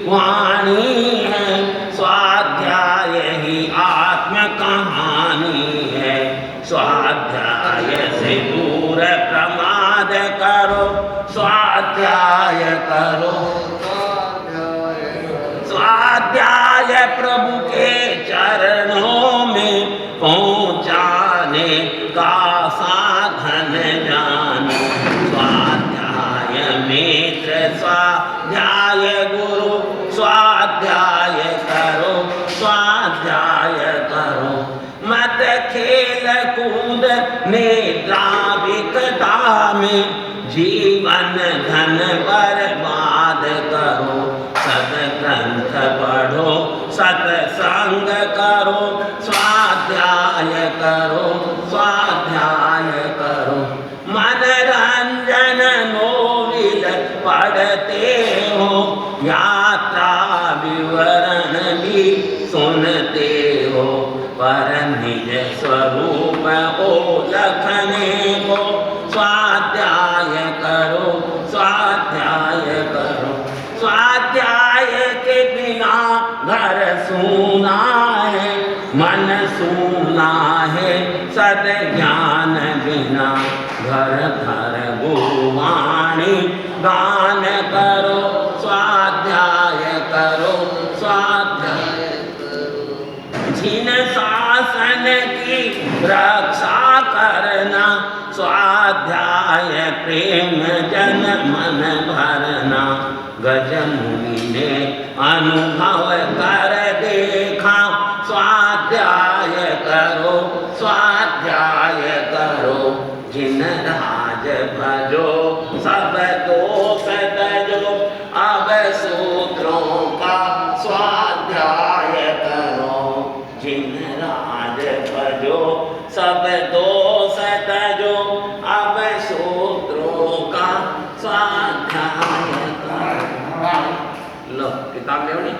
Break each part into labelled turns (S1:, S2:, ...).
S1: वाणी है, स्वाध्याय ही आत्म कहानी है। स्वाध्याय से दूर प्रमाद करो, स्वाध्याय करो। स्वाध्याय प्रभु के चरणों में पहुँचाने का साधन जानो। स्वाध्याय मित्र, स्वाध्याय गुरु, स्वाध्याय करो, स्वाध्याय करो। मत खेल कूद निद्राविकता में जीवन धन बर्बाद करो। सत्ग्रंथ पढ़ो, सत्संग करो, स्वाध्याय करो, स्वाध्याय करो। मनोरंजन नोवेल पढ़ते हो, यात्रा विवरण भी सुनते हो, पर निज स्वरूप को लखने को स्वाध्याय करो, स्वाध्याय करो। स्वाध्याय के बिना घर सूना है, मन सूना है। सद ज्ञान बिना घर घर गुरुवाणी गान करो, स्वाध्याय करो, स्वाध्याय करो। जिन शासन की रक्षा करना, स्वाध्याय प्रेम जन मन भरना। गज मुनि ने अनुभव कर देखा, स्वाध्याय करो, स्वाध्याय करो। जिन राज भजो सब दोष तजो, अब सूत्रों का स्वाध्याय करो। जिन राज भजो सब दोष तजो, अब सूत्रों का स्वाध्याय करो। लो किताब ले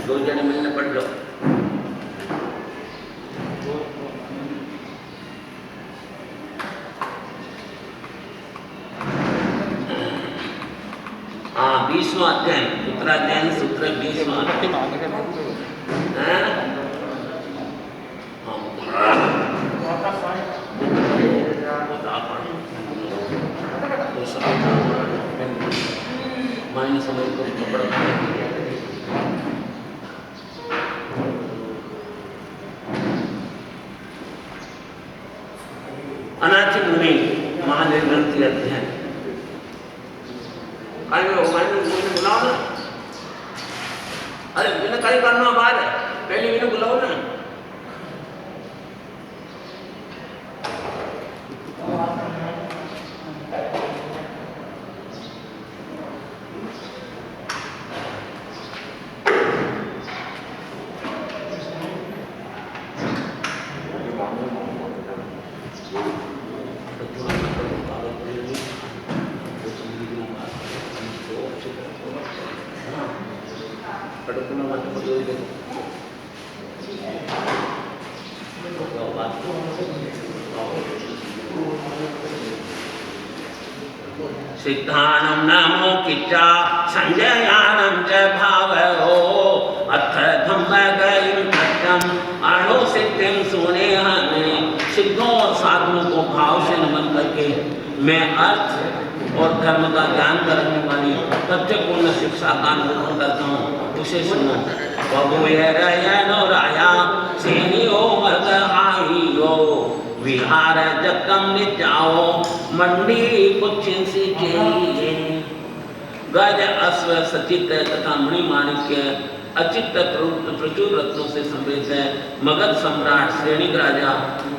S1: दो जने मिलने पड़ लो। हाँ, 20वां अध्याय, उत्तराध्याय सूत्र 20वां मायने समझ को कपड़ा अनाचित मुनि महानिर्ग्रंथी अध्ययन मुझे बुलाओ ना। अरे मैंने कहीं करना बाहर है, पहले मैंने बुलाओ ना। सिद्धानं नमो किच्चा संजयानं च भावो, अथ धम्मगयं सत्यं अणु सिद्धिं सुनेहने। सिद्धों और साधुओं को भाव से नमन करके मैं अर्थ और धर्म का ज्ञान करने वाली तथ्यपूर्ण शिक्षा का अनुरोध करता हूँ, उसे सुनो। बबुए रयनो राया सेनियो मग आइयो, विहार जकम जाओ मंडी कुछ सी चाहिए। गज अश्व सचित तथा मणिमाणिक्य अचित प्रचुर रत्नों से समृद्ध है। मगध सम्राट श्रेणिक राजा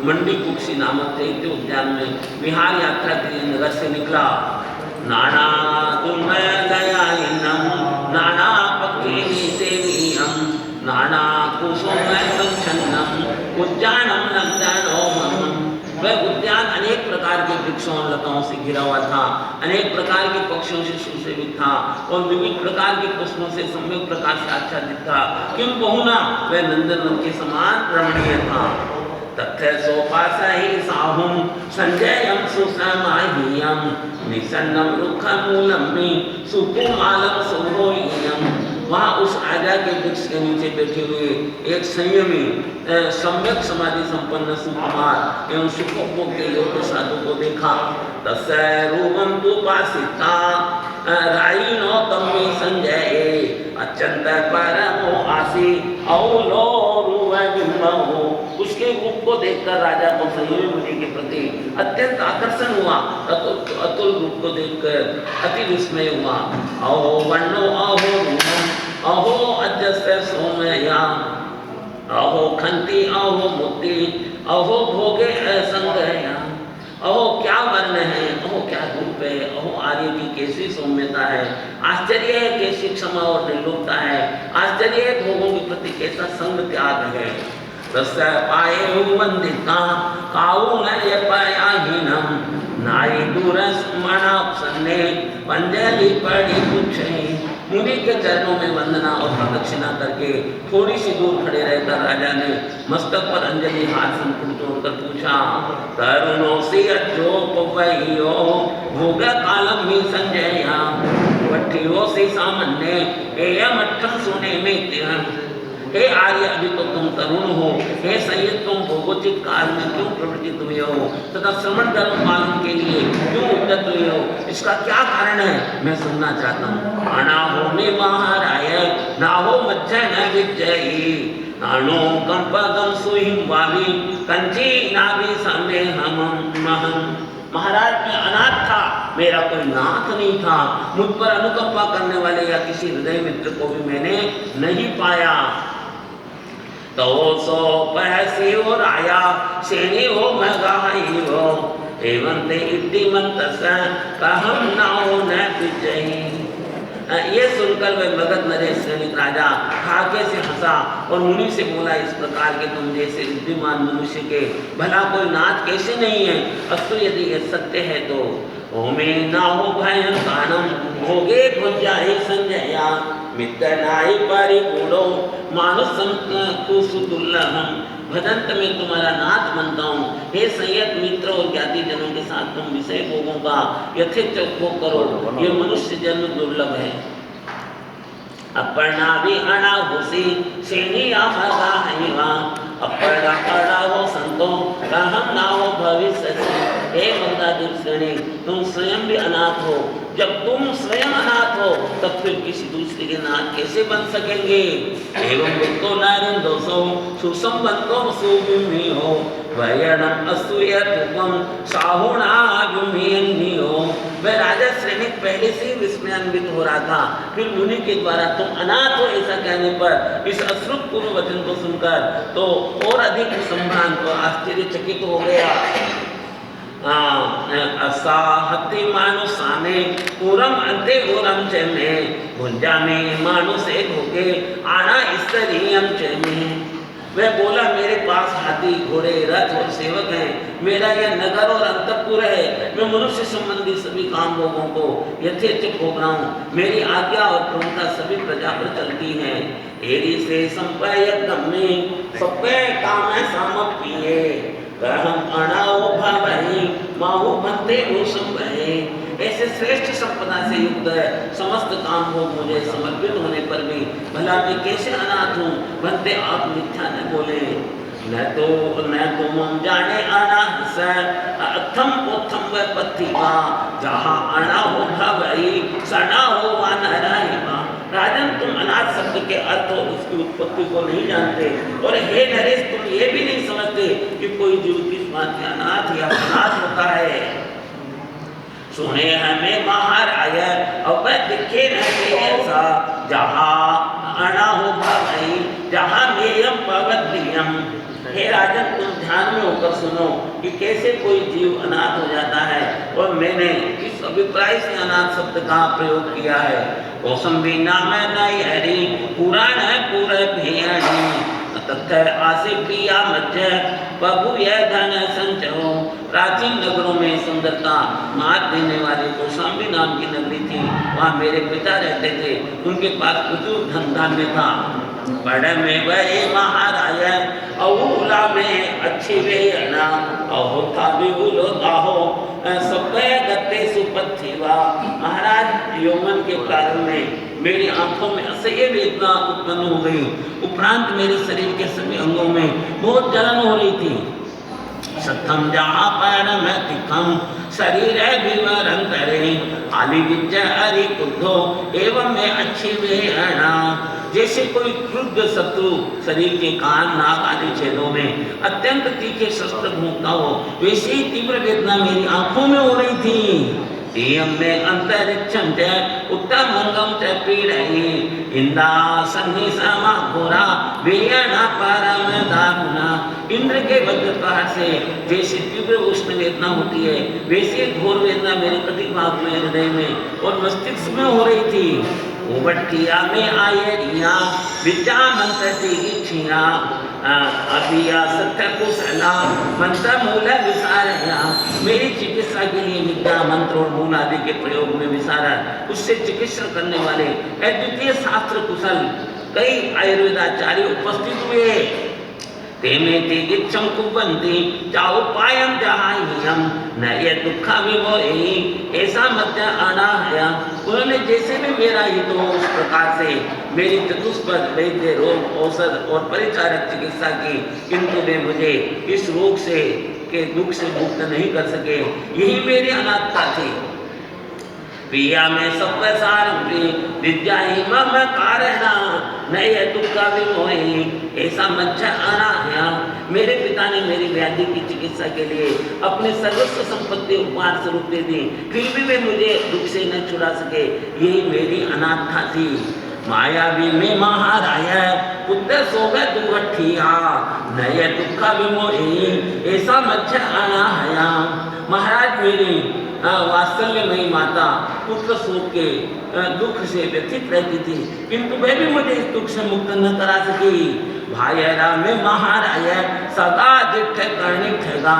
S1: मंडी कुक्षी नामक दैत्य उद्यान में विहार यात्रा के लिए नगर से निकला। नाना दुर्मय दयायनम नाना पक्षी सेवीयम नाना कुसुमय संच्छन्नम उद्यानम नंदनोमम। वह उद्यान अनेक प्रकार के वृक्षों और लताओं से घिरा हुआ था, अनेक प्रकार के पक्षियों से सुशोभित था और विविध प्रकार के पुष्पों से सम्यक प्रकार से आच्छादित था। क्यों बहुना वह नंदनवन के समान रमणीय था। तथ्य सोपासहि साहुं संजयं सुसमाह्यं निसन्नं रुखमूलं मे सुकुमालं सुभोयं। वहाँ उस राजा के वृक्ष के नीचे बैठे हुए एक संयमी सम्यक समाधि संपन्न सुकुमार एवं सुखोपभोग के योग्य साधु को देखा। तस्य रूपं दुपासिता रायिणो तम्मे संजय अत्यंत परमो आसी औलोरुवबिम्बो। उसके रूप को देखकर राजा को संयमी मुनि के प्रति अत्यंत आकर्षण हुआ। अतुल रूप को देखकर अति विस्मय हुआ। अहो वर्णो अहो रूपम अहो अजस्य सोमया अहो खंती अहो मुक्ति अहो भोगे असंगया। अहो क्या वर्ण है, अहो क्या रूप है, अहो आर्य की कैसी सौम्यता है, आश्चर्य है कैसी क्षमा और निर्लोभता है, आश्चर्य है भोगों के प्रति कैसा संग त्याग है। रस्य पाये वंदिता काऊ न पाया हीनम नारी दूरस मनापसन्ने पंजलि पड़ी कुछ। मुनि के चरणों में वंदना और प्रदक्षिणा करके थोड़ी सी दूर खड़े रहकर राजा ने मस्तक पर अंजलि हाथ संकुल तोड़कर पूछा। तरुणों से अजो पवैयो भोग कालम ही संजया वठियो से सामान्य एयम अट्ठम सुने में त्यं। हे आर्य अभी तो तुम तरुण हो, हे संयत तुम भोगोचित काल में क्यों प्रवर्तित हुए हो तथा श्रमण धर्म पालन के लिए क्यों उद्यत हुए हो, इसका क्या कारण है मैं सुनना चाहता हूँ। अना हो में महाराय ना हो मज्जय न विजयी नानो कंपगम सुहिम वावी कंची नाभि समे हम महम। महाराज मैं अनाथ था, मेरा कोई नाथ नहीं था, मुझ पर अनुकंपा करने वाले या किसी हृदय मित्र को भी मैंने नहीं पाया। तो सो पहसी हो राया सेनी हो मगाई हो एवं ते इद्धिमंत कहम नाओ न विजयी। ये सुनकर वह मगध नरेश श्रेणिक राजा खाके से हंसा और मुनि से बोला इस प्रकार के तुम जैसे बुद्धिमान मनुष्य के भला कोई नाथ कैसे नहीं है। अस्तु यदि ये सत्य है तो ओमे ना हो भयं कानम भोगे भुंजाहि संजया मित्र नाहि परिगुणो मानुषं कुसुदुर्लभम। भदंत में तुम्हारा नाथ बनता हूँ, हे संयत मित्र और ज्ञाति जनों के साथ तुम विषय भोगों का यथेच भोग करो, ये मनुष्य जन्म दुर्लभ है। अपर्णा भी अणा होसी सेनी आमगा हईवा अपर्णा अणा हो संतो रहम ना हो भविष्य। हे मगधाधीश श्रेणी तुम स्वयं भी अनाथ हो, जब तुम स्वयं अनाथ हो तब फिर किसी दूसरे के नाथ कैसे बन सकेंगे। एवं बुद्धो नारन दोषो सुसंबंधो सुविमी हो वयनम असूय तुम साहुणा विमेन्नी हो। वह राजा श्रेणिक पहले से विस्मयान्वित हो रहा था, फिर मुनि के द्वारा तुम अनाथ हो ऐसा कहने पर इस अश्रुतपूर्व वचन को सुनकर तो और अधिक संभ्रांत और आश्चर्यचकित हो गया। असाहति मानुषाने पूरम अंते घोरम चमे भुंजा में मानुषे भोगे आना स्तरीयम चमे। वह बोला मेरे पास हाथी घोड़े रथ और सेवक हैं, मेरा यह नगर और अंतपुर है, मैं मनुष्य संबंधी सभी काम भोगों को यथेच भोग रहा हूँ, मेरी आज्ञा और प्रमुखता सभी प्रजा पर चलती है। एरी से संपयगम्मे सपे काम सामप्पिये कहम अणाओ भावहि माहु भंते संभये। ऐसे श्रेष्ठ संपदा से युक्त है, समस्त काम भोग मुझे समर्पित होने पर भी भला मैं कैसे अनाथ हूँ। भंते आप मिथ्या न बोले। न तो मम जाने अनाथ से अथम पोथम व पथिवा जहाँ अणा हो भवई सना हो वा नराहिमा। राजन, तुम अनाथ शब्द के अर्थ और उसकी उत्पत्ति को नहीं जानते, और हे नरेश, तुम ये भी नहीं समझते कि कोई जीव किस बात के अनाथ या अनाथ होता है। सुने हमें महाराज अब दिखे नहीं ऐसा, जहाँ अना हो भाई जहाँ मेयम भगवत। हे राजन, तुम ध्यान में होकर सुनो कि कैसे कोई जीव अनाथ हो जाता है, और मैंने इस अभिप्राय से अनाथ शब्द का प्रयोग किया है। कौसंबी नाम नई हरी पुराण है पूरे भेड़ी, तथा आसे प्रिया मध्य प्रभु यह धन संचयो। प्राचीन नगरों में सुंदरता मात देने वाली कौशाम्बी नाम की नगरी थी। वहाँ मेरे पिता रहते थे, उनके पास प्रचुर धन धान्य था। बड़े में वही महाराज अवूला में अच्छी वे ना होता भी उलोता हो सब गते सुपथिवा। महाराज, यौवन के प्रारंभ में मेरी आंखों में असह्य वेदना उत्पन्न हो गई। उपरांत मेरे शरीर के सभी अंगों में बहुत जलन हो रही थी। सत्थम जहाँ पैर में तिखम शरीर है विवरण करे, आली विद्या हरि कुद्धो एवं में अच्छी वे अणा। जैसे कोई क्रुद्ध शत्रु शरीर के कान नाक आदि छेदों में अत्यंत तीखे शस्त्र घूमता हो, वैसे ही तीव्र वेदना मेरी आंखों में हो रही थी। देयम में अंतरिक्षम च उत्तम अंगम च पीड़हि, इंदा सन्नि समा घोरा वीर्यणा परम दारुणा। इंद्र के वज्र प्रहार से जैसे तीव्र उष्ण वेदना होती है, वैसे घोर वेदना मेरे कटी भाग में, हृदय में और मस्तिष्क में हो रही थी। ओबट्टिया में आये रिया विद्या मंत्र की इच्छिया, अभिया सत्य कुशला मंत्र मूल विसारया। मेरी चिकित्सा के लिए विद्या मंत्र और मूल आदि के प्रयोग में विसारा, उससे चिकित्सा करने वाले अद्वितीय शास्त्र कुशल कई आयुर्वेदाचार्य उपस्थित हुए। तेमे तेगिच्छम कुबंती चाहो पायम जहायम न ये दुखा विमोहि, ऐसा मध्य आना है। उन्होंने जैसे भी मेरा हित हो उस प्रकार से मेरी चतुष्पद वैद्य रोग औषध और परिचारक चिकित्सा की, किंतु वे मुझे इस रोग से के दुख से मुक्त नहीं कर सके। यही मेरी अनाथता थी। प्रिया में सब सारंगी विद्या ही मम कारणा नये दुख का विमोहि, ऐसा मध्य आना है। मेरे पिता ने मेरी व्याधि की चिकित्सा के लिए अपनी सर्वस्व संपत्ति उपहार स्वरूप दे दी, फिर भी वे मुझे दुख से न छुड़ा सके। यही मेरी अनाथता थी। मायावी में महाराया पुत्र सोगा दुर्घटिया नये दुख का विमोहि, ऐसा मध्य आना है। महाराज, मेरी वात्सल्यमयी माता पुत्र शोक के दुख से व्यथित रहती थी, किंतु वह भी मुझे इस दुख से मुक्त न करा सकी। भाई में महाराज सदा दिठ करनी ठगा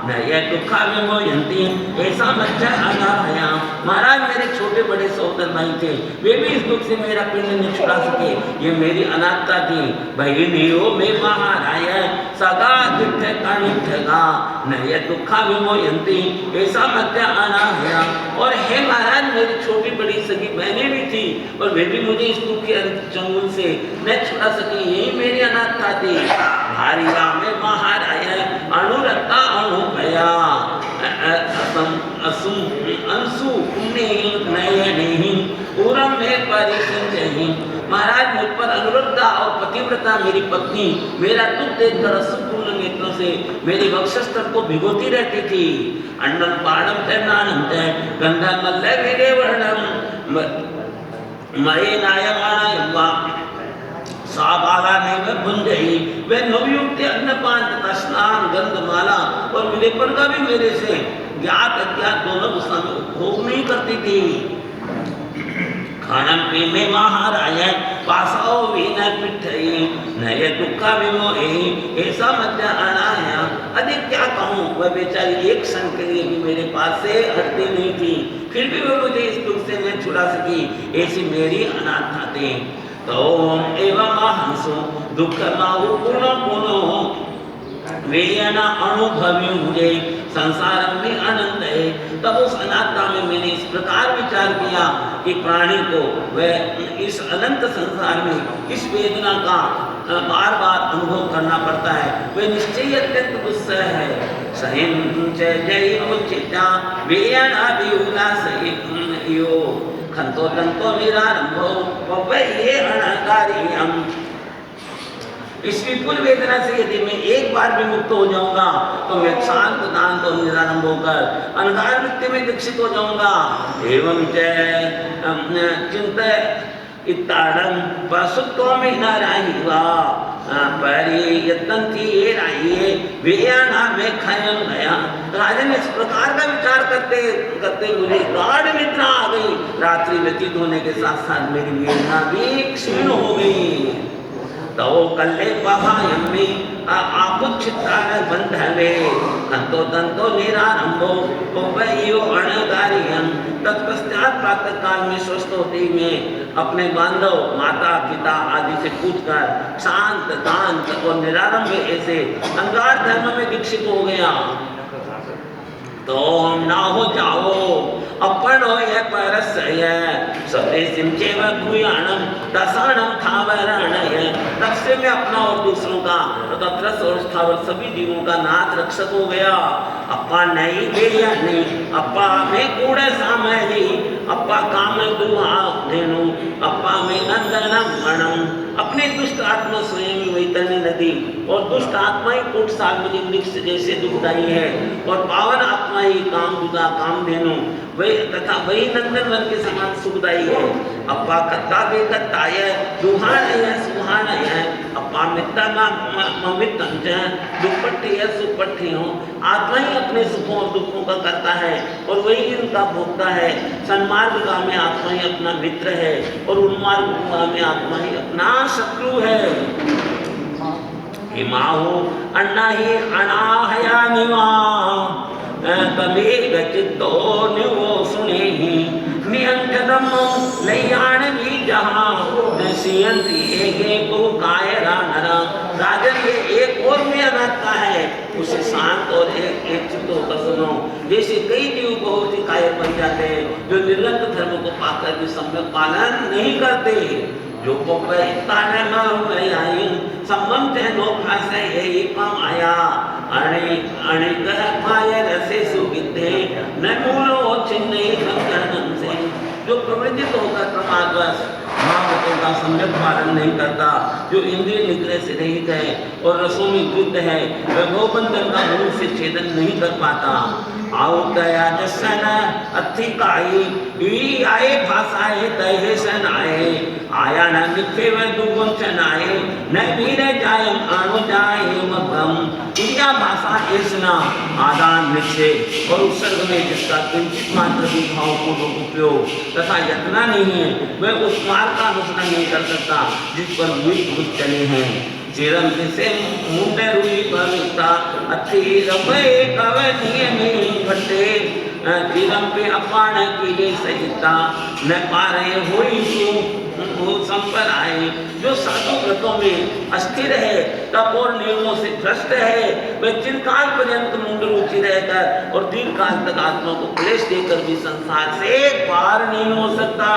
S1: न ये दुखा विमोहयंती, ऐसा मध्य आना है। महाराज, मेरे छोटे बड़े सहोदर भाई थे, वे भी इस दुख से मेरा पिंड नहीं छुड़ा सके। ये मेरी अनाथता थी। भगिनियों में महाराज सदा दिठ करनी ठगा न ये दुखा विमोहयंती, ऐसा मध्य आना है। और हे महाराज, मेरी छोटी बड़ी सगी बहनें भी थी, और वे भी मुझे इस दुख के चंगुल से न छुड़ा सकी। यही मेरी अनाथता थी। भारिया में महाराज अनुरक्ता अनुभया अंशु नयनी पूरम में परिसंजही। महाराज, मुझ पर अनुरक्ता और पतिव्रता मेरी पत्नी मेरा दुख देखकर अश्रुपूर्ण नेत्रों से मेरी वक्षस्थल को भिगोती रहती थी। अन्नम पाणम चरणानम च गंधा मल्ल वीरे वर्णम मये नायमाना युवा साबाला नहीं भुंजई। वे नवयुक्त अन्नपान तथा स्नान गंधमाला और विलेपन का भी मेरे से ज्ञात अज्ञात दोनों दिशा में उपभोग नहीं करती थी। खानम पीने महाराज पासाओ वीन पिठई नये दुखा विमोहि, ऐसा मध्य आना है। अधिक क्या कहूँ, वह बेचारी एक क्षण के लिए भी मेरे पास से हटती नहीं थी, फिर भी वह मुझे इस दुख से न छुड़ा सकी। ऐसी मेरी अनाथता थी। तो एवं हंसो दुख माहु पुनः पुनः वेयना अनुभवी मुझे संसार में अनंत है। तब उस अनाथता में मैंने इस प्रकार विचार किया कि प्राणी को वह इस अनंत संसार में इस वेदना का बार बार अनुभव करना पड़ता है। वह निश्चय अत्यंत गुस्सा है। सहिं जय उचिता वेयना विउला सहियो खंतो तंतो निरारंभो पवये अनगारियम। इस विपुल वेदना से यदि मैं एक बार भी मुक्त हो जाऊंगा तो मैं शांत दांत और निरारंभ होकर अनगार वृत्ति में दीक्षित हो जाऊंगा। एवं चिंत इताड़म पशुत्व में न रहिवा परी यत्नंती ये राहिए वेयाना में खयम गया। राजा ने इस प्रकार का विचार करते करते मुझे गाढ़ निद्रा आ गई। रात्रि व्यतीत होने के साथ साथ मेरी वेदना भी क्षीण हो गई। तो कल्ले पहायम्मी आपुच्छित्तान बंधवे खंतो तंतो निरारंभो पवयो अणगारियम। तत्पश्चात प्रातः काल में स्वस्थ होते ही मैं अपने बांधव माता पिता आदि से पूछकर शांत दांत और निरारंभ ऐसे अंगार धर्म में दीक्षित हो गया। तो ना हो जाओ अपन हो यह परस है सते सिंचेव भूयाणम दसाणम थावरण है। तब से मैं अपना और दूसरों का तथा और स्थावर सभी जीवों का नाथ रक्षक हो गया। अपा नहीं दे या नहीं अपा में कूड़े सामही अपा काम दुआ धेनु अपा में नंदनम मणम। अपने दुष्ट आत्मा स्वयं वैतरणी नदी और दुष्ट आत्मा ही कूट सागमती वृक्ष जैसे दुखदायी है और पावन आत्मा ही काम दुदा काम धेनु वही तथा वही नंदन वन के समान सुखदायी है। अपा कत्ता बेकत्ताय दुहान है सुहान है अपा मित्ता मित्तम दुपट्टी है सुपट्टी हो। आत्मा ही अपने सुखों और दुखों का करता है और वही इनका भोगता है। सन्मार्ग का में आत्मा ही अपना मित्र है और उन्मार्ग का में आत्मा ही अपना शत्रु है। हिमाहु अन्ना ही अनाहया निवा तबे गचितो निवो सुने ही नियंत्रणम लयाण भी जहां दसियंती एगे को कायरा नरा। राजन ये एक और में अनाथा है उसे शांत और एक चित्त होकर सुनो। जैसे कई जीव बहुत ही कायर बन जाते हैं जो निरंतर धर्म को पाकर भी सम्यक पालन नहीं करते। जो संबंध है नो भाषा यही पाया अणिक पायर से सुविधे न मूलो छिन्ने संकरणम से। जो प्रवृत्त होकर प्रमादवश महावतों का सम्यक पालन नहीं करता, जो इंद्रिय निग्रह से रहित है और रसों में युद्ध है, वह गोबंधन का मूल से छेदन नहीं कर पाता। आओ दया जसन अथिकाई ई आए भाषाए दहे सन आए आया न मिथे व दुगुण चनाए न वीरे जायम अणु जाए मगम। इंद्रिया भाषा ऐसना आदान निक्षेप और उत्सर्ग में जिसका किंचित मात्र भी भावपूर्वक उपयोग तथा यत्ना नहीं है वह उस मार्ग का अनुसरण नहीं कर सकता जिस पर वे चले हैं। चिरम से मुंडे रुई बलता अति रबे कवनिय में फटे चिरम पे अपान की ले सहिता न पारे हुई सु संपर आए। जो साधु व्रतों में अस्थिर है तप और नियमों से भ्रष्ट है वह चिरकाल पर्यंत मुंड रुचि रहकर और दीर्घ काल तक आत्मा को क्लेश देकर भी संसार से पार नहीं हो सकता।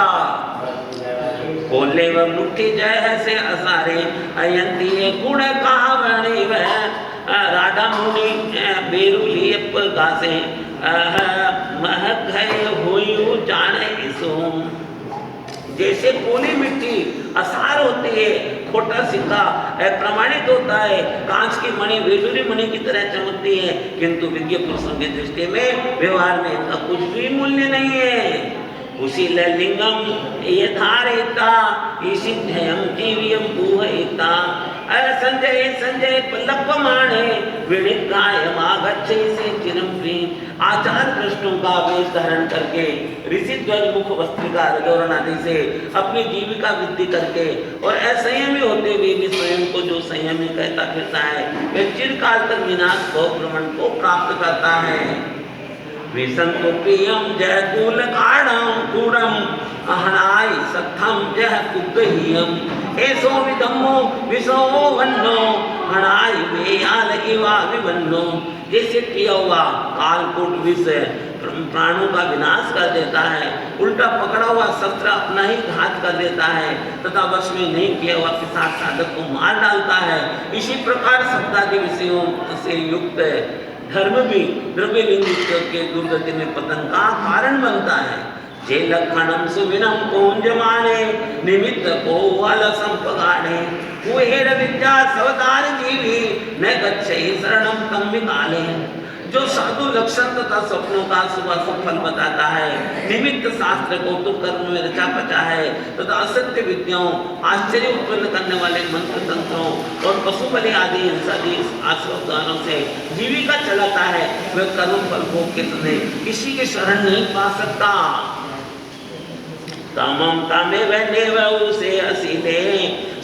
S1: बोले व मुट्ठी जय से असारे अयंती गुण कहावणी वह राधा मुनि बेरुली गासे महक है होयु जाने सोम। जैसे पोली मिट्टी असार होती है, खोटा सिक्का प्रमाणित होता है, कांच की मणि वेदुरी मणि की तरह चमकती है, किंतु विज्ञ पुरुषों की दृष्टि में व्यवहार में इनका कुछ भी मूल्य नहीं है। उसी लिंगम ये धारिता ईसिध्यम जीवियम पूहयिता संजय संजय पल्लवमाणे विनिकायमागच्छे से चिरम प्री। आचार्य कृष्णों का वेश धारण करके ऋषि ध्वज मुख वस्त्रिका रजोरण आदि से अपनी जीविका वृद्धि करके और असंयमी होते हुए भी स्वयं को जो संयमी कहता फिरता है वह चिरकाल तक विनाश को भ्रमण को प्राप्त करता है। विसंतु प्रियम जय कुल काणम कूड़म अहनाई सत्थम जय कुगहियम ऐसो विधम्मो विसो वन्नो हनाई वेयाल इवा विवन्नो। जैसे किया हुआ कालकूट विष प्राणों का विनाश कर देता है, उल्टा पकड़ा हुआ शस्त्र अपना ही घात कर देता है तथा वश में नहीं किया हुआ पिशाच साधक को मार डालता है। इसी प्रकार शब्दादि विषयों से युक्त धर्म भी द्रव्य लिंग के दुर्गति में पतन का कारण बनता है। जे लखनम सुविनम कौंजमाने निमित्त को अलसम पगाने कुहेर विद्या सवतार जीवी न गच्छे शरणम तम विकाले। जो साधु लक्षण तथा स्वप्नों का शुभाशुभ फल बताता है, निमित्त शास्त्र को तो कर्म में रचा पचा है तथा असत्य विद्याओं आश्चर्य उत्पन्न करने वाले मंत्र तंत्रों और पशु बलि आदि हिंसादी आश्रयों से जीविका चलाता है, वह कर्म फल भोग के समय किसी के शरण नहीं पा सकता। कामम कामे वैनेव उसे असीले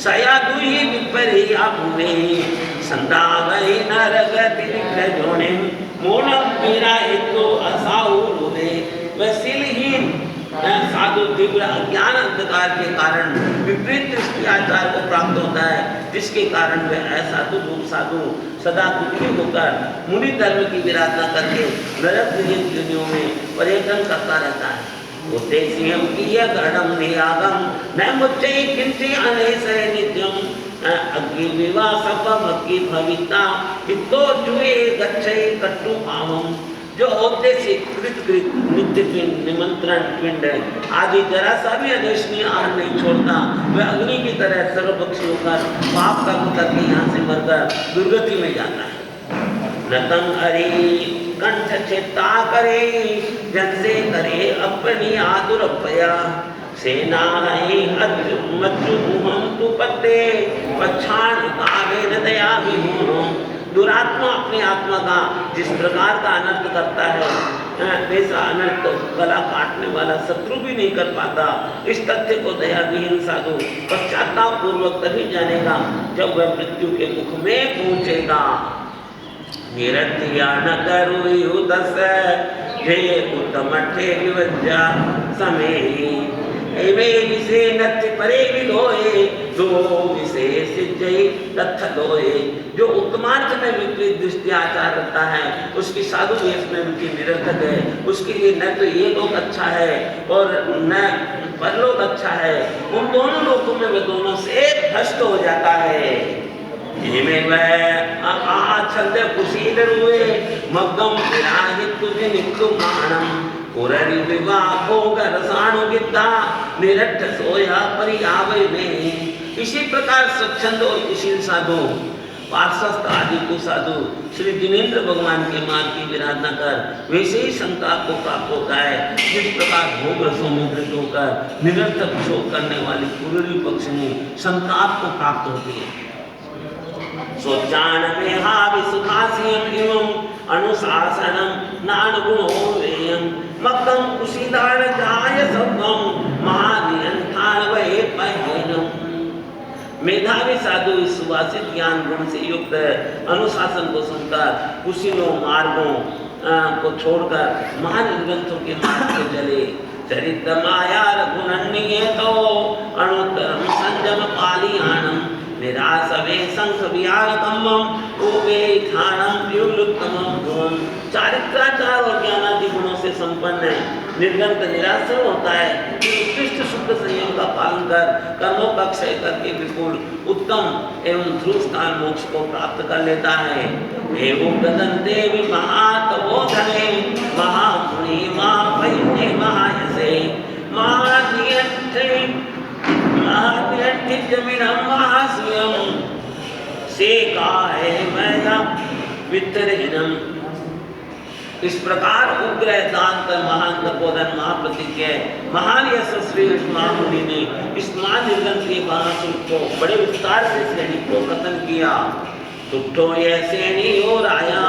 S1: सया दुही विपरिया भूमे संदावै नरगति विग्रजोने मोनम मेरा इतो असाउ रुदे। वसीलहीन साधु तीव्र अज्ञान अंधकार के कारण विपरीत दृष्टि आचार को प्राप्त होता है, जिसके कारण वह असाधु रूप साधु सदा दुखी होकर मुनि धर्म की विराधना करके नरक योनियों में पर्यटन करता रहता है। उद्देश्यम किया गणम नियागम न मुच्चे किंचे अनेसरे नित्यम अग्नि विवाह सपम अग्नि भविता इतो जुए गच्छे कट्टु पावम। जो होते से कृत नित्य पिंड निमंत्रण पिंड आदि जरा सा भी अदेशनीय आहार नहीं छोड़ता, वह अग्नि की तरह सर्वपक्षी होकर पाप कर्म करके यहाँ से मरकर दुर्गति में जाता है। नतम हरि कंठ चित्ता करे जन से करे अपनी आदुरपया सेना है अज्जु मज्जु हम तु पत्ते पछाण कावे न दया विमोह। दुरात्मा अपने आत्मा का जिस प्रकार का अनर्थ करता है वैसा अनर्थ गला काटने वाला शत्रु भी नहीं कर पाता। इस तथ्य को दया विहीन साधु पश्चाताप पूर्वक तभी जानेगा जब वह मृत्यु के मुख में पहुंचेगा। निरतिया न करो दस हे उत्तम ठे विवज्जा समय एवे विसे नत्य परे विलोए दो विसे सिद्धि तथ लोए। जो उत्तमार्थ में विपरीत दृष्टि आचार रखता है उसकी साधु वेश में रुचि निरर्थक है, उसके लिए न तो ये लोक अच्छा है और न परलोक अच्छा है, उन दोनों लोकों में वह दोनों से भ्रष्ट हो जाता है। इनमें वह आच्छद कुशील रुए मग्गम विराहित तुझे नित्तु मानम पुररि विवाह भोग रसाणु गिद्धा निरट्ठ सोया परियावे में। इसी प्रकार स्वच्छंद और कुशील साधु पार्श्वस्थ आदि को साधु श्री जिनेन्द्र भगवान के मार्ग की विराधना कर वैसे ही संताप को प्राप्त होता है जिस प्रकार भोग रसों में वृत होकर निरर्थक शोक करने वाली पुररी पक्षिणी संताप को प्राप्त होती है। सोचान में हावि सुखासियम एवं अनुशासनम नानुगुणो वेयम मक्कम कुशीदान जाय सबम महानियंत्रण वहे पहेनम। मेधावी साधु इस सुवासित ज्ञान गुण से युक्त अनुशासन को सुनकर कुशीलों मार्गों को छोड़कर महान ग्रंथों के मार्ग पर चले। चरित्र माया रघुनन्य तो अनुत्तरम संजम पालियानम निरासवे संख विहारकम्मम ओवे खानम व्युलुत्तमम गुणम। चारित्राचार और ज्ञानादि गुणों से संपन्न है, निर्गंत निराश्रय होता है कि उत्कृष्ट शुद्ध संयम का पालन कर कर्मों का क्षय करके विपुल उत्तम एवं ध्रुव स्थान मोक्ष को प्राप्त कर लेता है। एवं गदन्ते वि महातपोधने महामुनि महापयने महायसे महानियंत्रे जमीनम महास्वयं से काहे मैया वितरहीनम। इस प्रकार उग्र दान कर महान तपोधन महाप्रतिज्ञ महान यशस्वी महामुनि ने इस महानिर्गंथ के महासुर को बड़े विस्तार से श्रेणी को कथन किया। तुठो यह श्रेणी और आया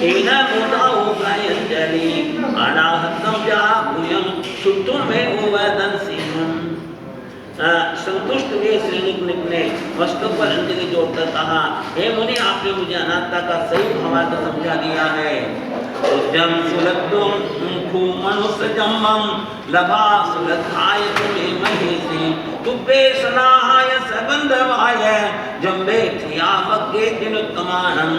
S1: एना मोटा हो प्रायंजलि अनाहतम जा भूयम तुठो में ओवदन सिंहम। संतुष्ट हुए श्रेणी ने वस्तु पर अंजलि जोड़कर कहा, हे मुनि आपने मुझे अनात्ता का सही भावार्थ समझा दिया है। उद्यम सुलद्धुम खु मनुष्य जम्मम लभा सुलद्धाय तुमे महेशे तुब्बे सनाहाय सबंधवाय जम्बे थिया वग्गे दिनुत्तमानम।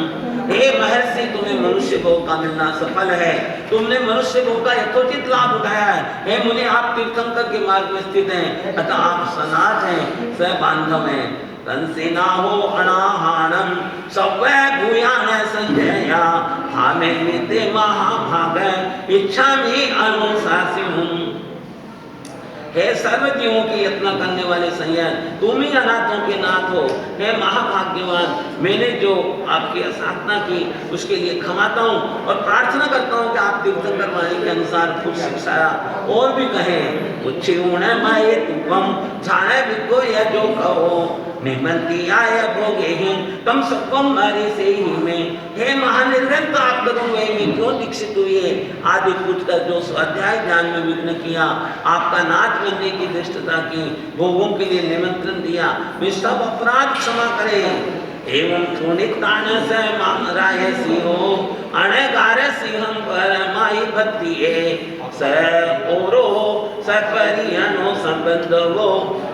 S1: हे महर्षि तुम्हें मनुष्य भोग का मिलना सफल है, तुमने मनुष्य भोग का यथोचित लाभ उठाया है। हे मुनि आप तीर्थंकर के मार्ग में स्थित हैं अतः आप सनाथ हैं स्व बांधव हैं। कंसेना हो अनाहानम सवै भूयान संजया हामे निते महाभाग इच्छा में अनुशासिनुम। हे सर्व जीवों की यत्न करने वाले संयम, तुम ही अनाथों के नाथ हो। हे महाभाग्यवान, मैंने जो आपकी असाधना की उसके लिए क्षमाता हूँ और प्रार्थना करता हूँ कि आप तीर्थंकर वाणी के अनुसार कुछ शिक्षाया और भी कहें। उच्छिण माये तुम जाने बिको या जो कहो निमंती आय भोगे ही तम सबको मारे से ही में। हे महानिर्गंत, आप लोगों में क्यों दीक्षित हुए? आदि पूछकर जो स्वाध्याय ज्ञान में विघ्न किया, आपका नाथ बनने की दृष्टता की, भोगों के लिए निमंत्रण दिया, वे सब अपराध क्षमा करें। एवं सुनितान से राय सिंहो अणगार सिंहम पर माई भक्ति स ओरो सपरियनो संबंधो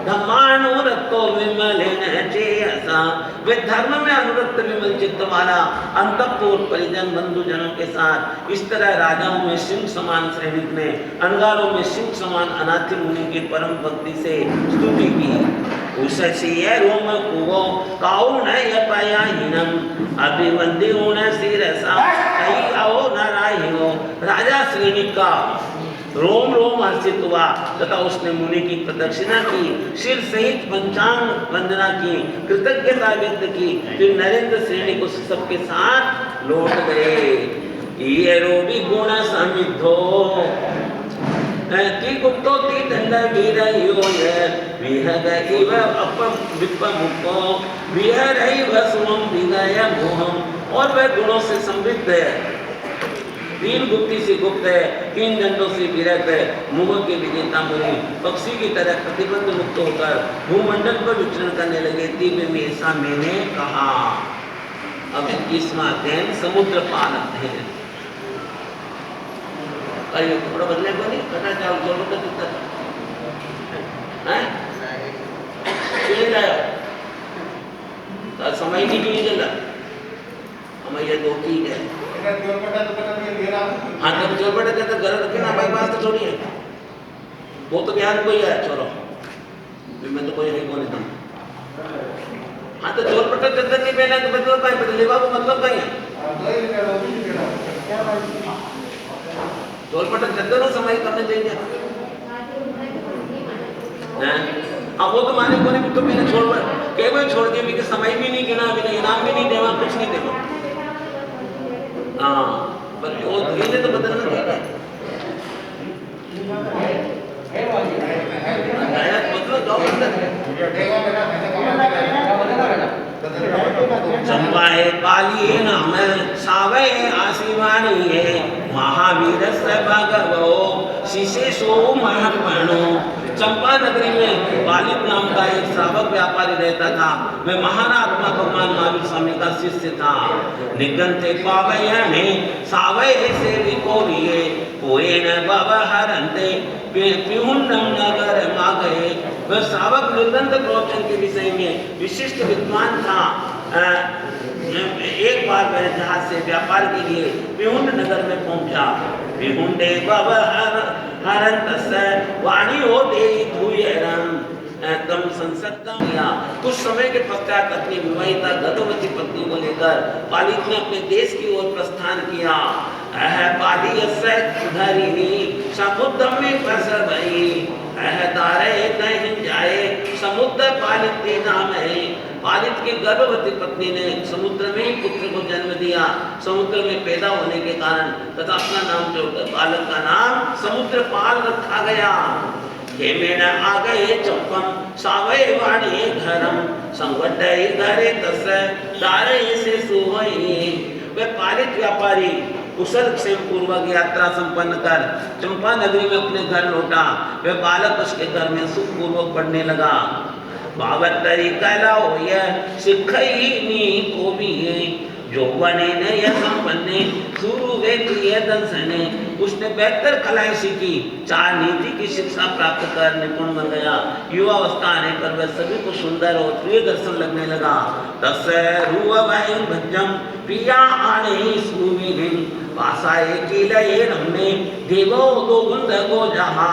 S1: धर्मानुरक्तो विमल चेयसा। वे धर्म में अनुरक्त विमल चित्त वाला अंतःपुर परिजन बंधुजनों के साथ इस तरह राजाओं में सिंह समान श्रेणिक ने, अंगारों में सिंह समान अनाथि मुनि की परम भक्ति से स्तुति की। उषसीय रोम कुवो काउन यपयाहिनम अभिवंदिउन शिरसा कही आओ नारायणो। राजा श्रेणी का रोम रोम हर्षित हुआ तथा उसने मुनि की प्रदक्षिणा की, सिर सहित पंचांग वंदना की, कृतज्ञता व्यक्त की, फिर नरेंद्र श्रेणी को सबके साथ लौट गए। ये रोबी गुण समिद्धो ती गुप्तो ती दंड वीरयो ये विहग इव अपम विपमुको विहरैव सुमं विगय मोहम। और वह गुणों से समृद्ध है, तीन गुप्ती से गुप्त है, तीन दंडों से विरत है, मुगल के विजेता मुनि पक्षी की तरह प्रतिबंध मुक्त होकर भूमंडल पर विचरण करने लगे। दिव्य में ऐसा मैंने कहा। अब 21वां अध्याय समुद्र पाल अध्ययन। अरे थोड़ा बदले को नहीं पता जाओ जोड़ो तो कितना है ये लाया तो समय की क्यों चल रहा हमें ये दो ठीक है। हाँ जब जोर पड़े तो घर रखे ना हमारे पास तो छोड़ी है वो तो ज्ञान कोई है छोड़ो मैं तो कोई है कौन था। हाँ तो जोर पट्टा चद्दर नहीं पहना तो मतलब कहीं पर लेवा को मतलब कहीं है जोर पट्टा चद्दर को समय करने चाहिए। अब वो तो माने को नहीं तो मैंने छोड़ केवल छोड़ दिया कि समय भी नहीं गिना भी नहीं इनाम भी नहीं देवा कुछ नहीं देवा। हाँ पर वो इन्हें तो बदलना चाहिए चंपाए पालिए नाम सावे आशीवाणी है महावीर से भगवो शिशेषो महात्मनो। चंपा नगरी में बालिक नाम का एक श्रावक व्यापारी रहता था। वह महात्मा भगवान महावीर स्वामी का शिष्य था। निगंते पावयने सावय से विकोरिये कोए न व्यवहरन्ते पिहुन्नम नगर मागए। वह श्रावक निर्गंत प्रवचन के विषय में विशिष्ट विद्वान था। एक बार वह जहाज से व्यापार के लिए पिहुंड नगर में पहुंचा। पिहुंडे वाणी हो दे तम संसक्तम किया। कुछ समय के पश्चात अपनी विवाहिता गर्भवती पत्नी को लेकर बालिक ने अपने देश की ओर प्रस्थान किया। समुद्र में जाए समुद्र पालित नाम है। पालित की गर्भवती पत्नी ने समुद्र में ही पुत्र को जन्म दिया। समुद्र में पैदा होने के कारण तथा अपना नाम जोड़कर बालक का नाम समुद्र पाल रखा गया। हेमेन आ गए चंपम सावय वाणी घरम संवड्डय घरे तस दारे से सुवई। वे पालित व्यापारी कुशल क्षेम पूर्वक यात्रा संपन्न कर चंपा नगरी में अपने घर लौटा। वह बालक उसके घर में सुख पूर्वक पढ़ने लगा। बावत्तरी कला हो यह सिखई नी को भी जो बने ने यह संपन्ने शुरू वे क्रिय दर्शने। उसने बेहतर कलाएं सीखी, 4 नीति की शिक्षा प्राप्त कर निपुण बन गया। युवावस्था आने पर वह सभी को सुंदर और प्रिय दर्शन लगने लगा। तस् रुवैं भज्जम पिया आने सुविहिं पासाए किलये रमने देवो दो गुंध को जहा।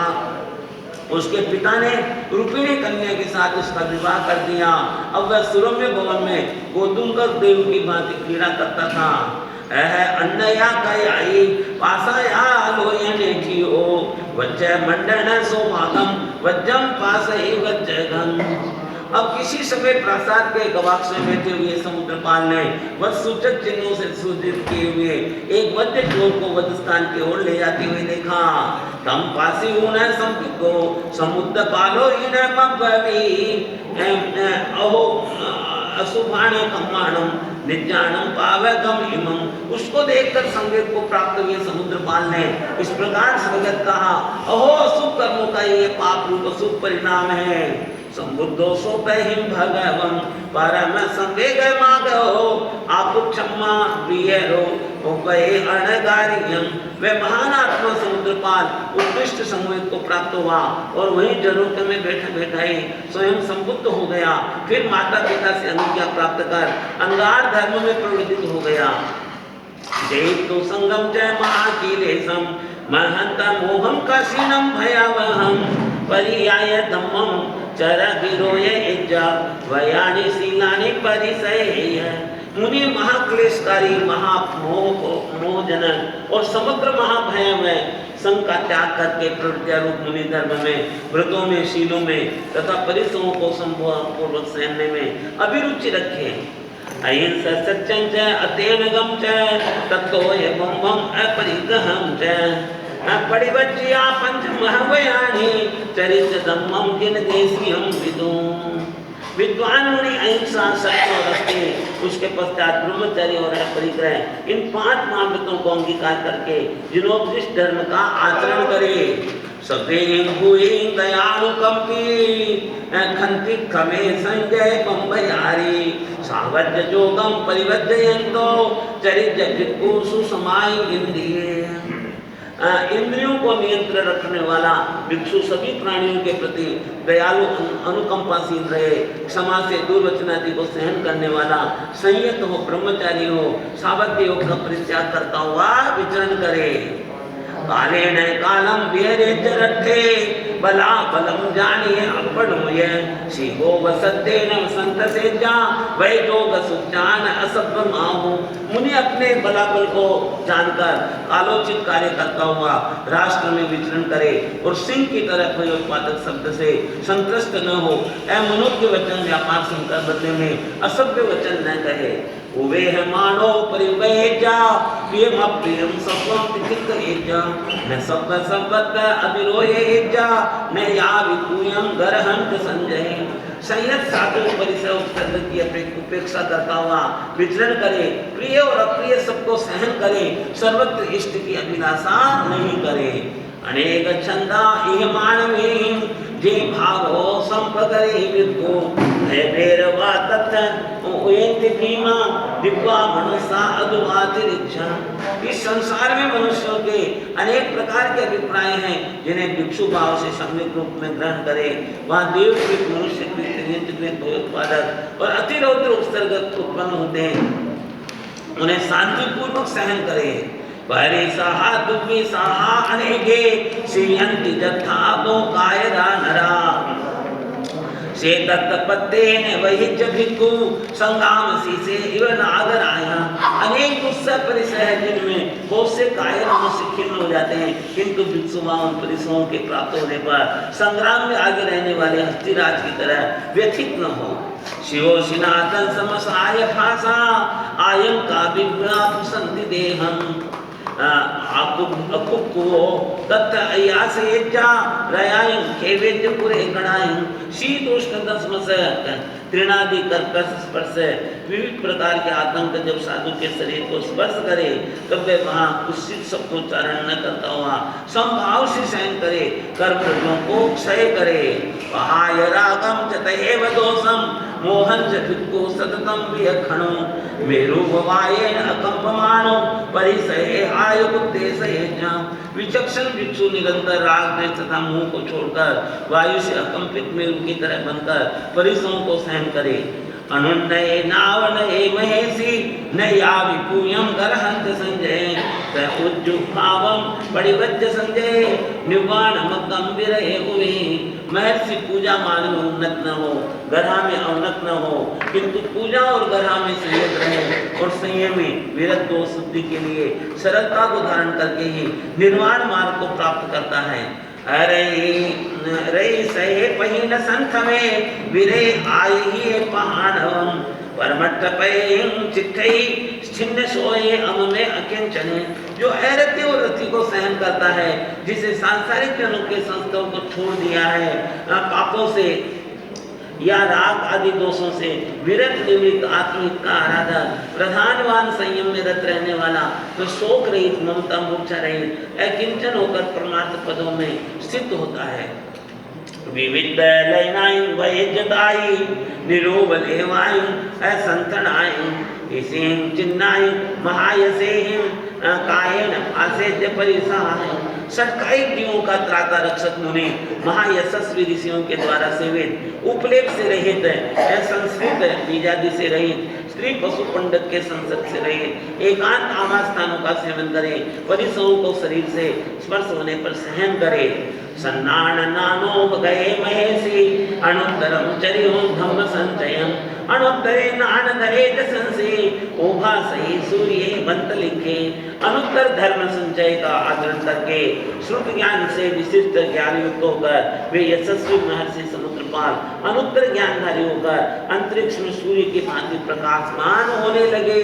S1: उसके पिता ने रूपिणी कन्या के साथ उसका विवाह कर दिया। अब वह सुरम्य भवन में गोदुंगर देव की भांति क्रीड़ा करता था। अन्नया कयाई पासाया लोयने की ओ वच्चे मंडन सौभागम वज्रम पासहि वज्रघं। अब किसी समय प्रासाद के गवाक्ष में बैठे हुए समुद्रपाल ने वह सूचक चिन्हों से सूचित किए हुए एक वज्र चोर को वधस्थान की ओर ले जाते हुए देखा। तम पासी ऊन संपिको समुद्र पालो इन मब्बवी अहो अशुभाण कम्माणम निजानम पावगम इमम। उसको देखकर संवेद को प्राप्त हुए समुद्रपाल ने इस प्रकार स्वगत कहा, अहो अशुभ कर्मों का ये पाप रूप अशुभ परिणाम है। समुद्रोसो पहिम भगवम परम संवेग मागो आप क्षमा प्रियरो हो गए अणगारियम। वे महान आत्मा समुद्रपाल उत्कृष्ट संवेद को प्राप्त हुआ और वहीं जरोट में बैठे बैठे स्वयं संबुद्ध हो गया। फिर माता पिता से अनुज्ञा प्राप्त कर अंगार धर्म में प्रवृत्त हो गया। देव तो संगम जय महाकीलेशम महंत मोहम काशीनम भयावहम परियाय धम्मम चरा गिरोय इज्जा वयानि शीलानि परिसय। मुनि महाक्लेशकारी मोहजनक और समग्र महाभय में संग का त्याग करके प्रज्ञा रूप मुनि धर्म में व्रतों में शीलों में तथा परिसरों को संपूर्वक सहने में अभिरुचि रखे। अहिंसा सत्यं च अतेनगम च तत्तो एवं अपरिग्रहं च परिवज्या पंच महवयानि चरित्र धम्मं जिन देशियं विदुम। विद्वान मुनि अहिंसा सत्य और अस्तेय उसके पश्चात ब्रह्मचर्य और परिग्रह इन 5 महाव्रतों को अंगीकार करके जिनोपदिष्ट धर्म का आचरण करे। सभें भूयें दयानुकंपी खंति खमे संजय बंभयारी सावज्य जोगम परिवज्जयन्तो चरित्र भिक्खु सुसमाय इंद्रिये। इंद्रियों को नियंत्रण रखने वाला भिक्षु सभी प्राणियों के प्रति दयालु अनुकंपाशील रहे, क्षमा से दुर्वचन आदि को सहन करने वाला संयत हो, ब्रह्मचारी हो, सावध्य योग का परित्याग करता हुआ विचरण करे। कालेन कालम विहरे चरठे बला बलम जानिए अपन मुये शिवो वसते न संत से जा वै जोग सुजान असभ माहू। मुनि अपने बलाबल को जानकर कालोचित कार्य करता हुआ राष्ट्र में विचरण करे और सिंह की तरह कोई उत्पादक शब्द से संतुष्ट न हो। मनुष्य वचन व्यापार संकर बदले में असभ्य वचन न कहे। उवे है मानो परिवेजा प्रियम अप्रियम सत्वम तिथिकरेजा न सब संपत्त अभिरोहेजा न या विपूयम गरहंत संजय। संयत साधु परिसर उपसर्ग की उपेक्षा करता हुआ विचरण करे, प्रिय और अप्रिय सबको सहन करे, सर्वत्र इष्ट की अभिलाषा नहीं करे। अनेक छंदा इह मानवीं जे भावो संपकरे विद्को है बेरवा तत्थ उयंति भीमा दिव्या मनुष्य अदुवातिरिच्छा। इस संसार में मनुष्यों के अनेक प्रकार के अभिप्राय हैं जिन्हें भिक्षु भाव से सम्यक रूप में ग्रहण करे। वहाँ देवकृत मनुष्यकृत भयोत्पादक और अतिरौद्र उपसर्ग उत्पन्न होते हैं, उन्हें शांतिपूर्वक सहन करे। परे साहा दुर्वी साहा अनेके श्रीयंति जथा दो कायरा नरा से दत्तपत्तेन वही च भिक्खु संगाम सीसे इव नागराया। अनेक दुस्सह परिसर है जिनमें बहुत से कायर मनुष्य खिन्न हो जाते हैं, किंतु भिक्षुओं उन परिसरों के प्राप्त होने पर संग्राम में आगे रहने वाले हस्तिराज की तरह व्यथित न हो। शिवो सिनातन समसाय भाषा आयम का विभ्राप संति देहम अकुक्को तत् अयासेजा रयायं खेवेद्य पुरे गणायं शीतोष्ण दशमस तृणादि कर्कश स्पर्श विविध प्रकार के आतंक जब साधु के शरीर को स्पर्श करे तब वे वहाँ कुत्सित शब्दोच्चारण न करता हुआ संभाव से सहन करे, कर्मों को क्षय करे। पहाय रागम चतएव दोषम मोहन च भिक्खु सततम वियखणो मेरु भवायेन अकंपमानो परिसये आय उद्देश्य ज्ञा। विचक्षण भिक्षु निरंतर राग द्वेष तथा मुंह को छोड़कर वायु से अकंपित मेरु की तरह बनकर परिसरों को सहन करे। अनुन्नये नावनये महेशी न या विपूयम गरहंत संजय तय उज्जुभावम परिवज्य संजय निवाण मकम विरहे हुए। महर्षि पूजा मान में उन्नत न हो, गरहा में अवनत न हो, किंतु पूजा और गरहा में संयत रहे और संयमी विरत दोष शुद्धि के लिए सरलता को धारण करके ही निर्वाण मार्ग को प्राप्त करता है। अरे सहे पहिन संथ में विरे आई ही पहाड़म परमट्ट पे चिट्ठई छिन्न सोए अम में अकिंचन। जो अरति और रति को सहन करता है, जिसे सांसारिक जनों के संस्कारों को छोड़ दिया है, पापों से या राग आदि दोषों से विरत निवृत्त आत्मिक का आराधक प्रधानवान संयम में रत रहने वाला, तो शोक रहित ममता मूर्छा रहित अकिंचन होकर परमार्थ पदों में स्थित होता है। विविध लयनाई वैजदाई निरोबल एवाई असंतनाई इसिं चिन्नाई महायसेहिं कायन आसेद्य परिसाय। षटकायिक जीवों का त्राता रक्षक मुनि महायशस्वी ऋषियों के द्वारा सेवित, उपलेप से रहित, संस्कृत बीजादि से रहित, स्त्री पशु पंडित के संसर्ग से रहित, एकांत आवास स्थानों का सेवन करे, परिसरों को शरीर से स्पर्श होने पर सहन करे। सन्नान नानो गए महेशी अनुत्तरम चरियो धम्म संचयम अनुत्तरे नान धरे दसंसे ओघा सही सूर्य बंत लिखे। अनुत्तर धर्म संचय का आचरण करके श्रुत ज्ञान से विशिष्ट ज्ञान युक्त होकर वे यशस्वी महर्षि समुद्रपाल अनुत्तर ज्ञानधारी होकर अंतरिक्ष में सूर्य की भांति प्रकाशमान होने लगे।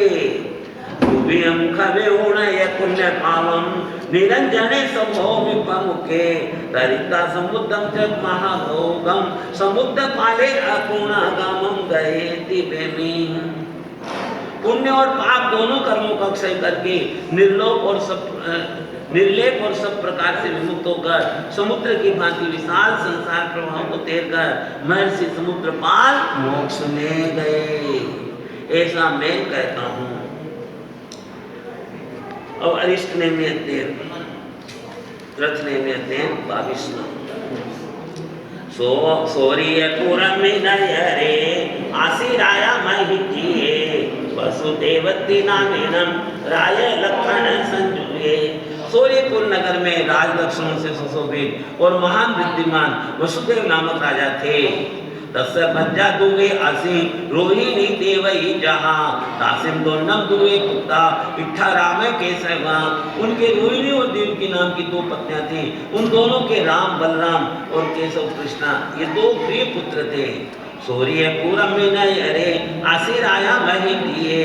S1: पुण्य पावम निरंजने संभो विपमुखे तरिता समुद्रम जग महाभोगम समुद्र पाले अपूर्णागमम गए दिव्यमी। पुण्य और पाप दोनों कर्मों का क्षय करके निर्लोप और सब प्रकार से विमुक्त होकर समुद्र की भांति विशाल संसार प्रवाह को तैरकर महर्षि समुद्रपाल मोक्ष में गए, ऐसा मैं कहता हूँ। और अरिष्ट ने में अध्ययन रचने में अध्ययन 22वां। सोरिय पूरम में नयरे आशीराया महिकिये वसुदेवती नामेनम राय लखन संजुये। सूर्यपुर नगर में राज लक्षणों से सुशोभित और महान विद्यमान वसुदेव नामक राजा थे। तस्य बज्जा दुवे आसी रोहिणी देवई जहाँ तासिम दोनम दुवे पुत्ता इट्ठा राम केशवा। उनके रोहिणी और देवकी नाम की 2 पत्नियां थी। उन दोनों के राम बलराम और केशव कृष्णा ये 2 प्रिय पुत्र थे। सूर्यपुरम में अरे आशीर आया मही दिए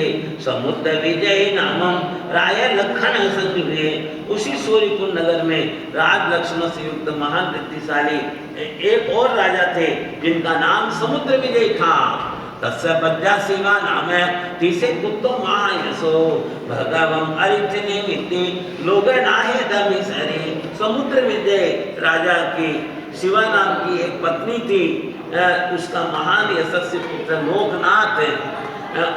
S1: समुद्र विजय नामम राय लखन संजुए। उसी सूर्यपुर नगर में राज लक्षणों से युक्त महान वृत्तिशाली एक और राजा थे, जिनका नाम समुद्र विजय था। तस्य बज्जा शिवा नाम है तीसे कुत्तो महायसो भगवम अरिचने मिति लोग नाहे दमिसरे। समुद्र विजय राजा की शिवा नाम की एक पत्नी थी। उसका महान यशस्वी पुत्र लोकनाथ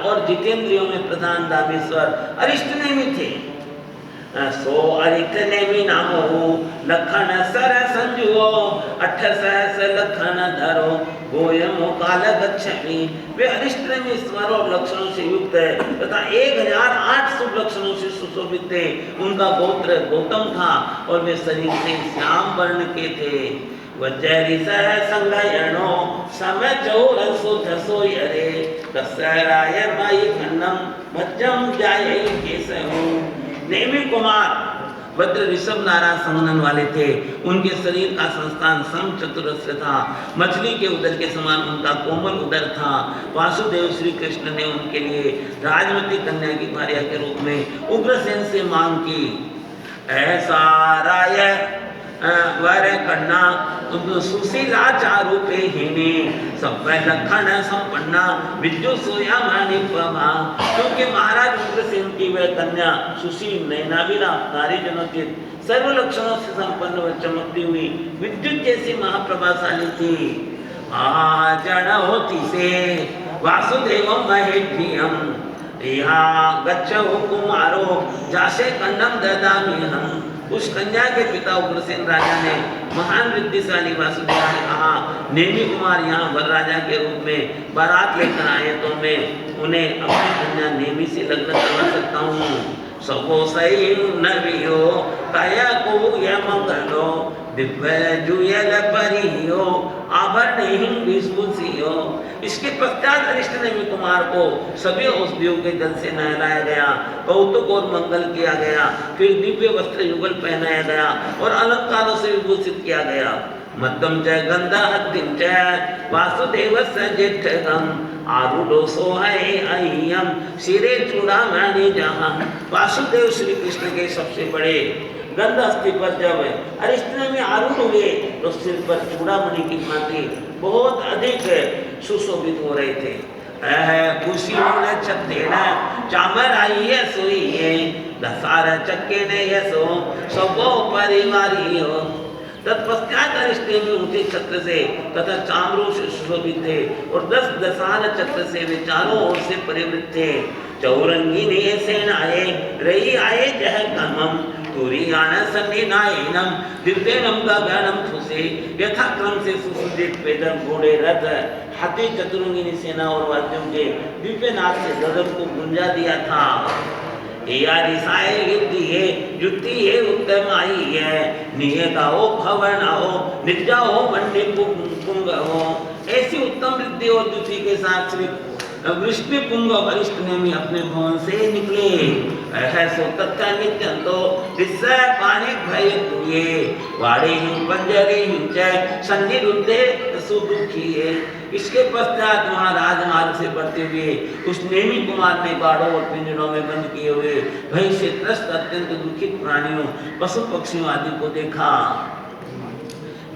S1: और जितेंद्रियों में प्रधान दामेश्वर अरिष्ट नेमी थे। सो अरिष्ट नेमी नाम हो लखन सर संजुओ 8 सहस्र लखन धरो गोयमो काल गच्छमि। वे अरिष्ट नेमी स्वर और लक्षणों से युक्त है तथा 1008 शुभ लक्षणों से सुशोभित थे। उनका गोत्र गौतम था और वे शरीर से श्याम वर्ण के थे। वज्री सह संगयनो समय चौर सुधसो यरे कसराय माई खन्नम मज्जम जाये केसहु। नेमी कुमार वज्र ऋषभ नारा संगनन वाले थे। उनके शरीर का संस्थान सम चतुरस्र था। मछली के उदर के समान उनका कोमल उदर था। वासुदेव श्री कृष्ण ने उनके लिए राजमती कन्या की भार्या के रूप में उग्रसेन से मांग की। ऐसा राय वर कन्ना सुशीला चारूपे हीनी सब लखन संपन्ना विद्यु सोया मानी पवा। क्योंकि महाराज उग्रसेन की वह कन्या सुशील नयनाविरा नारी जनोचित सर्व लक्षणों से संपन्न व चमकती हुई विद्युत जैसी महाप्रभाशाली थी। जन होती से वासुदेव महेभियम यहाँ गच्छो कुमारो जासे कन्नम ददामि हम। उस कन्या के पिता उग्रसेन राजा ने महान विद्याशाली वासुदेव ने कहा, नेमी कुमार यहाँ वर राजा के रूप में बारात लेकर आए तो मैं उन्हें अपनी कन्या नेमी से लग्न करवा सकता हूँ। सबो सही नवियो काया को यह मंगलो दिव्य जुयल परियो आभरण विस्फुसियो। इसके पश्चात अरिष्टनेमि कुमार को सभी औषधियों के जल से नहलाया गया, कौतुक और मंगल किया गया, फिर दिव्य वस्त्र युगल पहनाया गया और अलंकारों से विभूषित किया गया। मध्यम च गंधाहत्तिं च वासुदेवस्य ज्येष्ठगं आरूढ़ो सोहै अय्यम शिरे चूड़ामणि जहाँ। वासुदेव श्री कृष्ण के सबसे बड़े गंध अस्थि पर जब अरिष्टनेमि आरूढ़ हुए तो सिर पर चूड़ामणि की भांति बहुत अधिक सुशोभित हो रहे थे। खुशियों ने छत्तेन चामर आई है सोई है दसार चक्के ने यशो सबो परिवारी हो। तत्पश्चात अरिष्टनेमि ऊंचे छत्र से तथा चामरों से सुशोभित थे और 10 दसार चक्र से वे चारों ओर से परिवृत थे। चौरंगी ने सेनाए रही आए जह कमम तुरीयान सन्निनायनम दिव्यनम गगनम ठुसे। यथाक्रम से सुसज्जित पैदल घोड़े रथ हाथी चतुरंगिनी सेना और वाद्यों के दिव्य नाद से गगन को गुंजा दिया था। यारिसाए युद्धिये युद्धिये उत्तम आई है नियताओ भवनाओ निजाओ मंडे पुंगओ। ऐसी उत्तम वृद्धि और द्युति के साथ श्री वृष्णि पुंग अरिष्टनेमि अपने भवन से निकले। सो तथा नित्यंतो दिशा पानी भय तुये वाड़े हिं पंजरे हिं च सन्निरुद्धे सुदुखिये। इसके पश्चात वहाँ राजमार्ग से बढ़ते हुए उस नेमि कुमार ने बाड़ों और पिंजरों में बंद किए हुए भय से त्रस्त अत्यंत दुखित प्राणियों पशु पक्षियों आदि को देखा।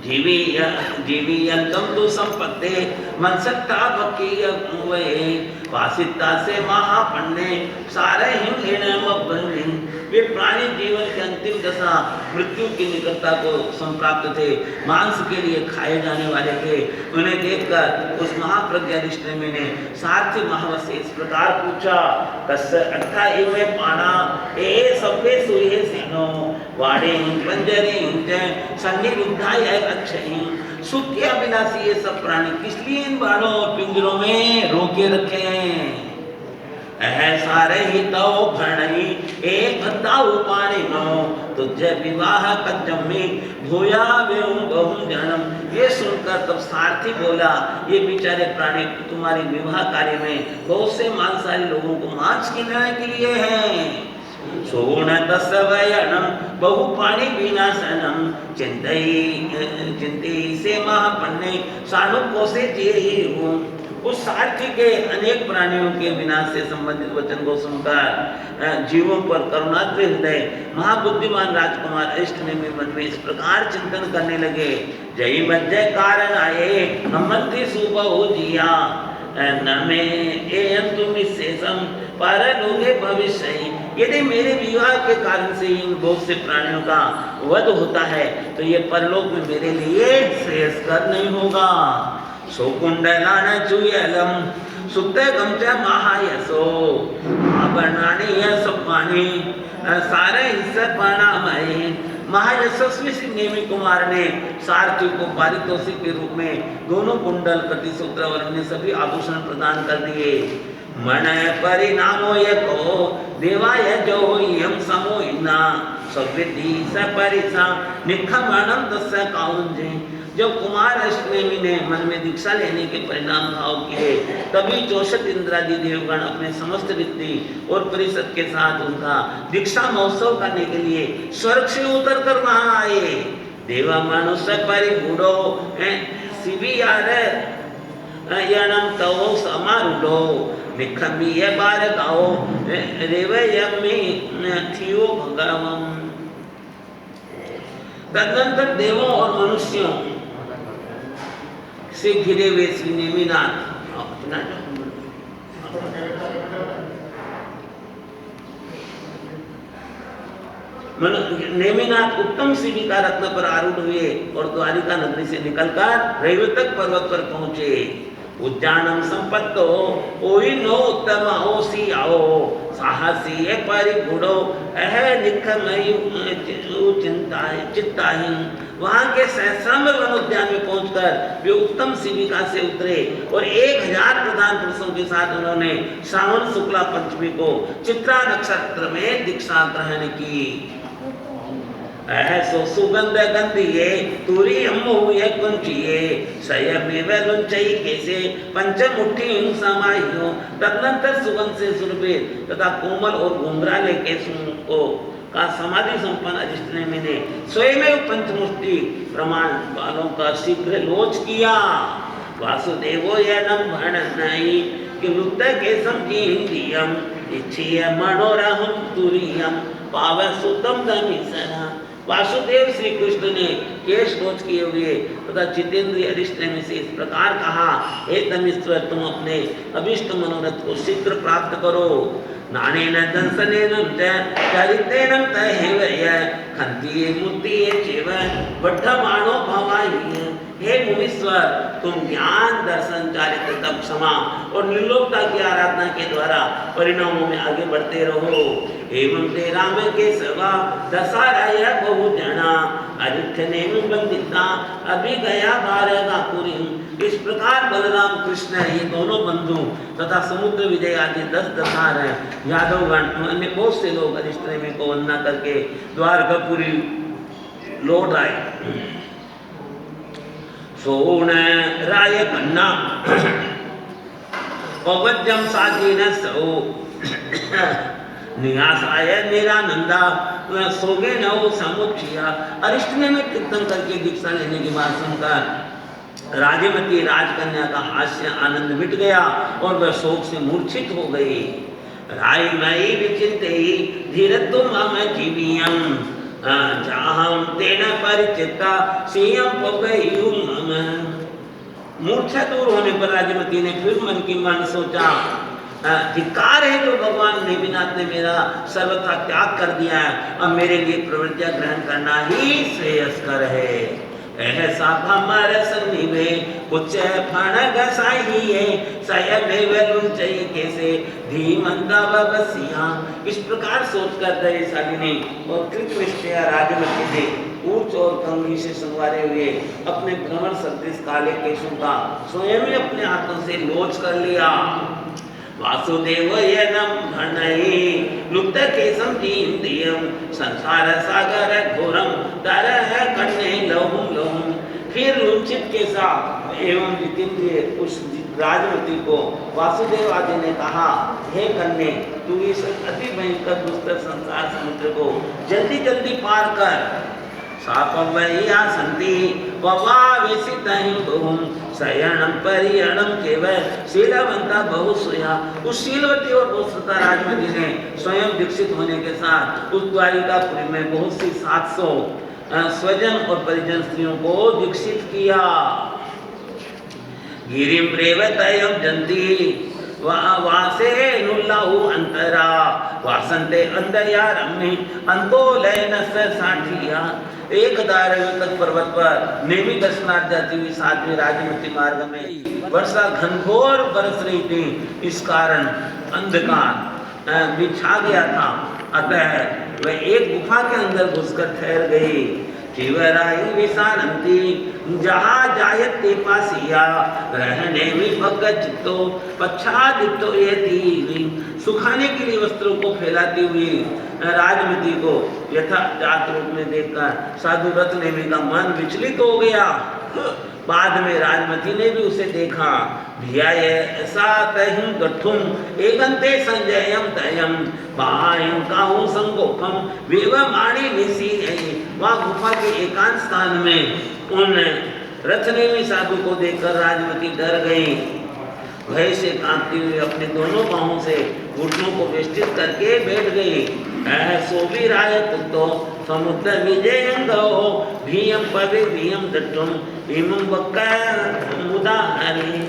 S1: जीवीयंतम तो संपत्ते मनसत्ता भक्ति वासिता से महापन्ने सारे हिंग। वे प्राणी जीवन की अंतिम दशा मृत्यु की निकटता को संप्राप्त थे, मांस के लिए खाए जाने वाले थे। उन्हें देखकर उस महाप्रज्ञा अरिष्टनेमि ने सारथी महावत से इस प्रकार पूछा कस्य अट्ठा इमे पाना ए सभ्य सुये सेनो वाड़े पंजरे सन्निरुद्धाय अच्छी। सुख के अभिलाषी ये सब प्राणी किस लिए इन बाड़ों और पिंजरों में रोके रखे हैं। सारे ही तो भरणी एक भद्दाऊ पानी नो तुझे विवाह कच्चम्मी भूया बहु जन्म। ये सुनकर तब सारथी बोला ये बेचारे प्राणी तुम्हारे विवाह कार्य में बहुत से मांसाहारी लोगों को मांस खिलाने के लिए हैं। सोण तस्वयनम बहु पाणी विनाशनम चिंतई से महापन्ने सानुको से जेहु। उस सारथी के अनेक प्राणियों के विनाश से संबंधित वचन को सुनकर जीवों पर करुणाद्र हृदय महाबुद्धिमान राजकुमार अरिष्टनेमि मन में इस प्रकार चिंतन करने लगे। जय बज्जय कारण आए हमंत्री सुबहु जिया नमे एयंतु विशेषम परलोके भविष्य। यदि मेरे विवाह के कारण से इन बहुत से प्राणियों का वध होता है तो ये परलोक में मेरे लिए श्रेयस्कर नहीं होगा। सोकुंडलान चुयलम सुप्तगम च महायसो आभरणानि यशपानि सारे हिस्से प्रणामय। महायशस्वी श्री नेमि कुमार ने सारथी को पारितोषिक के रूप में दोनों कुंडल प्रतिसूत्र और अन्य सभी आभूषण प्रदान कर दिए। मन परिणामो यको देवाय जो यम समोहिना सवृद्धि सपरिसा निखमणम तस्य काउंजे। जब कुमार अरिष्टनेमि ने मन में दीक्षा लेने के परिणाम भाव किए तभी 64 इंद्रादि देवगण अपने समस्त विद्धि और परिषद के साथ उनका दीक्षा महोत्सव करने के लिए स्वर्ग से उतर कर वहां आए। देवा मनुष्य परिगुणो शिवियार यणम तवो समारूढ़ो निखम्बीय बार गाओ रेवयम्मी थियो भगवम। तदनंतर देवों और मनुष्यों से घिरे हुए श्री नेमिनाथ अपना नेमिनाथ उत्तम शिविका रत्न पर आरूढ़ हुए और द्वारिका नगरी से निकलकर रैवतक पर्वत पर पहुंचे। उद्यानम संपत्तो ओहि नो उत्तम ओसी आओ साहसी है परिगुणो अह निखमयु चित्ताहीन। वहां के सहस्राम्र वन उद्यान में पहुंचकर वे उत्तम शिविका से उतरे और 1000 प्रधान पुरुषों के साथ उन्होंने श्रावण शुक्ला पंचमी को चित्रा नक्षत्र में दीक्षा ग्रहण की। ऐसो सुगंध गंधिये तुरी अम्मुये कुंचिये सयमेव लुंचई कैसे पंचमुट्ठी समायो। तदनंतर सुगंध से सुरभित तथा कोमल और घुंघराले केसों को का समाधि संपन्न अधिष्ठ ने मैंने स्वयं पंचमुष्टि प्रमाण बालों का शीघ्र लोच किया। वासुदेवो यनम भणनई कि लुप्त केसम की इंद्रियम इच्छिय मनोरहम तुरियम पावन सुतम धमीसरा। वासुदेव श्री कृष्ण ने केश लोच किए हुए तथा चितेंद्रिय अरिष्ट में से इस प्रकार कहा, हे तमीश्वर, तुम अपने अभिष्ट मनोरथ को शीघ्र प्राप्त करो। नानेन दंसनेन चरितेन तहेवय खंतिये मुक्तिये चेव बद्धमानो भवाय। हे मुनीश्वर, तुम ज्ञान दर्शन चारित्र तप क्षमा और निर्लोकता की आराधना के द्वारा परिणामों में आगे बढ़ते रहो। एवं ते राम के सवा दशहरा बहु जना अरिष्ठ ने बंदिता अभी गया भारगापुरी। इस प्रकार बलराम कृष्ण ये दोनों बंधु तथा समुद्र विजय आदि 10 दशहर यादवगण अन्य बहुत से लोग अरिष्ट को वंदना करके द्वारकापुरी लौट आए। सोन राय कन्ना पवज्जम साधीन सो निहासाय निरानंदा सोगे नौ समुचिया। अरिष्ट ने में कीर्तन करके दीक्षा लेने की बात सुनकर राजमती राजकन्या का हास्य आनंद मिट गया और वह शोक से मूर्छित हो गई। राय मई विचिंते धीरत्व मम जीवियम जहां तेना परिचिता सीयम पवयुम मम। मूर्छा दूर होने पर राजमती ने फिर मन की मन सोचा, धिक्कार है तो भगवान नेमिनाथ ने मेरा सर्वथा त्याग कर दिया है, अब मेरे लिए प्रवृत्तियां ग्रहण करना ही श्रेयस्कर है। ऐसा भमर सन्निवे कुछ फण गसाइए सयमेव लुंचई कैसे धीमंता बबसिया। इस प्रकार सोचकर दयशालिनी और कृतनिष्ठया राजमती ने ऊंच और कंघी से संवारे हुए अपने भ्रमर सदृश काले केशों का स्वयं ही अपने हाथों से लोच कर लिया। वासुदेव यनम भणई लुप्त केसम इंद्रियम संसार सागर घोरम तरह कन्ने लहुम लहुम। फिर लुंचित के साथ एवं जितेंद्रिय उस राजमती को वासुदेव आदि ने कहा, हे कन्ने, तू इस अति भयंकर दुष्कर संसार समुद्र को जल्दी जल्दी पार कर। सापवैया संति पवावेसितहिं शयनम परियणम केवल शीलवंता बहुसुया। उस शीलवती और बहुश्रुता राजमती ने स्वयं दीक्षित होने के साथ उस द्वारिकापुरी में बहुत सी 700 स्वजन और परिजन स्त्रियों को दीक्षित किया। गिरिम रेवतयम जंती वासे नुल्लाहु अंतरा वासंते अंदया रम्मी अंतोलयन साठिया। एक दारविकत पर्वत पर नेमी दर्शनार्थ जाती हुई साध्वी राजमती मार्ग में वर्षा घनघोर बरस रही थी, इस कारण अंधकार बिछा गया था। अतः वह एक गुफा के अंदर घुसकर ठहर गई। शिवराई विसारंती जहाँ जायते पासिया रहने में भगत चित्तो पच्छादित्तो ये थी। सुखाने के लिए वस्त्रों को फैलाती हुई राजमती को यथाजात रूप में देखकर साधु रत्नेमी का मन विचलित हो गया। बाद में राजमती ने भी उसे देखा। धियाय ऐसा तहिं गठुम एकंते संजयम तयम बायं काहू संगोपम विवमाणी निसी है। वहाँ गुफा के एकांत स्थान में उन रत्नेमी साधु को देखकर राजमती डर गई। भय से कांपती हुई अपने दोनों बाहों से घुटनों को वेष्टित करके बैठ गई। सोभी राय पुत्रो समुद्र विजयं गो भीयम पवे भीयम दट्टुम भीमं बक्का मुदा हरि।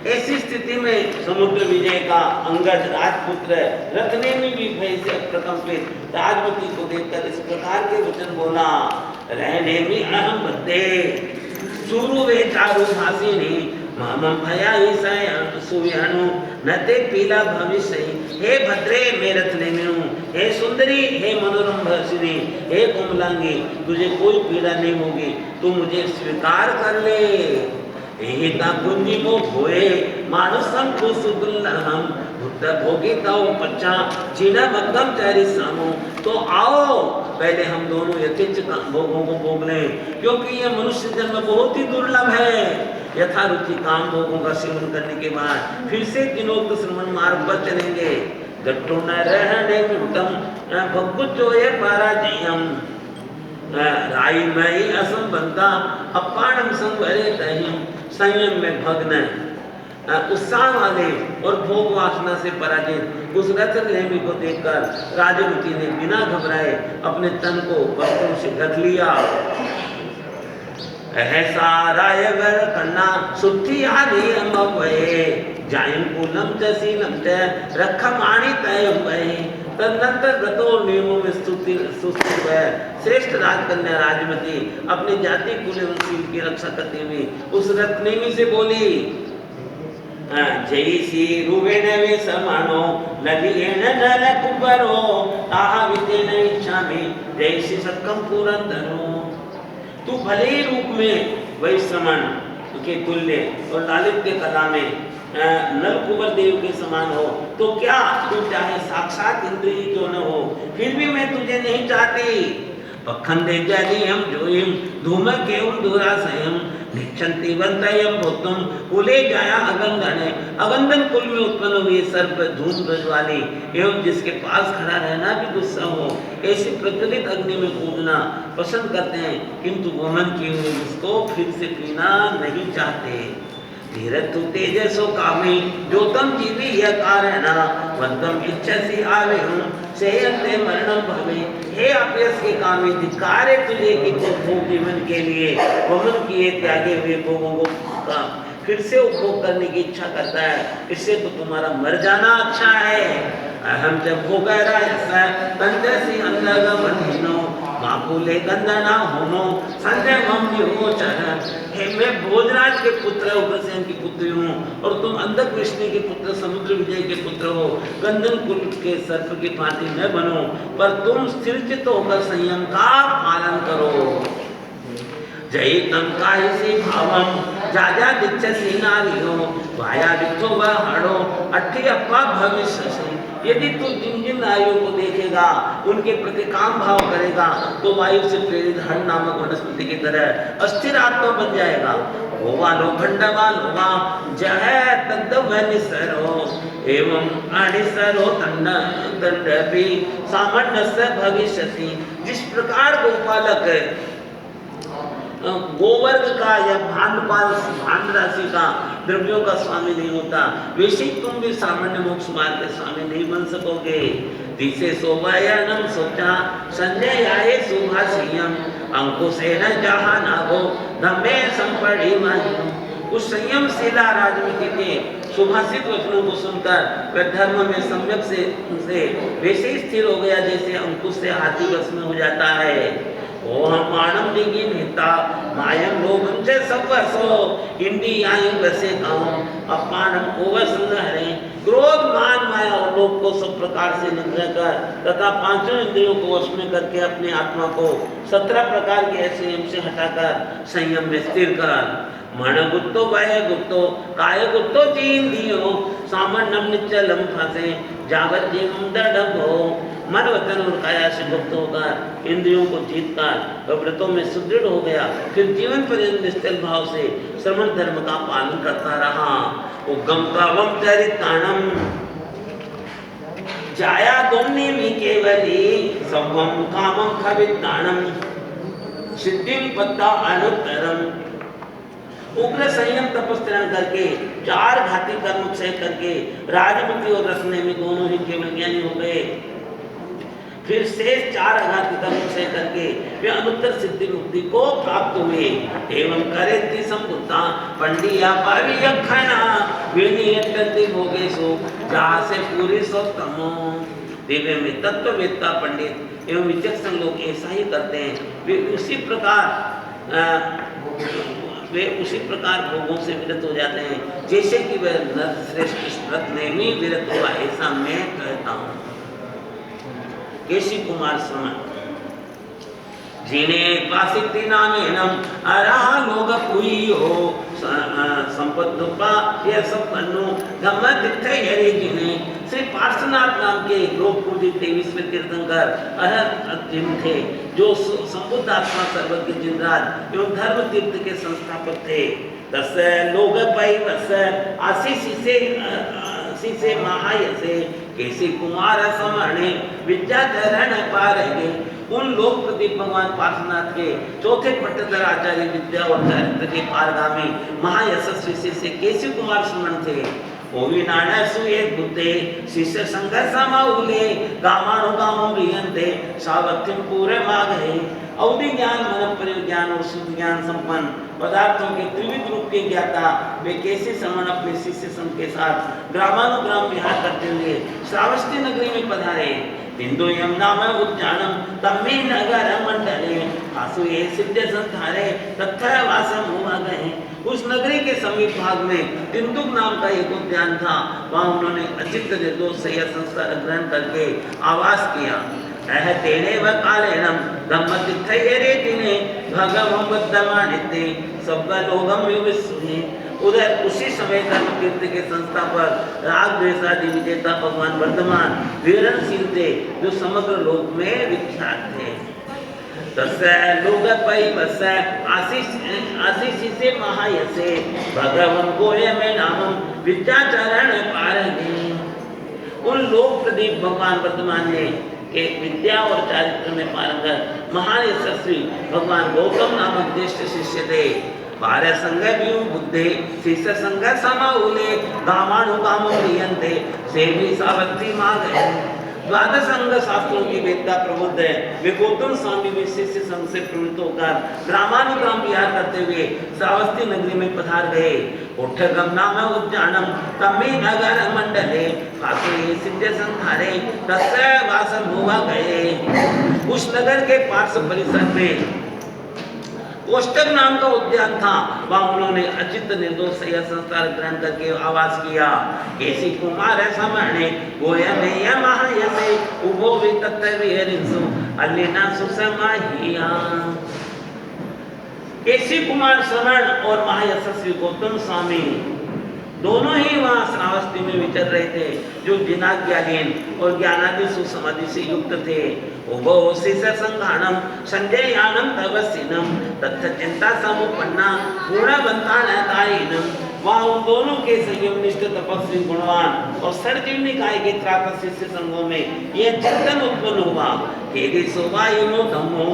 S1: ऐसी स्थिति में समुद्र विजय का अंगद राजपुत्र रत्नेमी भी भय से प्रकंपित राजमती को देखकर इस प्रकार के वचन बोला, रहनेमी अहम बद्दे सुरु वे चारु भासिनी मामम भया ही सुव्यानु नते पीला भविष्य। हे भद्रे मैं रत्नेमी हूँ, हे सुंदरी, हे मनोरम भर्षिणी, हे कोमलांगी, तुझे कोई पीड़ा नहीं होगी, तू मुझे स्वीकार कर ले। एता कुंजी मो भोए मानुसम कुसुदुल्लहम भोगी तो पच्चा जीना मध्यम तेरी सामो। तो आओ पहले हम दोनों यथेच्छ भोगों को भोग लें, क्योंकि यह मनुष्य जन्म बहुत ही दुर्लभ है। यथारुचि काम भोगों का सेवन करने के बाद फिर से दिनोक्त श्रवण मार्ग पर चलेंगे। गट्टो न रहने उत्तम भगवत जो है पराजयम राई मई असंबंधा अपाणम संवरे तहिम। संयम में भग्न उत्साह वाले और भोग वासना से पराजित उस रथ नेमी को देखकर राजवती ने बिना घबराए अपने तन को वस्त्रों से ढक लिया। ऐसा रायवर कन्ना सुठी आदि अमवये जायम कुलम चसीलम च रखमाणी तयम वये। तदनंतर व्रतों नियमों में सुस्थिर श्रेष्ठ राजकन्या राजमती अपनी जाति कुल एवं शील की रक्षा करते हुए उस रत्नेमी से बोली, जैसी रुवेण वे समानो ललियेण नर कुबरो आहावितेन इच्छामि जैसी सक्कम पुरंदरो। तू भले ही रूप में वैश्रमण के तुल्य और लालित्य कला में नल कुंवर देव के समान हो, तो क्या तू चाहे साक्षात इंद्रिय क्यों न हो, फिर भी मैं तुझे नहीं चाहती। पखंडे जनियम जोयम धूम केवम दुरासयम निक्षंति वंतयम भूतम कुले जाया अगंधने। अगंधन कुल में उत्पन्न हुए सर्प धूम ध्वज वाली एवं जिसके पास खड़ा रहना भी गुस्सा हो, ऐसी प्रज्वलित अग्नि में कूदना पसंद करते हैं, किंतु वमन किए हुए उसको फिर से पीना नहीं चाहते। धीरतु तेजसो कामी ज्योतम जीवी यह कारण वंतम इच्छसी आवे हूँ सेयते मरणम भवे। हे अभ्यस के कामी धिक्कार है तुझे कि भोग जीवन के लिए वमन किए त्यागे हुए भोगों को फिर से उपभोग करने की इच्छा करता है, इससे तो तुम्हारा मर जाना अच्छा है। अहम जब भोग तंजसी अंधगमनो माकुले गंधना होनो संजय मम्मी हो चरण। हे मैं भोजराज के पुत्र उग्रसेन की पुत्री हूँ और तुम अंधक विष्णु के पुत्र समुद्र विजय के पुत्र हो। गंधन कुल के सर्प की भांति न बनो, पर तुम स्थिरचित होकर संयम का पालन करो। जय तम कायसी भावम जाजा दिच्छसी नारियो वाया विठो बहाड़ो अट्ठी अप्पा भविष्य से। यदि तू जिन जिन आयुओं को देखेगा उनके प्रति काम भाव करेगा तो वायु से प्रेरित हर नामक वनस्पति की तरह अस्थिर आत्मा बन जाएगा। होवा लो भंडवा लोवा जय तद्दव निसरो एवं अनिसरो तंडपी सामन्य भविष्यति। जिस प्रकार गोपालक गोवर्ग का या भांड राशि का द्रव्यों का स्वामी नहीं होता, वैसे ही तुम भी सामान्य मोक्ष मार्ग के स्वामी नहीं बन सकोगे। दिसे सोवायनम सोचा संजय आए सुभाषियम अंकुशेन जहां नागो धम्मे संपड़ी माहिम। उस संयमशीला राजनीति के सुभाषित वचनों को सुनकर वह धर्म में सम्यक से वैसे ही स्थिर हो गया जैसे अंकुश से हाथी वश में हो जाता है। ओहम मानम दिगिन हिता मायम लोभम से सब वसो इंडी आयु वसे गाँव अपानम ओवसंग हरे। क्रोध मान माया और लोभ को सब प्रकार से निग्रह कर तथा पांचों इंद्रियों को वश में करके अपनी आत्मा को 17 प्रकार के संयम से हटाकर संयम में स्थिर कर। मन गुत्तो वय गुत्तो काय गुत्तो तीन दियो सामान्यम निश्चलम फंसे जागत जीवम दृढ़ हो। मन वचन और काया से गुप्त होकर इंद्रियों को जीतकर वह व्रतों में सुदृढ़ हो गया, फिर जीवन पर्यंत निश्चल भाव से श्रमण धर्म का पालन करता रहा। उगम कावम चरिताणम जाया दोन्नी मी केवली सवम कामम खविताणम सिद्धिम पद्दा अनुत्तरम। उग्र संयम तपस्या करके 4 घाती कर्म क्षय करके राजमती और रसनेमी दोनों ही केवल ज्ञानी हो गए। फिर शेष 4 आघात कर्म क्षय करके वे अनुत्तर सिद्धि मुक्ति को प्राप्त हुए। एवं करेति संबुद्धा पंडिया पावी अखना विनियतति भोगेशु जहाँ से पूरी सोत्तमो। दिव्य में तत्ववेत्ता पंडित एवं विचक्षण लोग ऐसा ही करते हैं। वे उसी प्रकार भोगों से विरत हो जाते हैं जैसे कि वह नर श्रेष्ठ इस व्रत में भी विरत हुआ, ऐसा मैं कहता हूँ। केशी कुमार श्रमण जिने पासिति नामेनम अरहा लोग पुइयो संपत्तुपा ये संपन्नो धम्म दिक्थे यरे जिने श्री पार्श्वनाथ नाम के लोक पूजित 23वें तीर्थंकर अहर जिन थे, जो संबुद्ध आत्मा सर्वज्ञ जिनराज एवं धर्म तीर्थ के संस्थापक थे। दस लोग पै वस आशीष से महायसे केसी कुमार समर्णे विद्याधरण पारगे। उन लोक प्रदीप भगवान पार्श्वनाथ के चौथे पट्टधर आचार्य विद्या और चरित्र के पारगामी महायशस्वी शिष्य केसी कुमार सुमन थे। ओवी नाना सुए बुद्धे शिष्य संघर्ष समाउले गामानु गामो रियंते सावत्यम पूरे मागे। अवधि ज्ञान मन परिज्ञान और शुद्ध ज्ञान संपन्न पदार्थों के त्रिविध रूप के ज्ञाता वे कैसे समन अपने शिष्य संघ के साथ ग्रामानुग्राम विहार करते हुए श्रावस्ती नगरी में पधारे। हिंदू यमुना में उद्यानम तम्मी नगर मंडले आसु ये सिद्ध संधारे तथा वासम हुआ गए। उस नगरी के समीप भाग में तिंदुक नाम का एक उद्यान था। वहाँ उन्होंने अचित निर्दोष सैया संस्कार ग्रहण करके आवास किया। अह तेने व कालेनम धम्मतिथये तिने भगवं बुद्धमानिते सब लोगम युविस्सुने। उधर उसी समय धर्म कीर्ति के संस्थापक राग द्वेषादि विजेता भगवान वर्धमान वीरणशील थे, जो समग्र लोक में विख्यात थे। तस्य लोग पै वस आशीष से महायसे भगवं गोय में नामम विद्याचरण पारगे। उन लोक प्रदीप भगवान वर्धमान ने के विद्या और चारित्र में पारंगत महान यशस्वी भगवान गौतम नामक ज्येष्ठ शिष्य थे। बारह संग व्यू बुद्धे शिष्य संग समाउले गामानु गामो रियंते सेवी सावत्री मागे। द्वादश अंग शास्त्रों की वेदता प्रबुद्ध है। वे गौतम स्वामी में शिष्य संघ से प्रवृत्त होकर ग्रामानुग्राम विहार करते हुए श्रावस्ती नगरी में पधार गए। उठगम नाम उद्यानम तम्मी नगर मंडले आसुरी सिद्ध संधारे तस्य वासम हुआ गए। उस नगर के पार्श्व परिसर में कोष्टक नाम का उद्यान था। वहाँ उन्होंने अचित निर्दोष सैया संस्कार ग्रहण करके आवास किया। केसी कुमार समर्णे गोयमेय महायसे उभो वितत्तविहरिंसु अल्लिना सुसमाहिया। केसी कुमार समर्ण और महायशस्वी गौतम स्वामी दोनों ही वहाँ श्रावस्ती में विचर रहे थे, जो जिनाज्ञालीन और ज्ञानादि सुसमाधि से युक्त थे। उभो शिष्य संघानम संजयानम तपस्विनम तथा चिंता समुपन्ना गुणवंतानतायिनम। वहाँ उन दोनों के संयमनिष्ठ तपस्वी गुणवान और सर्वजीवनी काय के त्राता शिष्य संघों में यह चिंतन उत्पन्न हुआ। केरी सोवा इमो धम्मो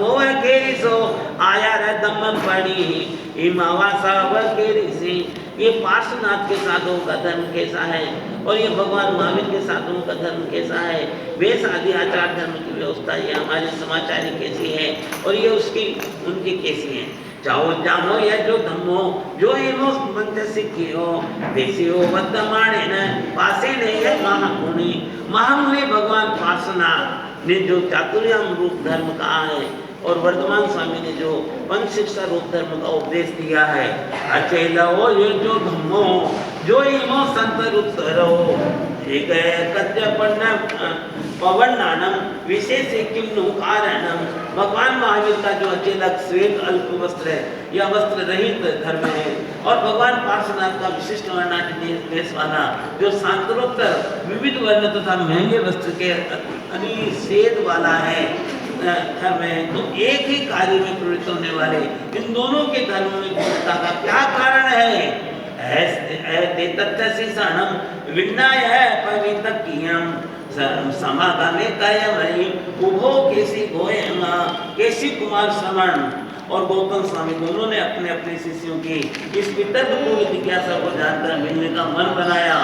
S1: व केरी सो आया रे दम्मन पड़ी इमावासा व केरी सी। ये पार्श्वनाथ के साधुओं का धर्म कैसा है और ये भगवान महावीर के साधुओं का धर्म कैसा है। वेश आदि आचार धर्म की व्यवस्था ये हमारे समाचारी कैसी है और ये उसकी उनकी कैसी है। चाहो जामो या जो धम्मो जो इमो मंत्र सिखियो देसियो वर्धमाने न पासे नहीं है महामुनि। महामुनि भगवान पार्श्वनाथ ने जो चातुर्यम रूप धर्म कहा है और वर्धमान स्वामी ने जो पंच शिक्षा रूप धर्म का उपदेश दिया है। अचेलो ये जो धम्मो जो इमो संत रूप रहो एक पवन नानम विशेष किम नु कारणम। भगवान महावीर का जो अचेलक श्वेत अल्प वस्त्र है, यह वस्त्र रहित धर्म है। और भगवान पार्श्वनाथ का विशिष्ट वर्णाढ्य वेश वाला जो शांतरोत्तर विविध वर्ण तथा महंगे वस्त्र के अनिषेध वाला है धर्म है। तो एक ही कार्य में प्रवृत्त होने वाले इन दोनों के धर्म में भिन्नता का क्या कारण है। समागमे कायमयी उभो केसी गोयमा। केसी कुमार समर्ण और गौतम स्वामी दोनों ने अपने अपने शिष्यों की इस वितर्कपूर्ण जिज्ञासा को जानकर मिलने का मन बनाया।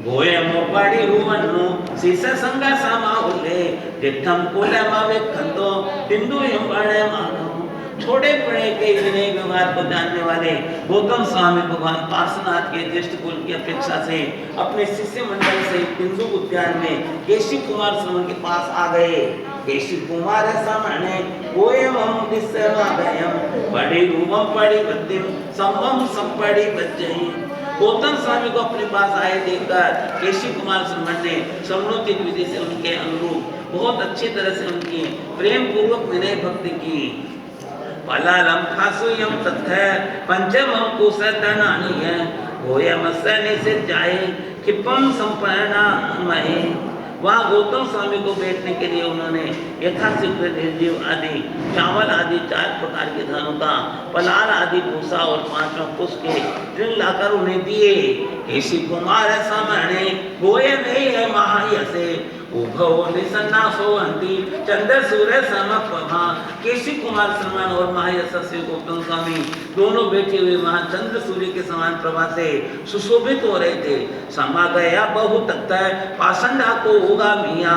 S1: गोयमो पड़ी रुवन्नु शिष्य संग समाउले दिठम कुले मावे खंदो तिंदु यंबड़े मानो। छोटे बड़े के विनय व्यवहार को जानने वाले गौतम स्वामी भगवान पार्श्वनाथ के ज्येष्ठ कुल की अपेक्षा से अपने शिष्य मंडल से तिंदु उद्यान में केशी कुमार समन के पास आ गए। केशी कुमार समने गोयमम दिसमागयम बड़ी रूपम पड़ी बद्दिम संभम संपड़ी बच्चई। गौतम स्वामी को अपने पास आए देखकर केशी कुमार समन ने समनोचित विधि से उनके अनुरूप बहुत अच्छी तरह से उनकी प्रेम पूर्वक विनय भक्ति की। पलालम खासुयम तथा पंचमम कुसतनानीय गोयम सने से जाए क्षिपम संपन्ना मही, वहाँ गौतम स्वामी को बैठने के लिए उन्होंने यथाशीघ्र निर्जीव आदि चावल आदि 4 प्रकार के धनों का पलार आदि भूसा और 5 पुष्प के तृण लाकर उन्हें दिए। केशी कुमार समणे गोये में है महायसे उभो निसन्नासो अंति चंद्र सूर्य समप्रभा। केशी कुमार श्रवण और महायशस्वी गौतम स्वामी दोनों बैठे हुए वहां चंद्र सूर्य के समान प्रभा से सुशोभित हो रहे थे। समा गया बहु तख्त पाषंडा को होगा मिया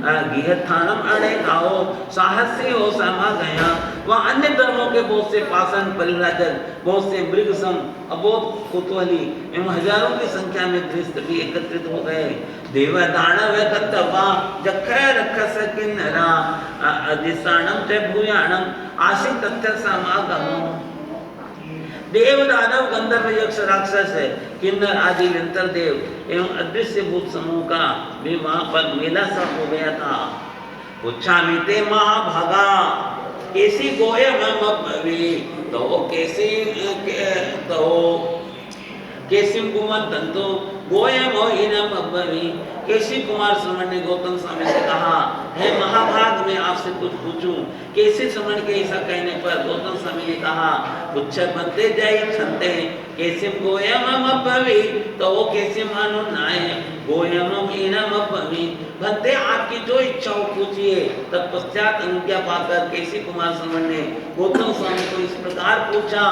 S1: गिहथानम अणे गाओ साहसी हो समा गया। वहाँ अन्य धर्मों के बहुत से पाषाण परिव्राजक, बहुत से मृगसम अबोध कुतूहली एवं हजारों की संख्या में गृहस्थ भी एकत्रित हो गए। देव दानव कत्तवा जखय रखस किन्नरा अधिष्ठानम च भूयाणम आशी तथ्य समागमो। देव दानव गंधर्व यक्ष राक्षस है किन्नर आदि यंत्र देव एवं अदृश्य भूत समूह का भी वहां पर मेला सा हो गया था। उच्छामी ते महाभागा केसी गोय ममपवी तो केसी तो केसिम कुमार तंतो गोय मोहिनम अब्बवी। केसी कुमार श्रवण ने गौतम स्वामी से कहा, है महाभाग मैं आपसे कुछ पूछूं। केसी श्रवण के ऐसा कहने पर गौतम स्वामी ने कहा, उच्च बनते जय छंते केसिम गोयम अब्बवी तो वो केसी मानो नाय गोयम मोहिनम अब्बवी। बनते आपकी जो इच्छा हो पूछिए। तत्पश्चात अनुज्ञा पाकर केसी कुमार श्रवण ने गौतम स्वामी को इस प्रकार पूछा,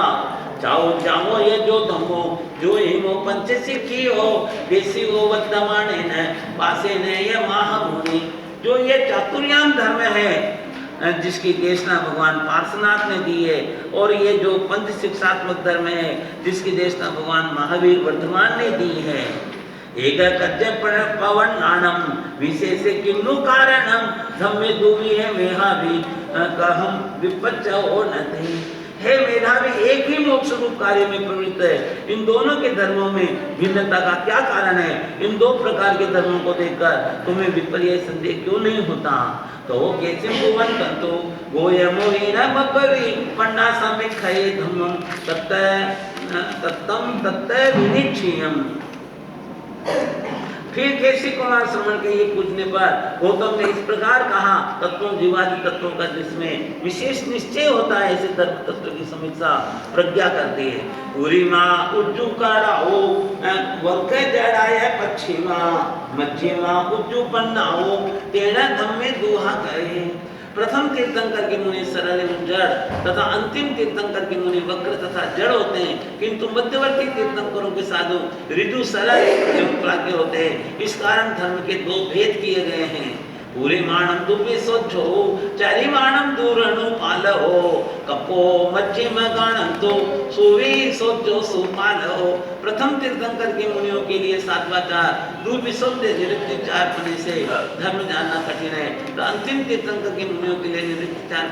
S1: जाओ जाओ ये जो धमो जो हिमो पंच सिखी हो देसी हो वर्तमाने न पासे ने ये महामुनि। जो ये चातुर्याम धर्म है जिसकी देशना भगवान पार्श्वनाथ ने दी है, और ये जो पंच शिक्षात्मक धर्म है जिसकी देशना भगवान महावीर वर्धमान ने दी है। एक कज्ज पवन नाणम विशेष किन्नु कारणम धम्मे दूवी है मेहा भी कहम विपच्च हो न थे। हे मेधावी एक ही मोक्ष रूप कार्य में प्रवृत्त है, इन दोनों के धर्मों में भिन्नता का क्या कारण है? इन दो प्रकार के धर्मों को देखकर तुम्हें विपर्य संदेह क्यों नहीं होता? तो कैसे भुवन तंतु गोयमोहिना बब्बवी पन्ना समित खये धम्मम तत्तम तत्त विनिच्छियम। फिर केसी कुमार श्रवण के ये पूछने पर गौतम ने इस प्रकार कहा, तत्वों जीवादि तत्वों का जिसमें विशेष निश्चय होता है ऐसे धर्म तत्व की समीक्षा प्रज्ञा करती है। पूरी माँ उज्जू कराओ वंके जड़ाय पश्चिमा मध्यमा उज्जू पन्नाओ तेना धम्मे दुहा करे। प्रथम तीर्थंकर के मुनि सरल एवं जड़ तथा अंतिम तीर्थंकर के मुनि वक्र तथा जड़ होते हैं, किंतु मध्यवर्ती तीर्थंकरों के साधु ऋजु सरल एवं प्राज्ञ होते हैं। इस कारण धर्म के 2 भेद किए गए हैं। पूरे माणम दुपे सोचो चारी माणम दूरणु पालो कपो मध्यम गाणम तो सुवी सोचो सुपालो। प्रथम तीर्थंकर के मुनियों के लिए सात्वाचार दुर्विशुद्ध निरुक्तिचार पने से धर्म जानना कठिन है, तो अंतिम तीर्थंकर के मुनियों के लिए निरुक्तिचार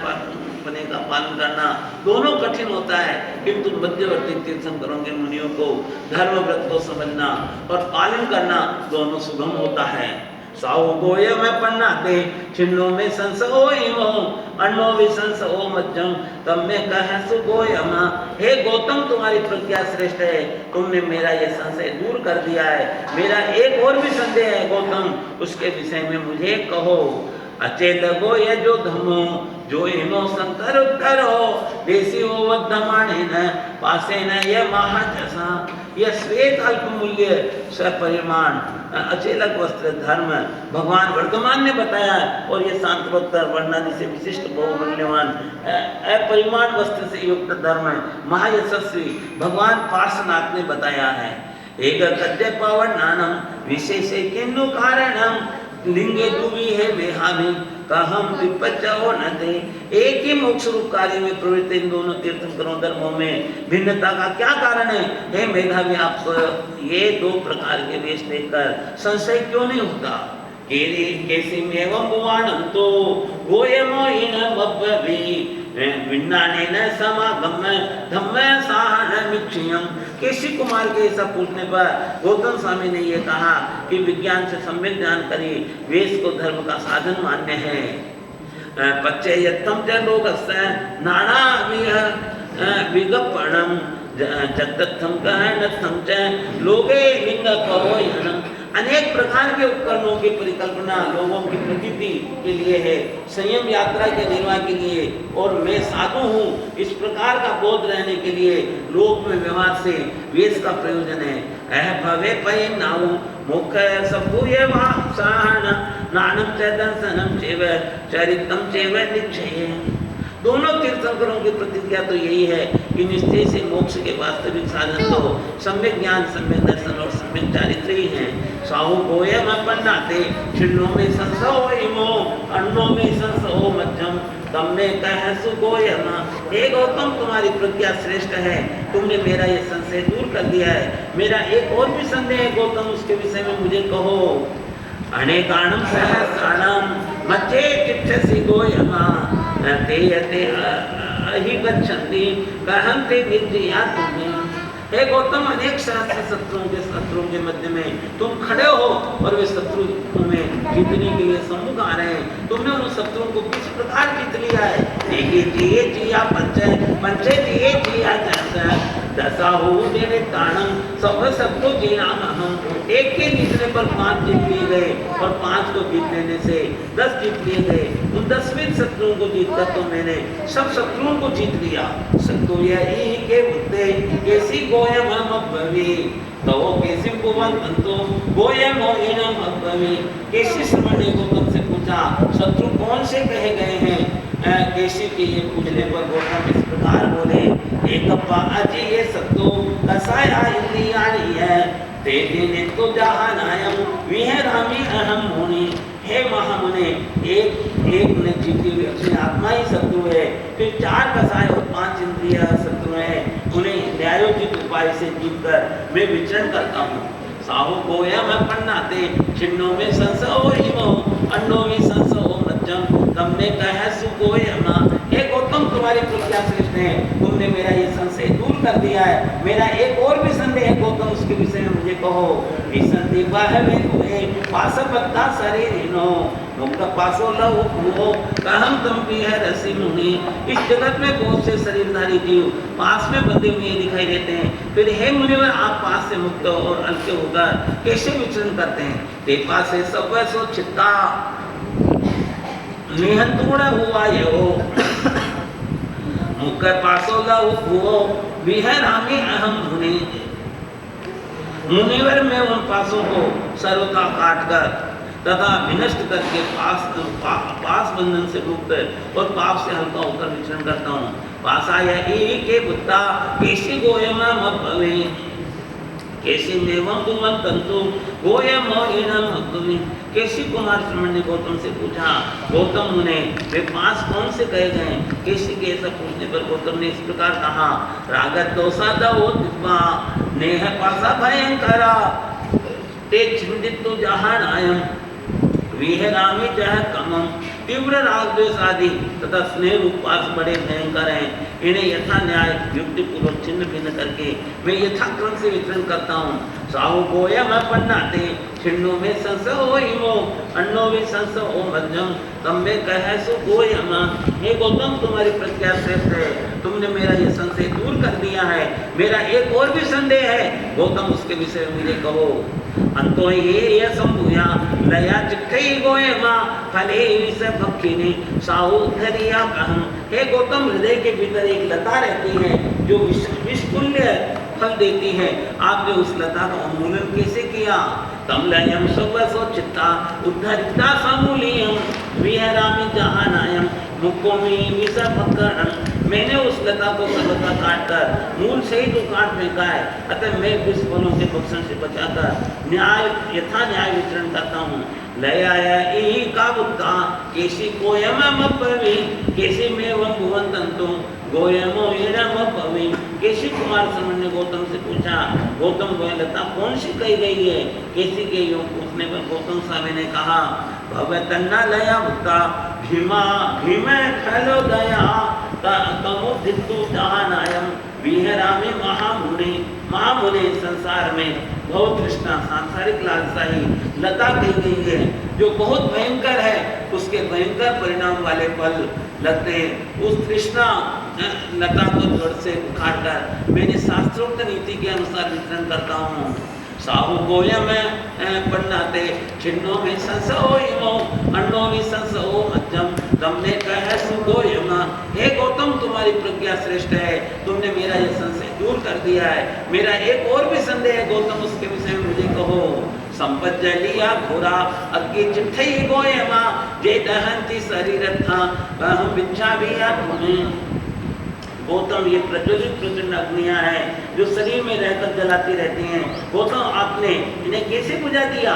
S1: पने का पालन करना दोनों कठिन होता है, किंतु मध्यवर्ती तीर्थंकरों के मुनियों को धर्म व्रत को समझना और पालन करना दोनों सुगम होता है। साओ गोय में पन्ना दे छिन्नो में संसो इमो अन्नो भी संसो मध्यम तब में कहे सु गोयमा। हे गौतम तुम्हारी प्रज्ञा श्रेष्ठ है, तुमने मेरा ये संशय दूर कर दिया है। मेरा एक और भी संदेह है गौतम, उसके विषय में मुझे कहो। अचेत गो ये जो धमो जो हिमो शंकर उत्तरो देसी हो वर्धमाने न पासे न ये महाजसा। यह श्वेत अल्प मूल्य सपरिमाण अचेलक वस्त्र धर्म भगवान वर्धमान ने बताया, और ये शांतोत्तर वर्णादि से विशिष्ट बहुमूल्यवान अपरिमाण वस्त्र से युक्त धर्म महायशस्वी भगवान पार्श्वनाथ ने बताया है। एक गद्य पवन नानम विशेष किन्नु कारणम लिंगे दुवी है मेहामी कहम विपच्चो न थे। एक ही मोक्ष रूप कार्य में प्रवृत्त इन दोनों तीर्थंकरों धर्मों में भिन्नता का क्या कारण है? हे मेधावी आपको ये 2 प्रकार के वेश देखकर संशय क्यों नहीं होता? केरी केसी एवं बुवाणम तो गोयमो इन बब्बवी विन्नाने न समागम धम्म साहन मिक्षियम। केसी कुमार के ऐसा पूछने पर गौतम स्वामी ने यह कहा कि विज्ञान से सम्यक जानकारी वेश को धर्म का साधन मान्य है। पच्चे यत्तम च लोकस्य नाना विगपणम जगदत्थम कहनत्थम च लोगे लिंग कहो यनम। अनेक प्रकार के उपकरणों की परिकल्पना लोगों की प्रतीति के लिए है, संयम यात्रा के निर्वाह के लिए, और मैं साधु हूँ इस प्रकार का बोध रहने के लिए लोक में व्यवहार से वेश का प्रयोजन है। भवे पय नाऊ मुख्य सबूये वाहन नानम च दर्शनम चैव चरितम चैव निश्चय। दोनों तीर्थंकरों की प्रतिज्ञा तो यही है कि निश्चय से मोक्ष के वास्तविक साधन तो सम्यक ज्ञान, सम्यक दर्शन और सम्यक चारित्र ही है। साहु गोयम पन्नाते छिन्नों में संसो इमो अन्नों में संसो मध्यम तम में कह सुगोयम। हे गौतम, तुम्हारी प्रज्ञा श्रेष्ठ है, तुमने मेरा ये संशय दूर कर दिया है। मेरा एक और भी संदेह है गौतम, उसके विषय में मुझे कहो। अनेकाणम सहस्राणम मध्य चिक्षसि गोयम ते यते अहि गच्छन्ति कहन्ते विद्या तुम्हें। हे गौतम, अनेक सहस्त्र शत्रुओं के मध्य में तुम खड़े हो और वे शत्रु तुम्हें जीतने के लिए सम्मुख आ रहे हैं। तुमने उन शत्रुओं को किस प्रकार जीत लिया है? जिये जिया पंचे जिये जिया दशा हो मेरे ताणम सब शत्रु जियाम हम। एक के जीतने पर 5 जीत लिए गए और 5 को जीत लेने से 10 जीत लिए गए। उन 10वें शत्रुओं को जीतकर तो मैंने सब शत्रुओं को जीत लिया। शत्रु यही के मुद्दे कैसी गोयम अब्बवी तो कैसी कुवंतो गोयम ओइनम अब्बवी। कैसी श्रवण ने गौतम से पूछा शत्रु कौन से कहे गए हैं? केशी के ये पूछने पर गौतम इस प्रकार बोले, एक अप्पा अजी ये शत्रु कसाया इंद्रियाणी है तेजी ने तो जहानायम विहरामी अहम होनी। हे महामुने, एक ने जीती हुई अपनी आत्मा ही शत्रु है, फिर 4 कसाय और 5 इंद्रिय शत्रु है। उन्हें न्यायोचित उपाय से जीतकर मैं विचरण करता हूँ। साहु गोयम पन्नाते छिन्नों में संसो इमो अन्नों में संसो मध्यम तम में कह सुगोयम। हे गौतम, तुम्हारी प्रज्ञा श्रेष्ठ है, तुमने मेरा ये संशय दूर कर दिया है। मेरा एक और भी संदेह है गौतम, उसके विषय में मुझे कहो। विसंधि बाहवे हुए पासपत्ता शरीरिनो मुक्त पासो लहु भूमो कहम तम भी है रसी मुनि। इस जगत में बहुत से शरीरधारी जीव पास में बंधे हुए दिखाई देते हैं, फिर हे मुनिवर, आप पास से मुक्त और हल्के होकर कैसे विचरण करते हैं? ते पास से सब सो चित्ता निहंतुण हुआ यो मुख्य पासो लहु भूमो विहरामी अहम मुनि। मुनिवर में उन पासों को सर्वथा काट कर तथा विनष्ट करके पास बंधन से मुक्त और पाप से हल्का होकर विचरण करता हूँ। पासाय के बुद्धा केशी गोयम अब्बवे केशी मेवम कुमन तंतु गोयम इनम। केशी कुमार श्रमण ने गौतम से पूछा, गौतम मुने, वे 5 कौन से कहे गए? केशी के ऐसा पूछने पर गौतम ने इस प्रकार कहा, रागत दोषा दो दिव्या नेह पासा भयंकरा ते छिंदितु जहानायम विहरामी जह कमम। तीव्र राग द्वेष आदि तथा स्नेह रूपास बड़े भयंकर हैं, इन्हें यथा न्याय युक्ति पूर्वक छिन्न भिन्न करके मैं यथाक्रम से वितरण करता हूँ। साहु गोयम पन्नाते छिन्नों में संसो इमो अन्नों में संसो मध्यम तम में कह सु गोयम। हे गौतम, तुम्हारी प्रज्ञा श्रेष्ठ है, तुमने मेरा ये संशय दूर कर दिया है। मेरा एक और भी संदेह है गौतम, उसके विषय में मुझे कहो। अंतो ये संभूया लया चिट्ठई गोयमा फले विष भक्षिनी साहु धरिया कहम। हे गौतम, हृदय के भीतर एक लता रहती है जो विषतुल्य फल देती है, आपने उस लता का उन्मूलन कैसे किया? तम लयम स्वसो चित्ता उद्धरिता समूलियम विहरामी जहानायम मुक्कोमी विष भक्षणम। मैंने उस लता को सर्वथा काटकर मूल से ही तो काट फेंका है, अतः मैं विष फलों के भक्षण से बचाकर न्याय यथा न्याय वितरण करता हूँ। लयाया ई का बुद्धा केशी गोयम अब्बवी केशी में वम भुवन तंतु गोयमो इनम अब्बवी। केशी कुमार श्रमण ने गौतम से पूछा, गौतम, वह लता कौन सी कही गई है? केशी के योग पूछने पर गौतम स्वामी ने कहा, भव तन्ना लया बुद्धा भीमा भीमे फैलो दया तमुदितु जहानायम विहरामी महामुनि। महामुनि, संसार में बहुत तृष्णा सांसारिक लालसा ही लता कही गई है जो बहुत भयंकर है, उसके भयंकर परिणाम वाले फल लगते हैं। उस तृष्णा लता को जड़ से उखाड़कर मैंने शास्त्रोक्त नीति के अनुसार वितरण करता हूँ। साहु गोयम पन्नाते छिन्नो में संसो अन्नो में संसो मध्यम तुमने कह सुगोयम। हे गौतम तुम्हारी प्रज्ञा श्रेष्ठ है, तुमने मेरा यह संशय दूर कर दिया है। मेरा एक और भी संदेह है गौतम, उसके विषय में मुझे कहो। संपज्जलिया घोरा अग्गे चिट्ठई गोयमा जे दहंती शरीर था हम बिच्छा भी तुम्हें। गौतम ये प्रज्वलित प्रचंड अग्नियां हैं जो शरीर में रहकर जलाती रहती हैं। गौतम आपने इन्हें कैसे बुझा दिया?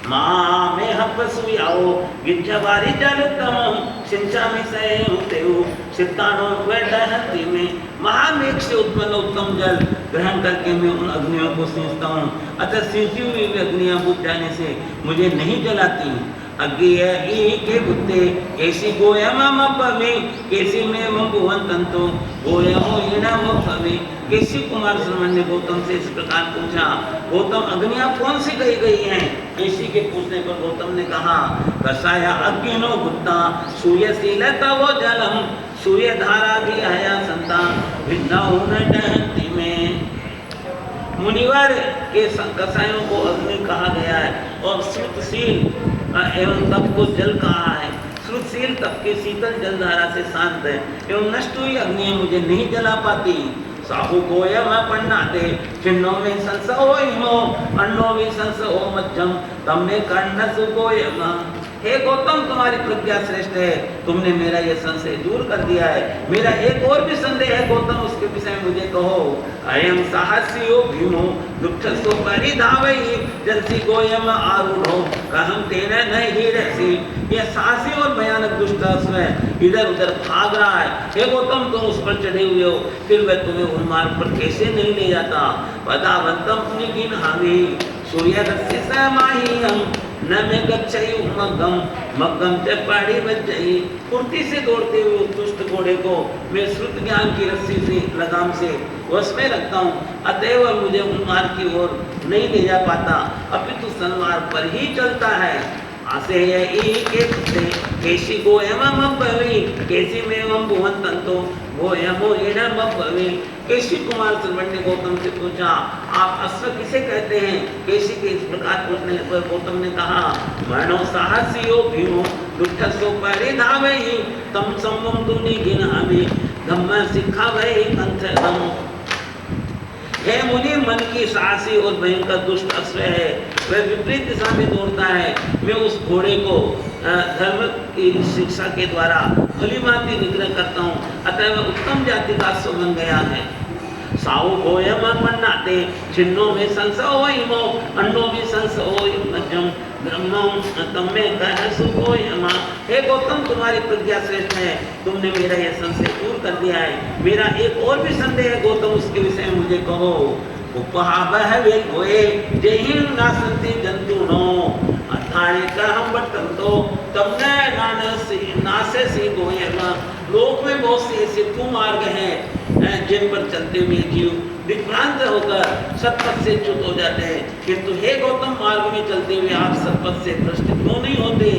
S1: माँ में हपसु आओ गिज्जवारी जलतम सिंचा में सहे होते हो सितानो वे दहंती में। महामेघ से उत्पन्न उत्तम जल ग्रहण करके मैं उन अग्नियों को सींचता हूँ, अतः सींची हुई अग्नियां बुझ जाने से मुझे नहीं जलाती। अग्नि के बुद्धे कैसी गोयम मपवे कैसी में भुवंतंतो गोयमो इणमपवे। कैसी कुमार श्रवण ने गौतम से इस प्रकार पूछा, गौतम अग्नियां कौन सी कही गई हैं? कैसी के पूछने पर गौतम ने कहा, कसाया अग्निनो बुद्धा सूर्यशील तवो जलम सूर्य धारा भी आया संता भिन्ना डहंती में। मुनिवर के कसायों को अग्नि कहा गया है और श्रुतशील एवं तप को जल कहा है। श्रुतशील तप के शीतल जल धारा से शांत है एवं नष्ट हुई अग्नि मुझे नहीं जला पाती। साहु गोयम पन्नाते छिन्नो में संसो इमो अन्नो में संसो मध्यम तमने कर्ण सुगोयम। हे गौतम तुम्हारी प्रज्ञा श्रेष्ठ है, तुमने मेरा यह संशय दूर कर दिया है। मेरा एक और भी संदेह है गौतम, उसके विषय में मुझे कहो। अयम साहसियो भीमो दुष्टसो परिधावई जलसी गोयम आरूढ़ो कहम तेने नहीं रसी। यह साहसी और भयानक दुष्ट अश्व इधर उधर भाग रहा है। हे गौतम तुम उस पर चढ़े हुए हो, फिर वह तुम्हें उन मार्ग पर कैसे नहीं ले जाता? पदावंतम निगिन हावी सूर्य रस्य समाहियम न में गच्छई मग्गम मग्गम ते पहाड़ी बच्चई। फुर्ती से दौड़ते हुए उस दुष्ट घोड़े को मैं श्रुत ज्ञान की रस्सी से लगाम से वश में रखता हूँ, अतएव मुझे उन मार्ग की ओर नहीं ले जा पाता, अपितु सन्मार्ग पर ही चलता है। आसे के कैसी गोयम मपवी कैसी में भुवंतंतो गोयमो इणम मपवी। कैसी कुमार श्रवण ने गौतम से पूछा, आप अश्व किसे कहते हैं? कैसी के इस प्रकार पूछने पर गौतम ने कहा, मनो साहसियो भीमो दुष्टसो परिधावई तम सम्मम तुनि गिनहामि धम्म सिखावई कंठम। हे मुनि मन की साहसी और भयंकर दुष्ट अश्व है, वह विपरीत दिशा में दौड़ता है। मैं उस घोड़े को धर्म की शिक्षा के द्वारा भलीभांति निग्रह करता हूँ, अतः वह उत्तम जाति का अश्व बन गया है। साहु गोयम पन्नाते छिन्नो में संसो इमो अन्नो में संसो मध्यम ब्रह्मम तम्मे कह सुगोयम। हे गौतम तुम्हारी प्रज्ञा श्रेष्ठ है, तुमने मेरा यह संशय दूर कर दिया है। मेरा एक और भी संदेह है गौतम, उसके विषय में मुझे कहो। उपहावह वे गोए जहिं नासंति जंतुनो अथाणे कहम बटंतो तमने नासे सी गोयम। लोक में बहुत से ऐसे कुमार्ग हैं जिन पर चलते हुए जीव विभ्रांत होकर सतपथ से च्युत हो जाते हैं, किंतु हे गौतम मार्ग में चलते हुए आप सतपथ से भ्रष्ट क्यों नहीं होते?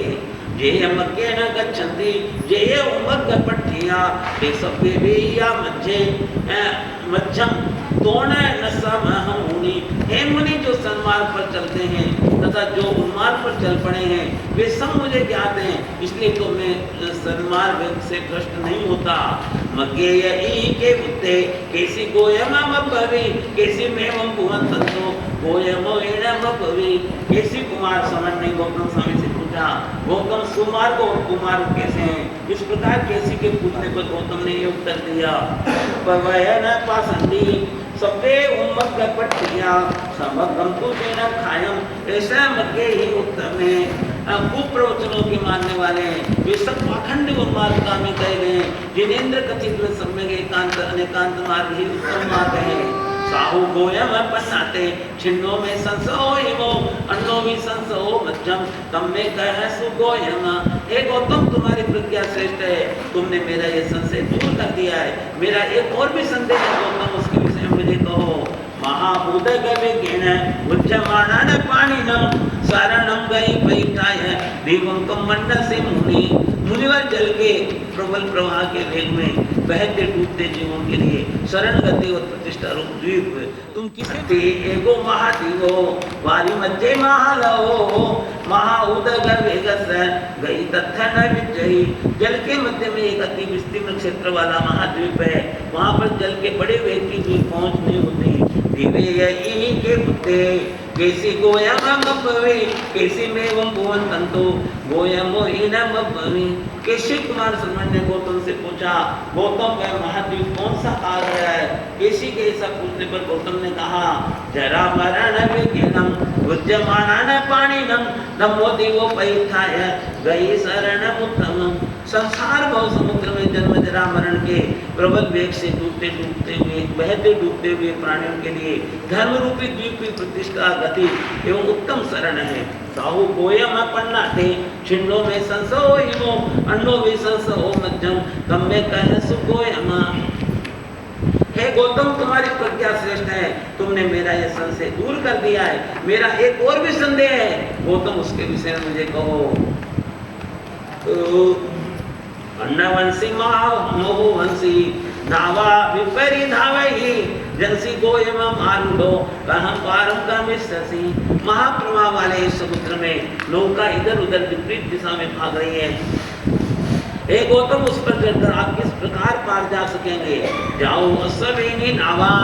S1: जे मक्के न गच्छन्ति जे उमग पट्टिया ते सबे बेया मज्जे मध्यम तोण नसमहम मुनि। हे मुनि जो सन्मार्ग पर चलते हैं तथा जो उन्मार्ग पर चल पड़े हैं वे सब मुझे ज्ञात हैं, इसलिए तो मैं सन्मार्ग से भ्रष्ट नहीं होता। मग्गे यही के बुद्धे कैसी गोयम मपवी कैसी मेवम भुवंतंतो गोयमो इणम मपवी। कैसी कुमार समझ नहीं गौतम स्वामी से पूछा, गौतम सुमार्ग और कुमार्ग कैसे हैं? इस प्रकार कैसी के पूछने पर गौतम ने ये उत्तर दिया, पवयन पासंदी सबे उम्मत पट्टिया समग्रम तो देना खायम। ऐसा मग्गे ही उत्तम है। कुप्रवचनों के मानने वाले हैं, वे सब पाखंड उन्मार्ग कामी कहे गए, जिनेन्द्र कथित सम्यक एकांत अनेकांत मार्ग ही उत्तम मार्ग है। साहु गोयम पन्नाते छिन्नो में संसो इमो अन्नो में संसो मध्यम तम में कह सुगोयम। हे गौतम तुम्हारी प्रज्ञा श्रेष्ठ है, तुमने मेरा ये संशय दूर कर दिया है। मेरा एक और भी संदेह है गौतम, उसके विषय में मुझे कहो। महाभूत गविज्ञान उच्चमानन पाणिनम शरणम गई बैठाय देवंकम मंड से मुनि। मुनिवर जल के प्रबल प्रवाह के वेग में बहते डूबते जीवों के लिए शरण गति और प्रतिष्ठा रूप द्वीप तुम किसे एगो महादेवो वारी मध्य महालवो महाउदग वेगस गई तथ्य न विजयी। जल के मध्य में एक अति विस्तीर्ण क्षेत्र वाला महाद्वीप है, वहां पर जल के बड़े वेग की भी पहुंच नहीं होती। दिवे यही के पुते केसी गोयम मब्बवी केसी में वम भुवन तंतु गोयमो इनम मब्बवी। केशी कुमार शर्मा ने गौतम से पूछा, गौतम वह महाद्वीप कौन सा कहा गया है? केशी के ऐसा पूछने पर गौतम ने कहा, जरा मरण विज्ञानम उद्यमानन पाणिनम नमो दिवो पैठाय गई शरणम उत्तमम। संसार भव समुद्र में जन्म जरा मरण के प्रबल वेग से डूबते डूबते हुए बहते डूबते हुए प्राणियों के लिए धर्म रूपी द्वीप की प्रतिष्ठा गति एवं उत्तम शरण है। साहु गोयम पन्ना थे छिन्नो में संसो हिमो अन्नो में संसो मध्यम तम में कह सुगोयमा। हे गौतम, तुम्हारी प्रज्ञा श्रेष्ठ है, तुमने मेरा यह संशय दूर कर दिया है। मेरा एक और भी संदेह है, गौतम उसके विषय में मुझे कहो। अन्नवंशी मोहवंशी नावा विपरी धावही जनसी गोयम मारुडो कहम पारम का मिश्रसी। महाप्रवाह वाले समुद्र में नौका इधर उधर विपरीत दिशा में भाग रही है। हे गौतम, उस पर चढ़कर आप किस प्रकार पार जा सकेंगे? जाओ असवेनी नावा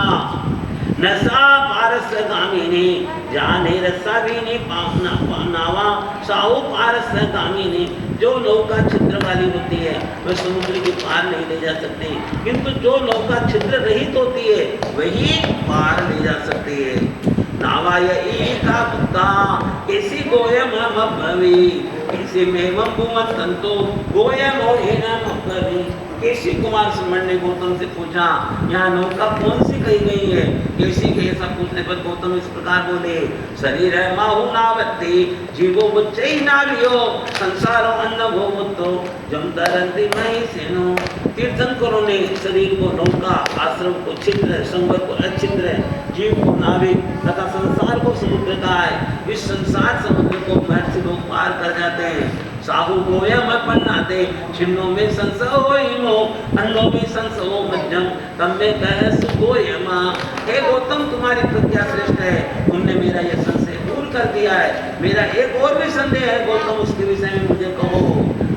S1: नसा पारस गामिनी जाने रसा भी नहीं नावा साहु पारस गामिनी। जो नौका छिद्र वाली होती है वह समुद्र के पार नहीं ले जा सकती, किंतु जो नौका छिद्र रहित होती है वही पार ले जा सकती है। नावा यही का पुत्ता कैसी गोयम मब्बवी कैसे मेवम भुवन तंतो गोयम और हेनम मब्बवी। केशी कुमार सुमन ने गौतम से पूछा, यहाँ नौका कौन सी कही गई है? केशी के ऐसा पूछने पर गौतम इस प्रकार बोले, शरीर है माहु नावत्ती जीवो बुच्चई नावियो संसारो अन्न भो मुत्तो जम तरंती मही सेनो। तीर्थंकरों ने शरीर को नौका, आश्रम को छिद्र, संवर को अच्छिद्र, जीव को नाविक तथा संसार को समुद्र का है। इस संसार समुद्र को महर्षि लोग पार कर जाते हैं। साहु गोयम पन्नाते छिन्नो में संसो हिमो अन्नो में संसो मध्यम तम में कह सुगोयमा। हे गौतम, तुम्हारी प्रज्ञा श्रेष्ठ है, तुमने मेरा यह संशय दूर कर दिया है। मेरा एक और भी संदेह है गौतम, उसके विषय में मुझे कहो।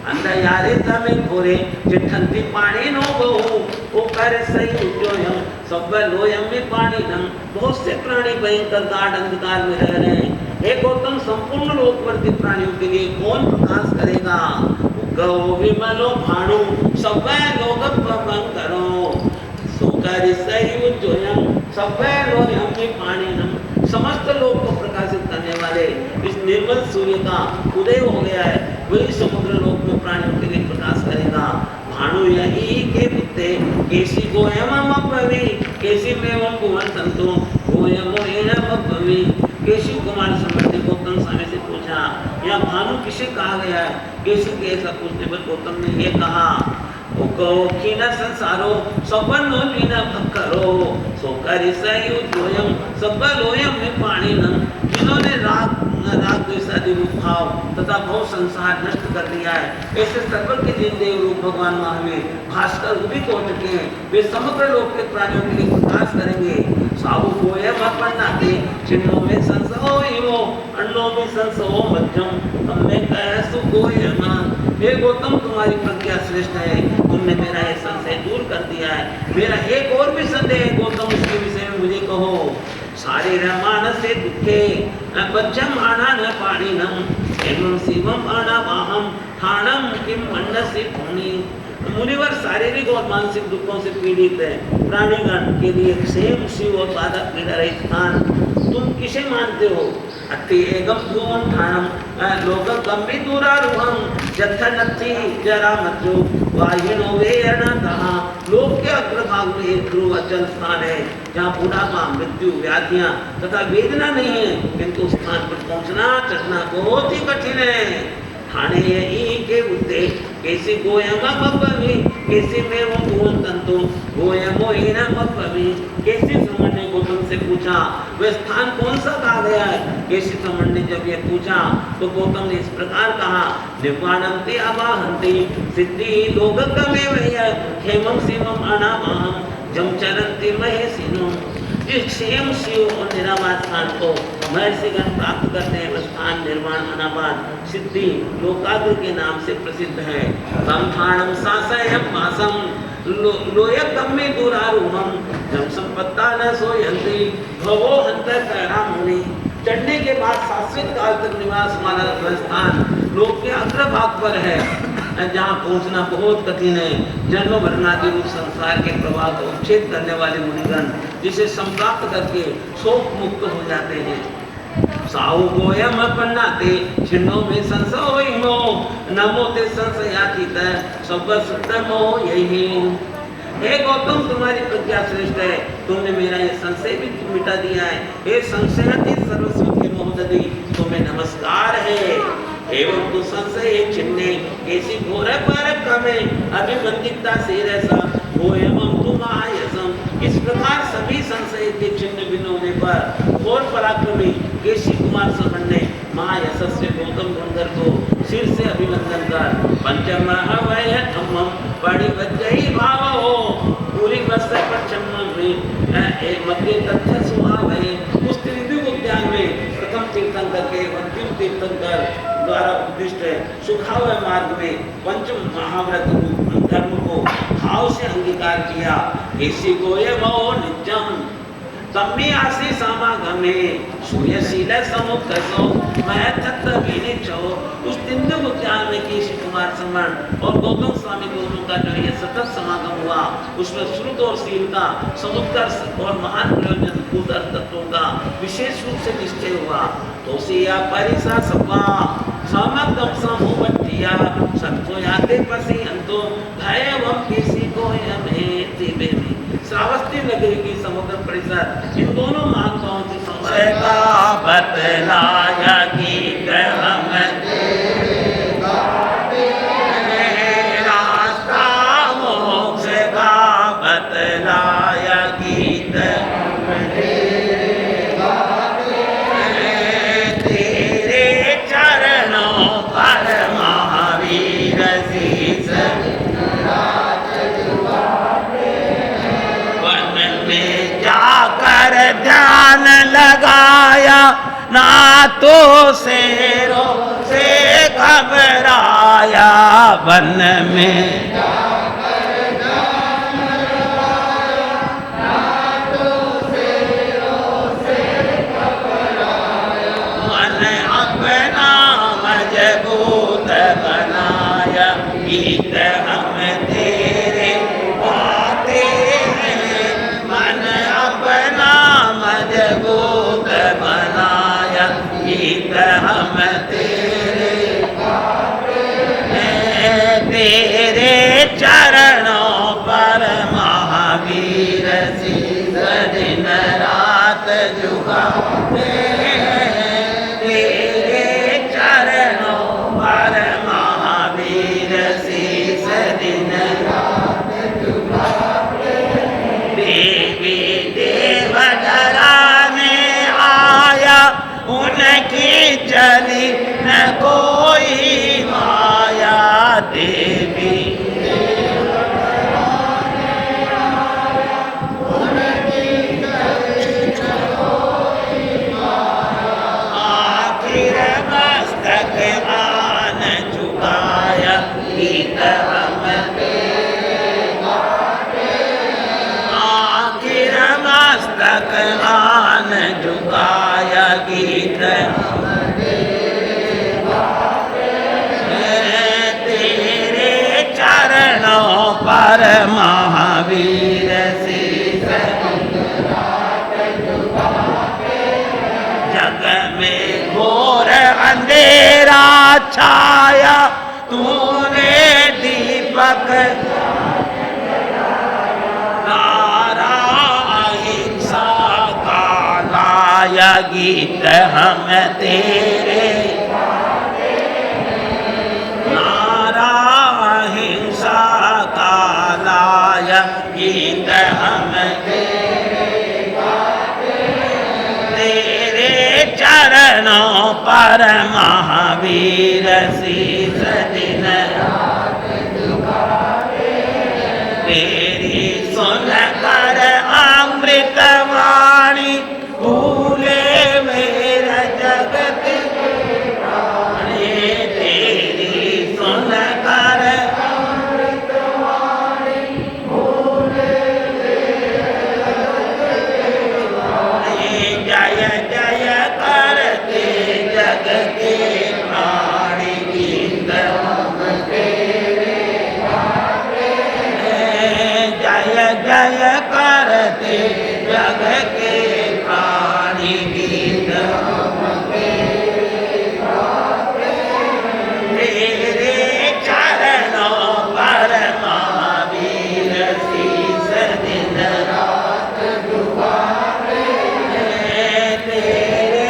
S1: अंदर यारे तमें घोरे चिट्ठंती पानी नो बहु ओ कर सही उद्योयम सब लोयम में पानी नम। बहुत से प्राणी भयंकर गाढ़ अंधकार में रह रहे हैं। हे गौतम, संपूर्ण लोकवर्ती प्राणियों के लिए कौन प्रकाश करेगा? गौ विमलो भाणु सब लोग करो सोकर सही उद्योयम सब लोयम में पानी नम। समस्त लोक को प्रकाशित करने वाले इस निर्मल सूर्य का उदय हो गया है, वही समुद्र लोक में प्राणियों के लिए प्रकाश करेगा। भानु यही के पुत्ते केसी गोयम मब्बवी केसी में भुवन तंतु गोयम मब्बवी। केशी कुमार समझते गौतम स्वामी से पूछा, यह भानु किसे कहा गया है? केशी के ऐसा पूछने पर गौतम ने यह कहा, संसारो सबनो बिना भक्करो सोकर सही उद्योयम सब लोयम में पानी नम। जिन्होंने राग द्वेष आदि रूप भाव तथा भव संसार नष्ट कर दिया है, ऐसे सर्व के जिन देव रूप भगवान महावीर भास्कर उदित हो चुके हैं, वे समग्र लोक के प्राणियों के लिए प्रकाश करेंगे। साहु गोयम पन्नाते छिन्नो में संसो हिमो अन्नो में संसो मध्यम तम में कह सुगोयमा। हे गौतम, तुम्हारी प्रज्ञा श्रेष्ठ है, तुमने मेरा यह संशय दूर कर दिया है। मेरा एक और भी संदेह है गौतम, उसके विषय में मुझे कहो। सारे मानस से दुखे बच्चम आना न पाणी नम एवं शिवम आना वाहम ठाणम किम मंड से भूमि। मुनिवर शारीरिक और मानसिक दुखों से पीड़ित है, प्राणीगण के लिए क्षेम शिव और बाधक पीड़ा रहित स्थान तुम किसे मानते हो? अति एगम भुवन ठाणम लोकम गम्मी दूरारुहम जत्था नत्थी जरा मज्जो वाहिनो वेयना तहा। लोक के अग्रभाग में एक ध्रुव अचल स्थान है, जहाँ बुढ़ापा, मृत्यु, व्याधियां तथा वेदना नहीं है, किंतु स्थान पर पहुंचना चढ़ना बहुत ही कठिन है। ठाणे यही के बुद्धे कैसे गोयम मब्बवी कैसे में वो भुवन तंतु गोयमो हीना मब्बवी। कैसे सुमन ने गौतम से पूछा, पूछा वह स्थान कौन सा कहा गया है। केशित ने जब ये पूछा तो गौतम ने इस प्रकार कहा, निर्वाणंते अवाहंते सिद्धि लोकगमे वह्य हेमं शिवम अनामहं जम चरन्ति महेशिनो। इस क्षेम शिव और निरावास स्थान को महर्षिगण प्राप्त करते हैं। स्थान निर्वाण अनावास सिद्धि लोकाग्र के नाम से प्रसिद्ध है। संथानम सासयम मासम लोयकम्मे दुरारूहम जम संपत्ता न सोयन्ति भवो हंतर करामुनि। चढ़ने के बाद शाश्वत काल तक निवास वाला स्थान लोक के अग्रभाग पर है, जहाँ पहुँचना बहुत कठिन है। जन्म मरणादि रूप संसार के प्रवाह को उच्छेद करने वाले मुनिगण जिसे संप्राप्त करके शोक मुक्त हो जाते हैं। साहु गोयम पन्नाते छिन्नो में संशयो नमो ते संशयातीत सब सुतमो यही। हे गौतम तुम्हारी प्रज्ञा श्रेष्ठ है, तुमने मेरा ये संशय भी मिटा दिया है। हे संशयातीत सर्वस्व के मोहददी तुम्हें नमस्कार है। एवं तो संशय छिन्ने ऐसी घोर पर कमे अभिबंधितता से रसा हो एवं तुमायसम। इस प्रकार सभी संशय के छिन्न भिन्न होने पर घोर पराक्रमी केशी कुमार समन ने महायशस्वी गौतम धनगर को सिर से अभिनंदन कर पंचम हवय धम्मम बड़ी वज्जयी भाव हो पूरी वस्त्र पश्चिम में मध्य तथ्य सुहावय। उस त्रिदिव उद्यान में प्रथम तीर्थंकर के अंतिम तीर्थंकर द्वारा उद्दिष्ट सुखावय मार्ग में पंचम महाव्रत धर्म को भाव से अंगीकार किया। इसी को ये वो नित्यम तम्मे आसी समागमे सूयशील समुक्तसो मैं तत्व विनिचो। उस तिंदु उद्यान में केशी कुमार समन और गौतम स्वामी दोनों का जो ये सतत समागम हुआ उसमें श्रुत और शील का समुत्कर्ष और महान प्रयोजन उदर तत्वों का विशेष रूप से निश्चय हुआ। तो सिया परिसा सपा समग्र समूहटिया संतो याते पसी अंतो भयवम केशी को हमें दिवे में। श्रावस्ती नगरी की समुद्र परिषद इन दोनों महात्माओं से संशय का बतलाया गीत रास्ता मोक्ष का बतलाया गीत तेरे चरणों पर महावीर शीस जाकर ध्यान लगाया ना तो शेरों से घबराया। वन में मन अपना मजबूत बनाया। गीत हम तेरे गाते हैं मन अपना मजबूत बनाया। गीत हम तेरे तेरे चरणों पर महावीर शीस दिन रात झुकाते हैं। तेरे चरणों पर महावीर शीस दिन रात झुकाते हैं। देवी देव डराने आया उनकी चली न कोई माया। देवी आखिर मस्तक आन झुकाया। गीत हम आखिर मस्तक आन झुकाया। गीत तेरे चरणों पर महावीर शीस जग में घोर अंधेरा छाया तूने दीपक नारा अहिंसा का लाया। गीत हम तेरे नारा अहिंसा का लाया। गीत हम तेरे चरणों पर महावीर शीस दिन तेरी सुन कर अमृत वाणी भूले मेरा जगत प्राणी तेरी सुन कर अमृत वाणी भूले जय जय करते जग के प्राणी गीत जय करते जग के प्राणी गीत तेरे चरणों पर महावीर शीस दिन रात दुआरे तेरे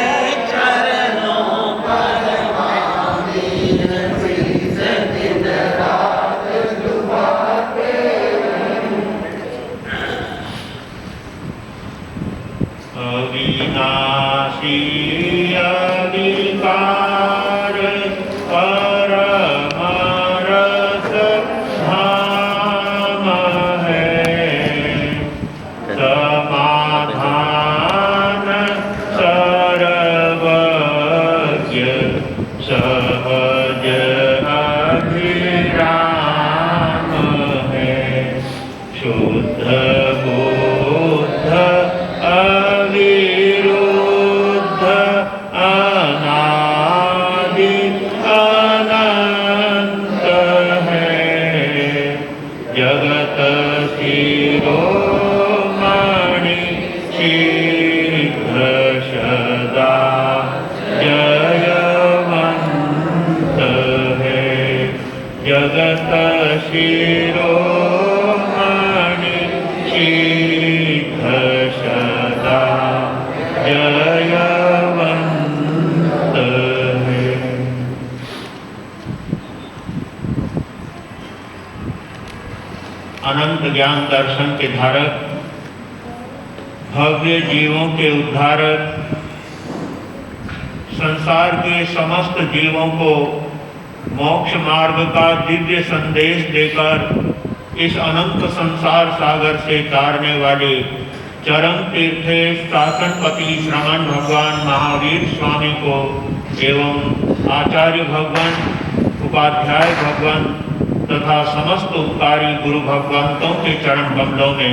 S1: चरणों पर महावीर शीस दिन रात दुआरे
S2: अविनाशी अधिकार परमरस धाम है समाधान सर्वज्ञ सहज अभिराम है शुद्ध बुद्ध अविरुद्ध अनादि अनंत है जगत शिरोमणि शीघ्र सदा जयवंत है जगत शिरोमणि शीघ्र सदा जयवंत है। अनंत ज्ञान दर्शन के धारक भव्य जीवों के उद्धारक संसार के समस्त जीवों को मोक्ष मार्ग का दिव्य संदेश देकर इस अनंत संसार सागर से तारने वाले चरम तीर्थेश शासनपति श्रमण भगवान महावीर स्वामी को एवं आचार्य भगवान उपाध्याय भगवान तथा समस्त उपकारी गुरु भगवंतों के चरण कमलों में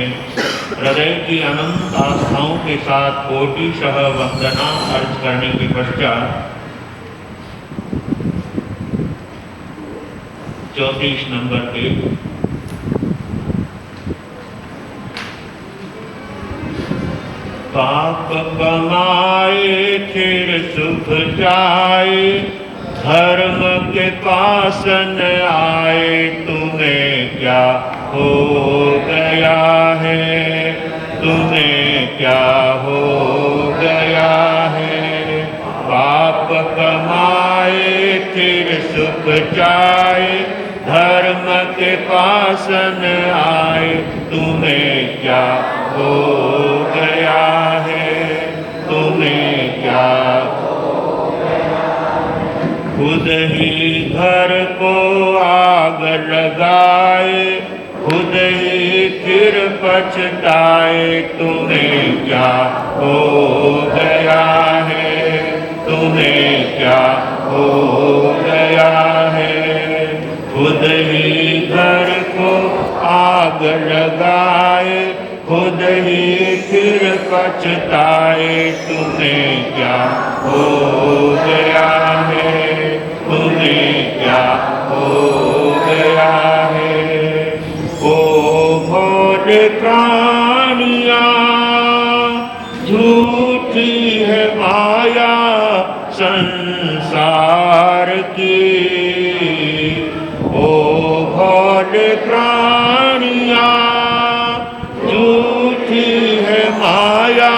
S2: हृदय की अनंत आस्थाओं के साथ कोटिशः वंदना अर्ज करने के पश्चात 34 नंबर पे पाप कमाए फिर सुख जाए धर्म के पास न आए तुम्हें क्या हो गया है तुम्हें क्या हो गया है पाप कमाए फिर सुख जाए धर्म के पास न आए तुम्हें क्या हो गया है तुम्हें क्या खुद ही घर को आग लगाए खुद ही फिर पछताए तुम्हें क्या हो गया है तुम्हें क्या हो गया है खुद ही घर को आग लगाए खुद ही फिर पछताए तुम्हें क्या हो गया है तुम्हें क्या हो गया है ओ भोले प्राणिया झूठी है माया संसार की ओ भोले प्राणिया झूठी है माया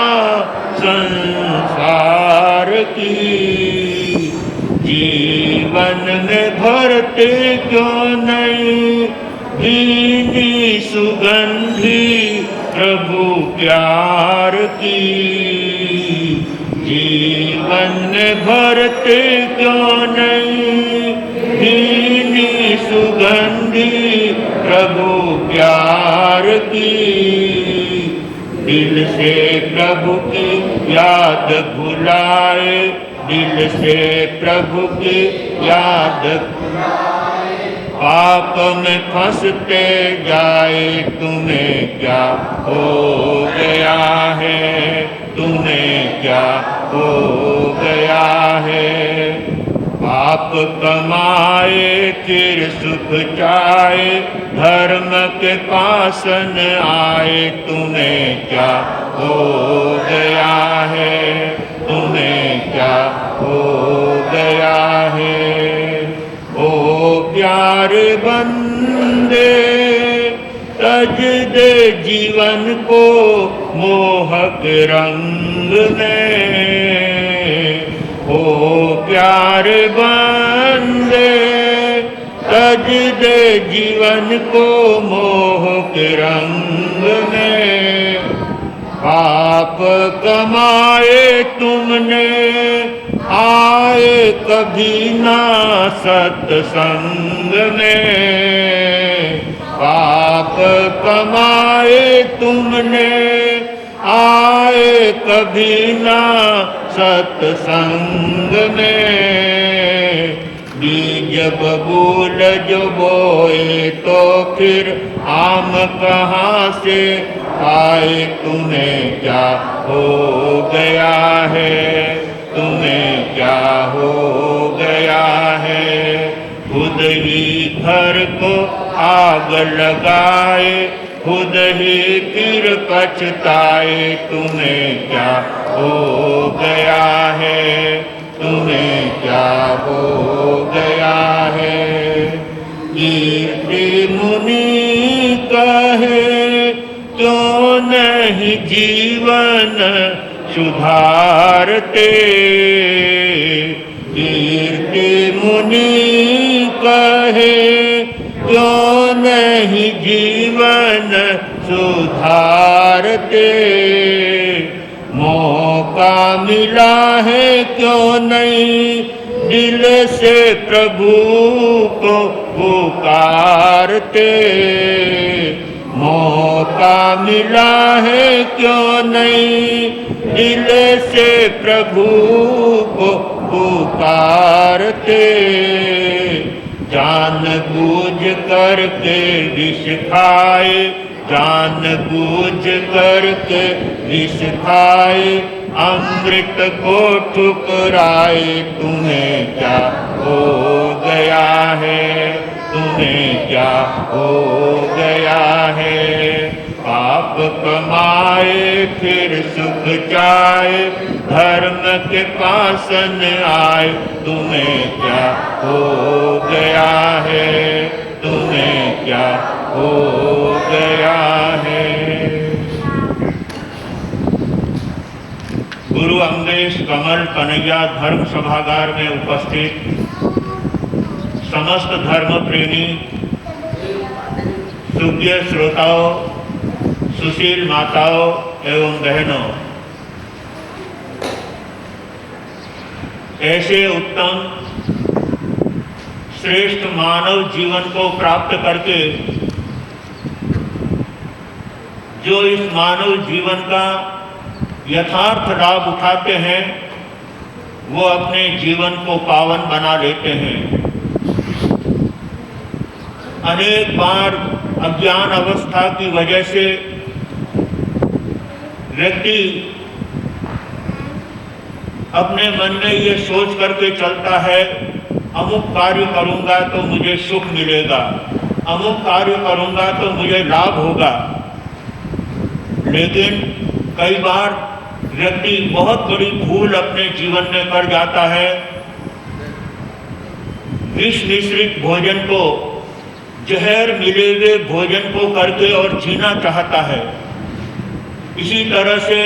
S2: संसार की जीवन में भरते क्यों नहीं दीनी सुगंधी प्रभु प्यार की जीवन भरते क्यों नहीं भीनी सुगंधी प्रभु प्यार की। दिल से प्रभु की याद भुलाए, दिल से प्रभु की याद पाप में फंसते जाए। तुम्हें क्या हो गया है, तुम्हें क्या हो गया है। पाप कमाए फिर सुख चाहे, धर्म के पासन आए। तुम्हें क्या हो गया है, तुम्हें क्या हो गया है। ओ प्यारे बंदे तज दे जीवन को मोहक रंग में। ओ प्यारे बंदे तज दे जीवन को मोहक रंग में। पाप कमाए तुमने आए कभी ना सत्संग में। पाप कमाए तुमने आए कभी ना सत्संग में। बीज बबूल जो बोए तो फिर आम कहाँ से आए। तुम्हें क्या हो गया है, तुम्हें क्या हो गया है। खुद ही घर को आग लगाए, खुद ही फिर पछताए। तुम्हें क्या हो गया है, तुम्हें क्या हो गया है। कीर्ति मुनि कहे क्यों नहीं जीवन सुधारते। कीर्ति मुनि कहे क्यों नहीं जीवन सुधारते। मौका मिला है क्यों नहीं दिल से प्रभु को पुकारते। मौका मिला है क्यों नहीं दिल से प्रभु को पुकारते। जान बूझ करके विष खाए, जान बूझ करके विष खाए, अमृत को ठुकराए। तुम्हें क्या हो गया है, तुम्हें क्या हो गया है। पाप कमाए फिर सुख चाहे, धर्म के पासन आए। तुम्हें क्या हो गया है, तुम्हें क्या हो गया है। गुरु अंगेश कमल कन्हैया धर्म सभागार में उपस्थित समस्त धर्म प्रेमी सुज्ञ श्रोताओं, सुशील माताओं एवं बहनों, ऐसे उत्तम श्रेष्ठ मानव जीवन को प्राप्त करके जो इस मानव जीवन का यथार्थ लाभ उठाते हैं, वो अपने जीवन को पावन बना लेते हैं। अनेक बार अज्ञान अवस्था की वजह से व्यक्ति अपने मन में ये सोच करके चलता है, अमुक कार्य करूंगा तो मुझे सुख मिलेगा, अमुक कार्य करूंगा तो मुझे लाभ होगा। लेकिन कई बार व्यक्ति बहुत बड़ी भूल अपने जीवन में कर जाता है। विष मिश्रित भोजन को, जहर मिले हुए भोजन को करके और जीना चाहता है। इसी तरह से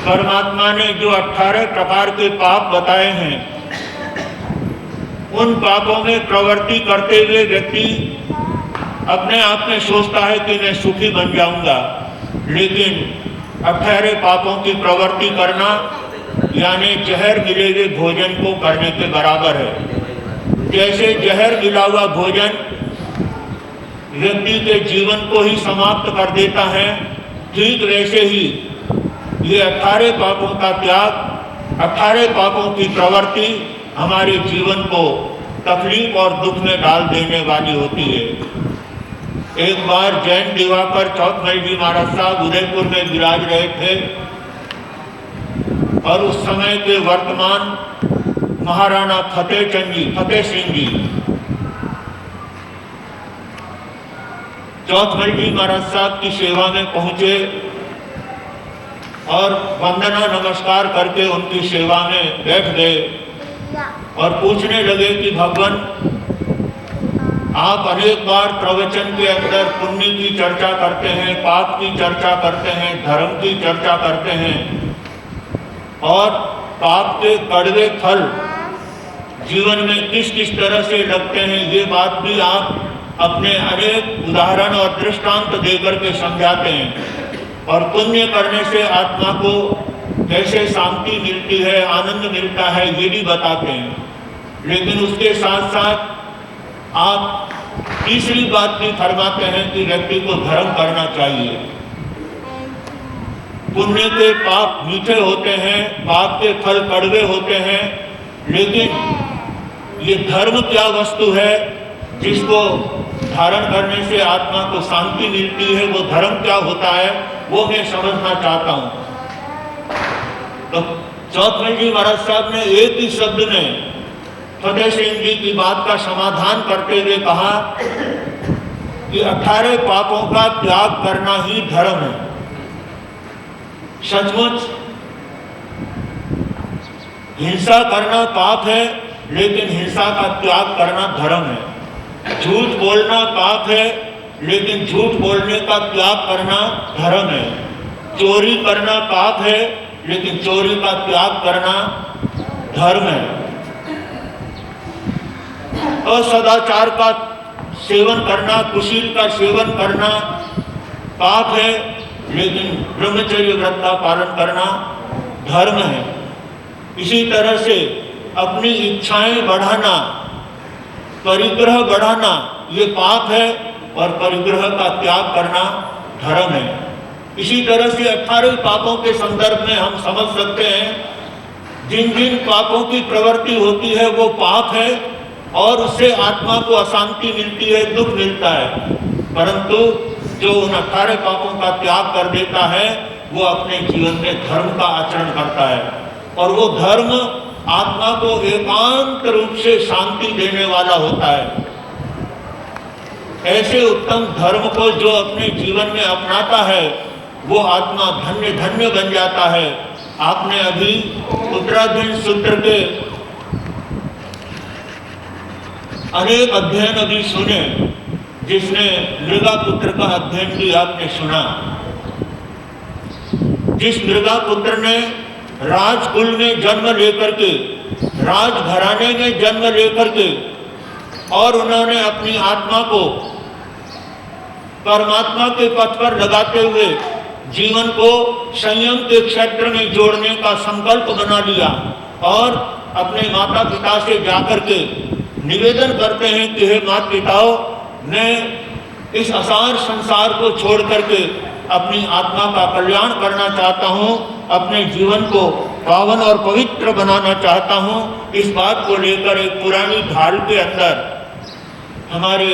S2: परमात्मा ने जो 18 प्रकार के पाप बताए हैं, उन पापों में प्रवृत्ति करते हुए व्यक्ति अपने आप में सोचता है कि मैं सुखी बन जाऊंगा। लेकिन 18 पापों की प्रवृत्ति करना यानी जहर मिले हुए भोजन को करने के बराबर है। जैसे जहर मिला हुआ भोजन व्यक्ति के जीवन को ही समाप्त कर देता है, ठीक वैसे ही ये 18 पापों का त्याग, 18 पापों की प्रवृत्ति हमारे जीवन को तकलीफ और दुख में डाल देने वाली होती है। एक बार जैन दिवाकर चौथमल जी महाराज साहब उदयपुर में विराज रहे थे और उस समय के वर्तमान महाराणा फतेह सिंह जी चौथमल जी महाराज साहब की सेवा में पहुंचे और वंदना नमस्कार करके उनकी सेवा में बैठ गए और पूछने लगे कि भगवान, आप अनेक बार प्रवचन के अंदर पुण्य की चर्चा करते हैं, पाप की चर्चा करते हैं, धर्म की चर्चा करते हैं और पाप के कड़वे फल जीवन में किस किस तरह से लगते हैं, ये बात भी आप अपने अनेक उदाहरण और दृष्टांत देकर के समझाते हैं। और पुण्य करने से आत्मा को कैसे शांति मिलती है, आनंद मिलता है, ये भी बताते हैं। लेकिन उसके साथ साथ आप तीसरी बात भी फरमाते हैं कि व्यक्ति को धर्म करना चाहिए। पुण्य के पाप मीठे होते हैं, पाप के फल कड़वे होते हैं, लेकिन ये धर्म क्या वस्तु है जिसको धारण करने से आत्मा को शांति मिलती है, वो धर्म क्या होता है वो मैं समझना चाहता हूँ। तो चौथमल जी महाराज साहब ने एक ही शब्द में फतेह सिंह जी की बात का समाधान करते हुए कहा कि 18 पापों का त्याग करना ही धर्म है। सचमुच हिंसा करना पाप है, लेकिन हिंसा का त्याग करना धर्म है। झूठ बोलना पाप है, लेकिन झूठ बोलने का त्याग करना धर्म है। चोरी करना पाप है, लेकिन चोरी का त्याग करना धर्म है। असदाचार का सेवन करना, कुशील का सेवन करना पाप है, लेकिन ब्रह्मचर्य व्रत का पालन करना धर्म है। इसी तरह से अपनी इच्छाएं बढ़ाना, परिग्रह बढ़ाना ये पाप है और परिग्रह का त्याग करना धर्म है। इसी तरह से 18 पापों के संदर्भ में हम समझ सकते हैं जिन जिन पापों की प्रवृत्ति होती है वो पाप है और उससे आत्मा को अशांति मिलती है, दुख मिलता है। परंतु जो उन 18 पापों का त्याग कर देता है वो अपने जीवन में धर्म का आचरण करता है और वो धर्म आत्मा को एकांत रूप से शांति देने वाला होता है। ऐसे उत्तम धर्म को जो अपने जीवन में अपनाता है वो आत्मा धन्य धन्य बन जाता है। आपने अभी उत्तराधीन सूत्र के अनेक अध्ययन अभी सुने, जिसने मृगापुत्र का अध्ययन भी आपने सुना। जिस मृगापुत्र ने राजकुल में जन्म लेकर के, राजघराने में जन्म लेकर के और उन्होंने अपनी आत्मा को परमात्मा के पथ पर लगाते हुए जीवन को संयम के क्षेत्र में जोड़ने का संकल्प बना लिया और अपने माता पिता से जाकर के निवेदन करते हैं कि हे माता पिताओं, मैं इस असार संसार को छोड़ करके अपनी आत्मा का कल्याण करना चाहता हूँ, अपने जीवन को पावन और पवित्र बनाना चाहता हूँ। इस बात को लेकर एक पुरानी ढाल के अंदर हमारे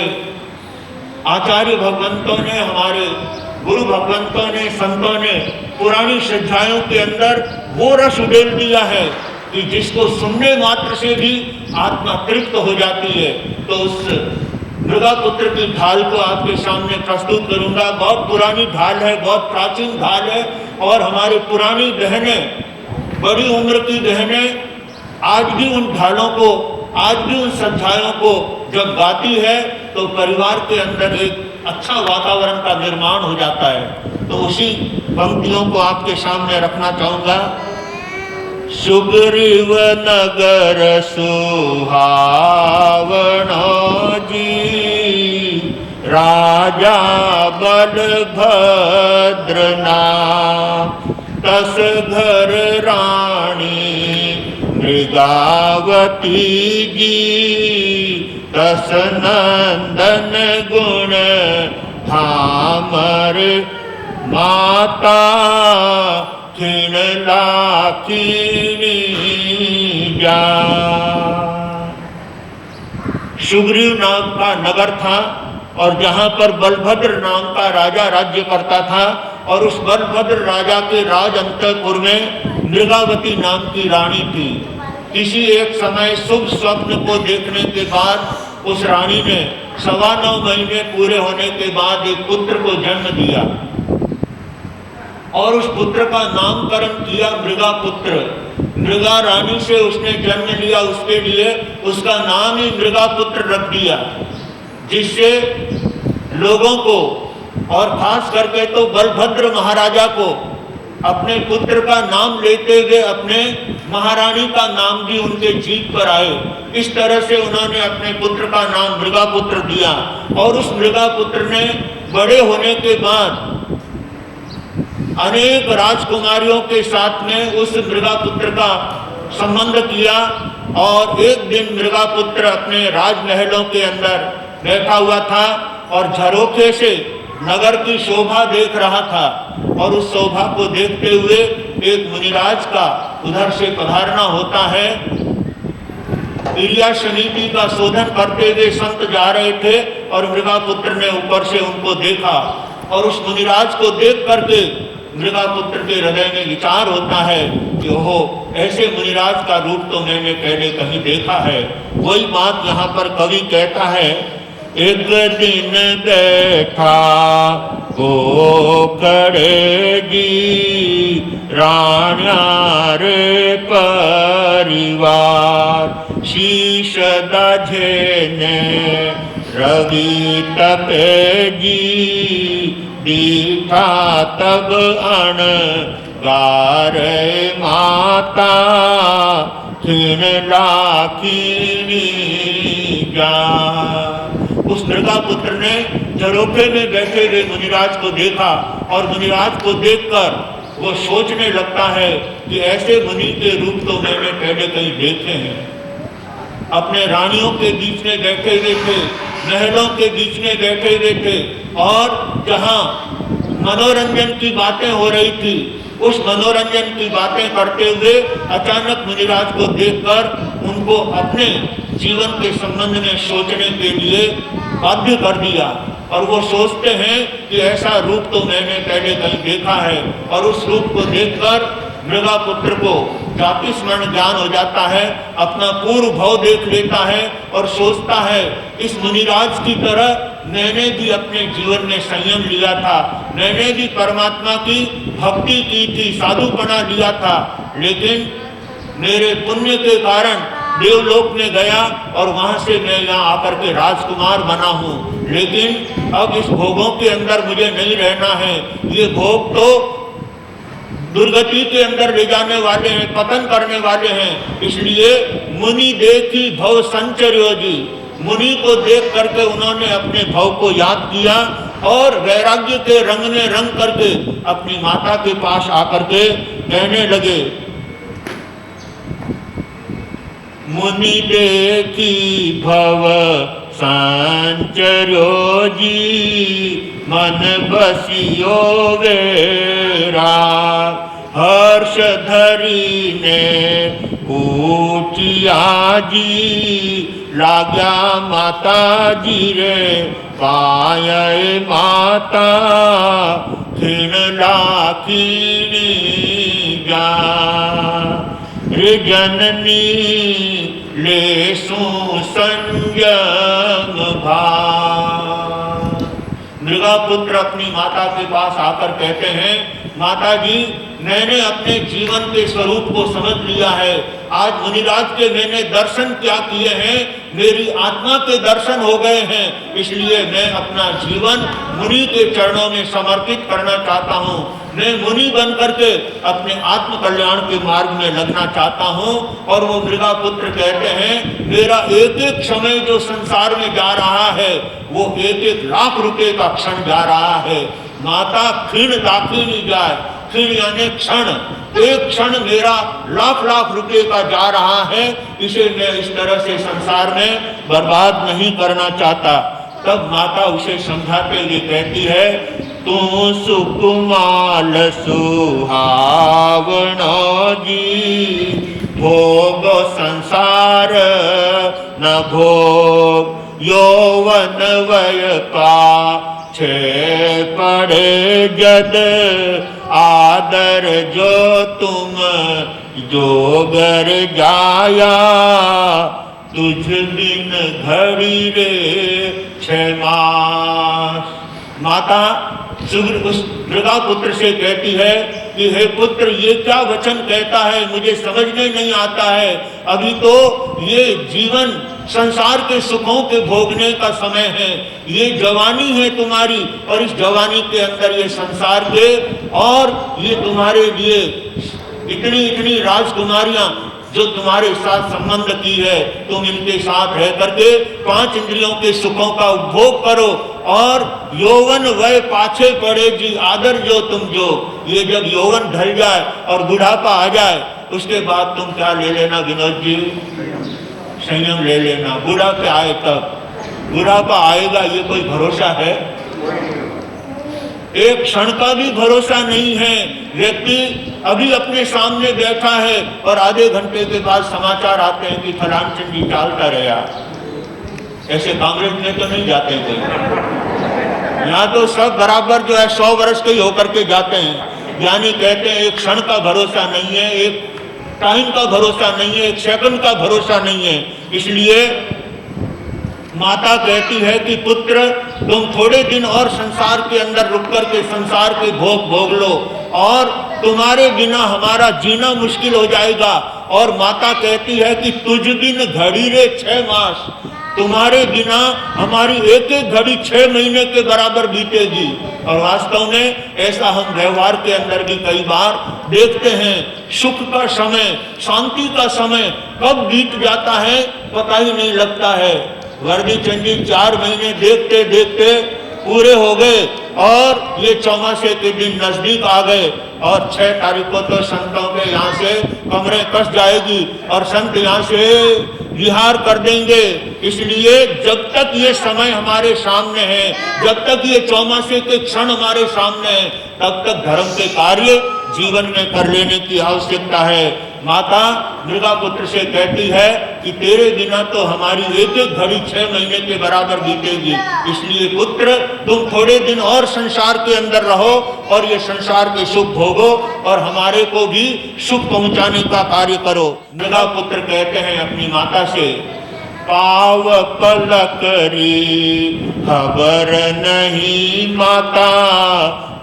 S2: आचार्य भगवंतों ने, हमारे गुरु भगवंतों ने, संतों ने पुरानी श्रद्धाओं के अंदर वो रस उड़ेल दिया है कि जिसको सुनने मात्र से भी आत्मा तृप्त हो जाती है। तो उस मृगापुत्र की ढाल को आपके सामने प्रस्तुत करूंगा। बहुत पुरानी ढाल है, बहुत प्राचीन ढाल है और हमारी पुरानी बहनें, बड़ी उम्र की बहनें आज भी उन ढालों को, आज भी उन श्रद्धाओं को जब गाती है तो परिवार के अंदर एक अच्छा वातावरण का निर्माण हो जाता है। तो उसी पंक्तियों को आपके सामने रखना चाहूँगा। सुग्रीव नगर सुहावना जी, राजा बलभद्र नाम, तस घर रानी मृगावती जी, तस नंदन गुण धामर माता, खिन लाखिनी जा। सुग्रीव नाम का नगर था और जहां पर बलभद्र नाम का राजा राज्य करता था, और उस बलभद्र राजा के राज अंतपुर में मृगावती नाम की रानी थी। किसी एक समय शुभ स्वप्न को देखने के बाद उस रानी ने 9.25 महीने पूरे होने के बाद एक पुत्र को जन्म दिया और उस पुत्र का नामकरण किया मृगा पुत्र। मृगा रानी से उसने जन्म लिया, उसके लिए उसका नाम ही मृगा पुत्र रख दिया, जिससे लोगों को और खास करके तो बलभद्र महाराजा को अपने पुत्र का नाम लेते हुए अपने महारानी का नाम भी उनके जीभ पर आए। इस तरह से उन्होंने अपने पुत्र का नाम मृगा पुत्र दिया। और उस मृगा पुत्र ने बड़े होने के बाद अनेक राजकुमारियों के साथ में उस मृगा पुत्र का संबंध किया, और एक दिन मृगा पुत्र अपने राजमहलों के अंदर बैठा हुआ था और झरोखे से नगर की शोभा देख रहा था, और उस शोभा को देखते हुए एक मुनिराज का उधर से पधारना होता है। क्रिया समिति का शोधन करते हुए संत जा रहे थे और मृगा पुत्र ने ऊपर से उनको देखा, और उस मुनिराज को देख करके मृगा पुत्र के हृदय में विचार होता है कि ओहो, ऐसे मुनिराज का रूप तो मैंने पहले कहीं देखा है। वही बात यहाँ पर कवि कहता है, एक दिन बैठा गोकड़े जी, राण्यार परिवार, शीश दझे ने रवि तपे जी, दीठा तब अण गारे माता, खिन लाखिनी जा। उस मृगा पुत्र ने झरोखे में बैठे हुए मुनिराज को देखा, और मुनिराज को देखकर वो सोचने लगता है कि ऐसे मुनि के रूप तो मैंने पहले कहीं देखे हैं। अपने रानियों के बीच में बैठे हुए थे, महलों के बीच में बैठे हुए थे, और जहां मनोरंजन की बातें हो रही थी, उस मनोरंजन की बातें करते हुए अचानक मुनिराज को देखकर उनको अपने जीवन के संबंध में सोचने के लिए बाध्य कर दिया। और वो सोचते हैं कि ऐसा रूप तो मैंने पहले कहीं देखा है, और उस रूप को देखकर मृगा पुत्र को जाति स्मरण ज्ञान हो जाता है, अपना पूर्व भाव देख लेता है और सोचता है इस मुनिराज की तरह मैंने भी अपने जीवन में संयम लिया था, मैंने भी परमात्मा की भक्ति की थी, साधुपना लिया था, लेकिन मेरे पुण्य के कारण देवलोक में गया और वहां से मैं यहाँ आकर के राजकुमार बना हूँ। लेकिन अब इस भोगों के अंदर मुझे नहीं रहना है, ये भोग तो दुर्गति के अंदर ले जाने वाले हैं, पतन करने वाले हैं। इसलिए मुनि देखी भव संचर्योजी, मुनि को देख करके उन्होंने अपने भव को याद किया और वैराग्य के रंग में रंग करके अपनी माता के पास आकर के कहने लगे, मुनि देखी भव संचर्यो जी, मन बसियो वेरा, हर्ष धरी ने ऊटिया जी, लाग्या माता जी रे पाये माता, खिन लाखिनी जा, रे जननी लेसु संयम भाव। मृगा पुत्र अपनी माता के पास आकर कहते हैं, माता जी मैंने अपने जीवन के स्वरूप को समझ लिया है, आज मुनिराज के मैंने दर्शन क्या किए हैं, मेरी आत्मा के दर्शन हो गए हैं, इसलिए मैं अपना जीवन मुनि के चरणों में समर्पित करना चाहता हूँ। मैं मुनि बन करके अपने आत्म कल्याण के मार्ग में लगना चाहता हूँ। और वो मृगा पुत्र कहते हैं, मेरा एक एक समय जो संसार में जा रहा है वो एक एक लाख रुपए का क्षण जा रहा है। माता खिन दाखिनी जाए, क्षण यानी क्षण, एक क्षण मेरा लाख लाख रुपए का जा रहा है, इसे मैं इस तरह से संसार में बर्बाद नहीं करना चाहता। तब माता उसे समझाते हुए कहती है, तू सुकुमाल सुहावनो जी, भोग संसार न भोग, यौवन वय का छे पड़े जद, आदर जो तुम जोगर जाया, तुझ बिन घड़ी रे छह मास। माता उस मृगा पुत्र से कहती है कि हे पुत्र, ये क्या वचन कहता है, मुझे समझने नहीं आता है। अभी तो ये जीवन संसार के सुखों के भोगने का समय है, ये जवानी है तुम्हारी, और इस जवानी के अंदर ये संसार के और ये तुम्हारे लिए इतनी इतनी राजकुमारियां जो तुम्हारे साथ संबंध की है, तुम इनके साथ रह करके 5 इंद्रियों के सुखों का उपभोग करो, और यौवन वय पाछे पड़े जी, आदर जो तुम जो। ये जब यौवन ढल जाए और बुढ़ापा आ जाए, उसके बाद तुम क्या ले लेना विनोद जी, संयम ले लेना। बुढ़ापा आए तब, बुढ़ापा आएगा ये कोई भरोसा है? एक क्षण का भी भरोसा नहीं है। व्यक्ति अभी अपने सामने बैठा है और आधे घंटे के बाद समाचार आते हैं कि फलान चंद जी चालता रहा। ऐसे कांग्रेस में तो नहीं जाते कोई, यहाँ तो सब बराबर जो है 100 वर्ष के ही होकर के जाते हैं। यानी कहते हैं एक क्षण का भरोसा नहीं है, एक टाइम का भरोसा नहीं है, एक सेकंड का भरोसा नहीं है। इसलिए माता कहती है कि पुत्र, तुम थोड़े दिन और संसार के अंदर रुक कर के संसार के भोग भोग लो, और तुम्हारे बिना हमारा जीना मुश्किल हो जाएगा। और माता कहती है कि तुझ बिन घड़ी रे 6 मास, तुम्हारे बिना हमारी एक एक घड़ी 6 महीने के बराबर बीतेगी। और वास्तव में ऐसा हम व्यवहार के अंदर भी कई बार देखते हैं। सुख का समय, शांति का समय कब बीत जाता है पता ही नहीं लगता है। वर्दी चंडी 4 महीने देखते देखते पूरे हो गए, और ये चौमासे के दिन नजदीक आ गए, और 6 तारीख को तो संतों के यहाँ से कमरे कस जाएगी और संत यहाँ से विहार कर देंगे। इसलिए जब तक ये समय हमारे सामने है, जब तक ये चौमासे के क्षण हमारे सामने है, तब तक धर्म के कार्य जीवन में कर लेने की आवश्यकता है। माता मृगा पुत्र से कहती है कि तेरे बिना तो हमारी एक एक घड़ी 6 महीने के बराबर बीतेगी। इसलिए पुत्र, तुम थोड़े दिन और संसार के अंदर रहो और ये संसार के सुख भोगो, और हमारे को भी सुख पहुंचाने का कार्य करो। मृगा पुत्र कहते हैं अपनी माता से, पाव पलकरी खबर नहीं माता,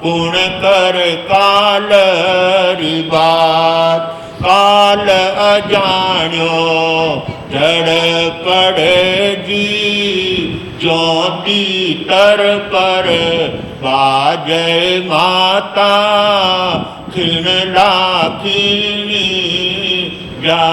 S2: पुण कर काल री बात, काल अजाण्यो जड़ पड़े जी, ज्योति तर पर बाजे माता, खिन लाखिनी जा।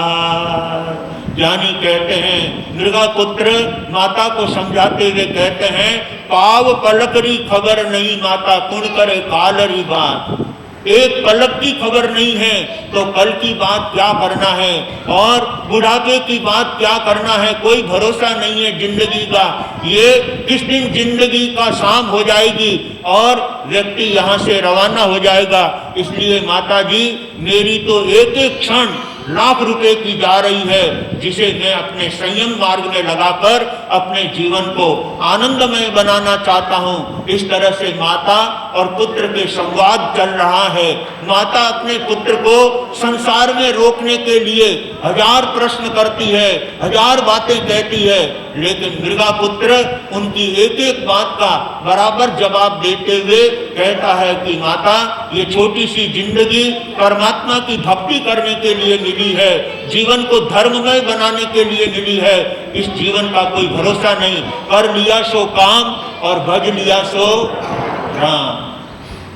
S2: ज्ञानी कहते हैं, मृगा पुत्र माता को समझाते हुए कहते हैं, पाव पलकरी खबर नहीं माता, पुण करे काल री बात। एक पलक की खबर नहीं है तो कल की बात क्या करना है, और बुढ़ापे की बात क्या करना है, कोई भरोसा नहीं है जिंदगी का। ये किस दिन जिंदगी का शाम हो जाएगी और व्यक्ति यहाँ से रवाना हो जाएगा। इसलिए माता जी, मेरी तो एक एक क्षण लाख रुपए की जा रही है, जिसे मैं अपने संयम मार्ग में लगाकर अपने जीवन को आनंदमय बनाना चाहता हूँ। इस तरह से माता और पुत्र के संवाद चल रहा है। माता अपने पुत्र को संसार में रोकने के लिए 1000 प्रश्न करती है, 1000 बातें कहती है, लेकिन मृगा पुत्र उनकी एक एक बात का बराबर जवाब देते हुए कहता है कि माता, ये छोटी सी जिंदगी परमात्मा की भक्ति करने के लिए मिली है, जीवन को धर्ममय बनाने के लिए मिली है। इस जीवन का कोई भरोसा नहीं, कर लिया सो काम और भज लिया सो राम।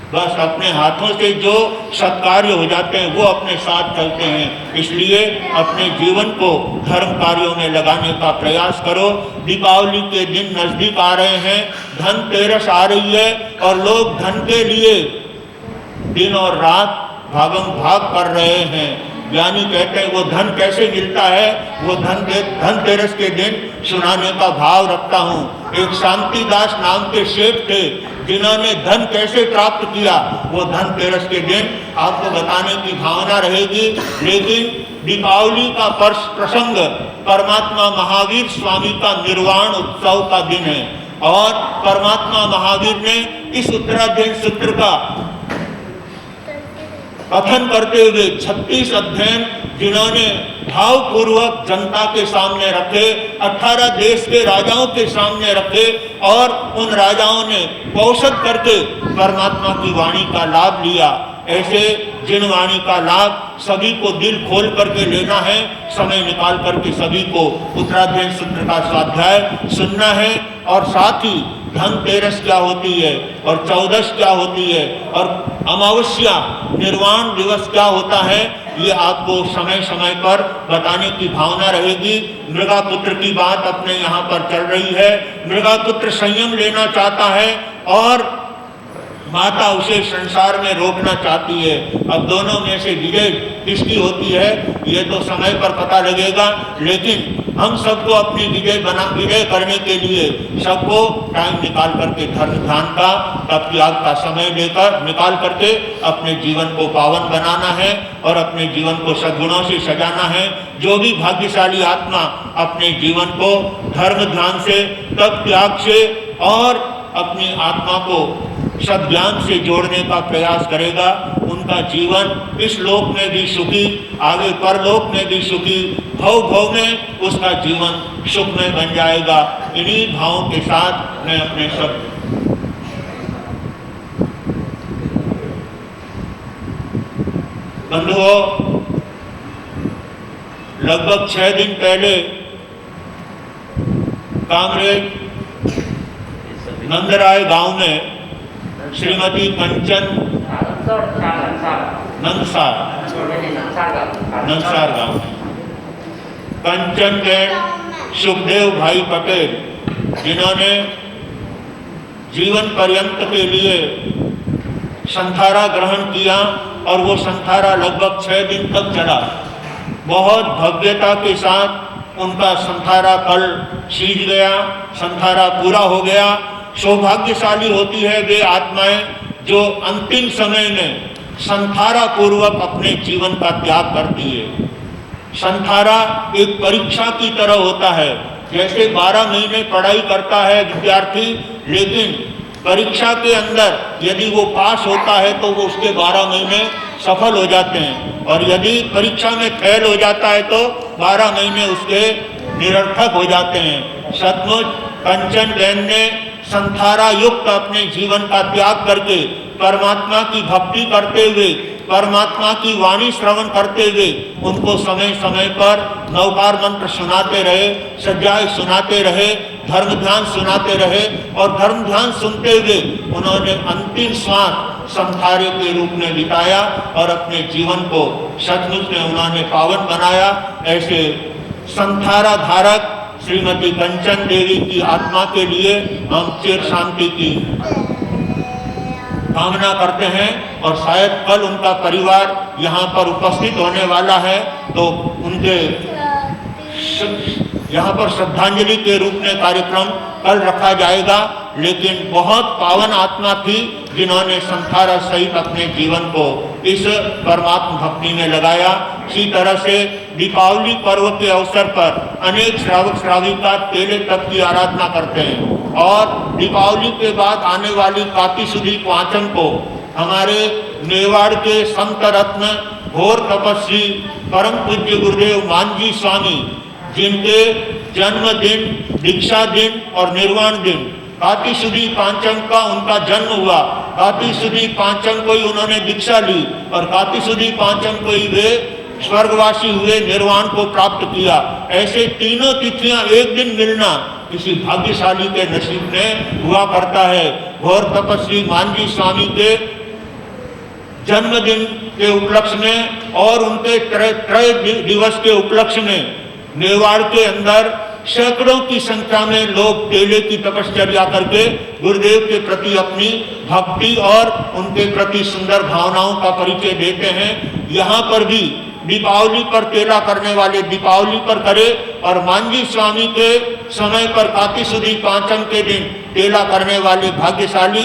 S2: बस अपने हाथों से जो सत्कार्य हो जाते हैं वो अपने साथ चलते हैं। इसलिए अपने जीवन को धर्म कार्यों में लगाने का प्रयास करो। दीपावली के दिन नजदीक आ रहे हैं, धनतेरस आ रही है, और लोग धन के लिए दिन और रात भागम भाग कर रहे हैं। ज्ञानी कहते हैं वो धन कैसे मिलता है, वो धनतेरस के दिन सुनाने का भाव रखता हूँ। एक शांतिदास नाम के सेठ थे जिन्होंने धन कैसे प्राप्त किया, वो धनतेरस के दिन आपको बताने की भावना रहेगी। लेकिन दीपावली का प्रसंग परमात्मा महावीर स्वामी का निर्वाण उत्सव का दिन है और परमात्मा महावीर ने इस उत्तराध्ययन सूत्र का कथन करते हुए 36 अध्ययन जिन्होंने भावपूर्वक जनता के सामने रखे, 18 देश के राजाओं के सामने रखे और उन राजाओं ने औषध करके परमात्मा की वाणी का लाभ लिया। ऐसे जिन वाणी का लाभ सभी को दिल खोल करके लेना है, समय निकाल करके सभी को उत्तराध्ययन सूत्र का स्वाध्याय सुनना है और साथ ही धनतेरस क्या होती है और चौदस क्या होती है और अमावस्या निर्वाण दिवस क्या होता है, ये आपको समय समय पर बताने की भावना रहेगी। मृगापुत्र की बात अपने यहाँ पर चल रही है। मृगापुत्र संयम लेना चाहता है और माता उसे संसार में रोकना चाहती है। अब दोनों में से विजय किसकी होती है ये तो समय पर पता लगेगा, लेकिन हम सबको अपनी विजय करने के लिए सबको टाइम निकाल करके धर्म ध्यान का तप त्याग का समय लेकर निकाल करके अपने जीवन को पावन बनाना है और अपने जीवन को सद्गुणों से सजाना है। जो भी भाग्यशाली आत्मा अपने जीवन को धर्म ध्यान से तप त्याग से और अपनी आत्मा को सद्ज्ञान से जोड़ने का प्रयास करेगा, उनका जीवन इस लोक में भी सुखी, आगे परलोक में भी सुखी, भव भव में उसका जीवन सुखमय बन जाएगा। इन्हीं भावों के साथ मैं अपने सब बंधुओं, लगभग 6 दिन पहले कांग्रेस नंदराय गांव में श्रीमती कंचन नंदसार गांव कंचन के सुखदेव भाई पटेल जिन्होंने जीवन पर्यंत के लिए संथारा ग्रहण किया और वो संथारा लगभग 6 दिन तक चला। बहुत भव्यता के साथ उनका संथारा कल सींच गया, संथारा पूरा हो गया। सौभाग्यशाली होती है वे आत्माएं जो अंतिम समय में संथारा पूर्वक अपने जीवन का त्याग करती है। संथारा एक परीक्षा की तरह होता है, जैसे 12 महीने पढ़ाई करता है विद्यार्थी, लेकिन परीक्षा के अंदर यदि वो पास होता है तो वो उसके 12 महीने सफल हो जाते हैं और यदि परीक्षा में फेल हो जाता है तो 12 महीने उसके निरर्थक हो जाते हैं। सचमुच कंचन बहन ने संथारा युक्त अपने जीवन का त्याग करके परमात्मा की भक्ति करते हुए, परमात्मा की वाणी श्रवण करते हुए उनको समय समय पर नवकार मंत्र सुनाते रहे, सज्जाएं सुनाते रहे, धर्म ध्यान सुनाते रहे और धर्म ध्यान सुनते हुए उन्होंने अंतिम श्वास संथारे के रूप में बिताया और अपने जीवन को सचमुच में उन्होंने पावन बनाया। ऐसे संथारा धारक श्रीमती कंचन देवी की आत्मा के लिए हम चिर शांति की कामना करते हैं और शायद कल उनका परिवार यहाँ पर उपस्थित होने वाला है तो उनके यहाँ पर श्रद्धांजलि के रूप में कार्यक्रम कल रखा जाएगा। लेकिन बहुत पावन आत्मा थी जिन्होंने संथारा सहित अपने जीवन को इस परमात्मा भक्ति में लगाया। इसी तरह से दीपावली पर्व के अवसर पर अनेक श्रावक श्राविका केले तक की आराधना करते हैं और दीपावली के बाद आने वाली काती सुदी पांचम को हमारे मेवाड़ के संत रत्न घोर तपस्वी परम पूज्य गुरुदेव मानजी स्वामी, जिनके जन्मदिन, दीक्षा दिन और निर्वाण दिन काती सुदी पांचम का उनका जन्म हुआ। काती सुदी पांचम को ही उन्होंने दीक्षा ली और काती सुदी पांचम को ही वे स्वर्गवासी हुए, निर्वाण को प्राप्त किया। ऐसे तीनों तिथियां एक दिन मिलना किसी भाग्यशाली के नसीब में हुआ करता है। घोर तपस्वी मानजी स्वामी के जन्मदिन के उपलक्ष्य में और उनके त्रय दिवस के उपलक्ष्य में मेवाड़ के अंदर सैकड़ों की संख्या में लोग केले की तपश्चर्या करके गुरुदेव के प्रति अपनी भक्ति और उनके प्रति सुंदर भावनाओं का परिचय देते हैं। यहाँ पर भी दीपावली पर केला करने वाले दीपावली पर करे और मांझी स्वामी के समय पर काकी सुधी पांचम के दिन केला करने वाले भाग्यशाली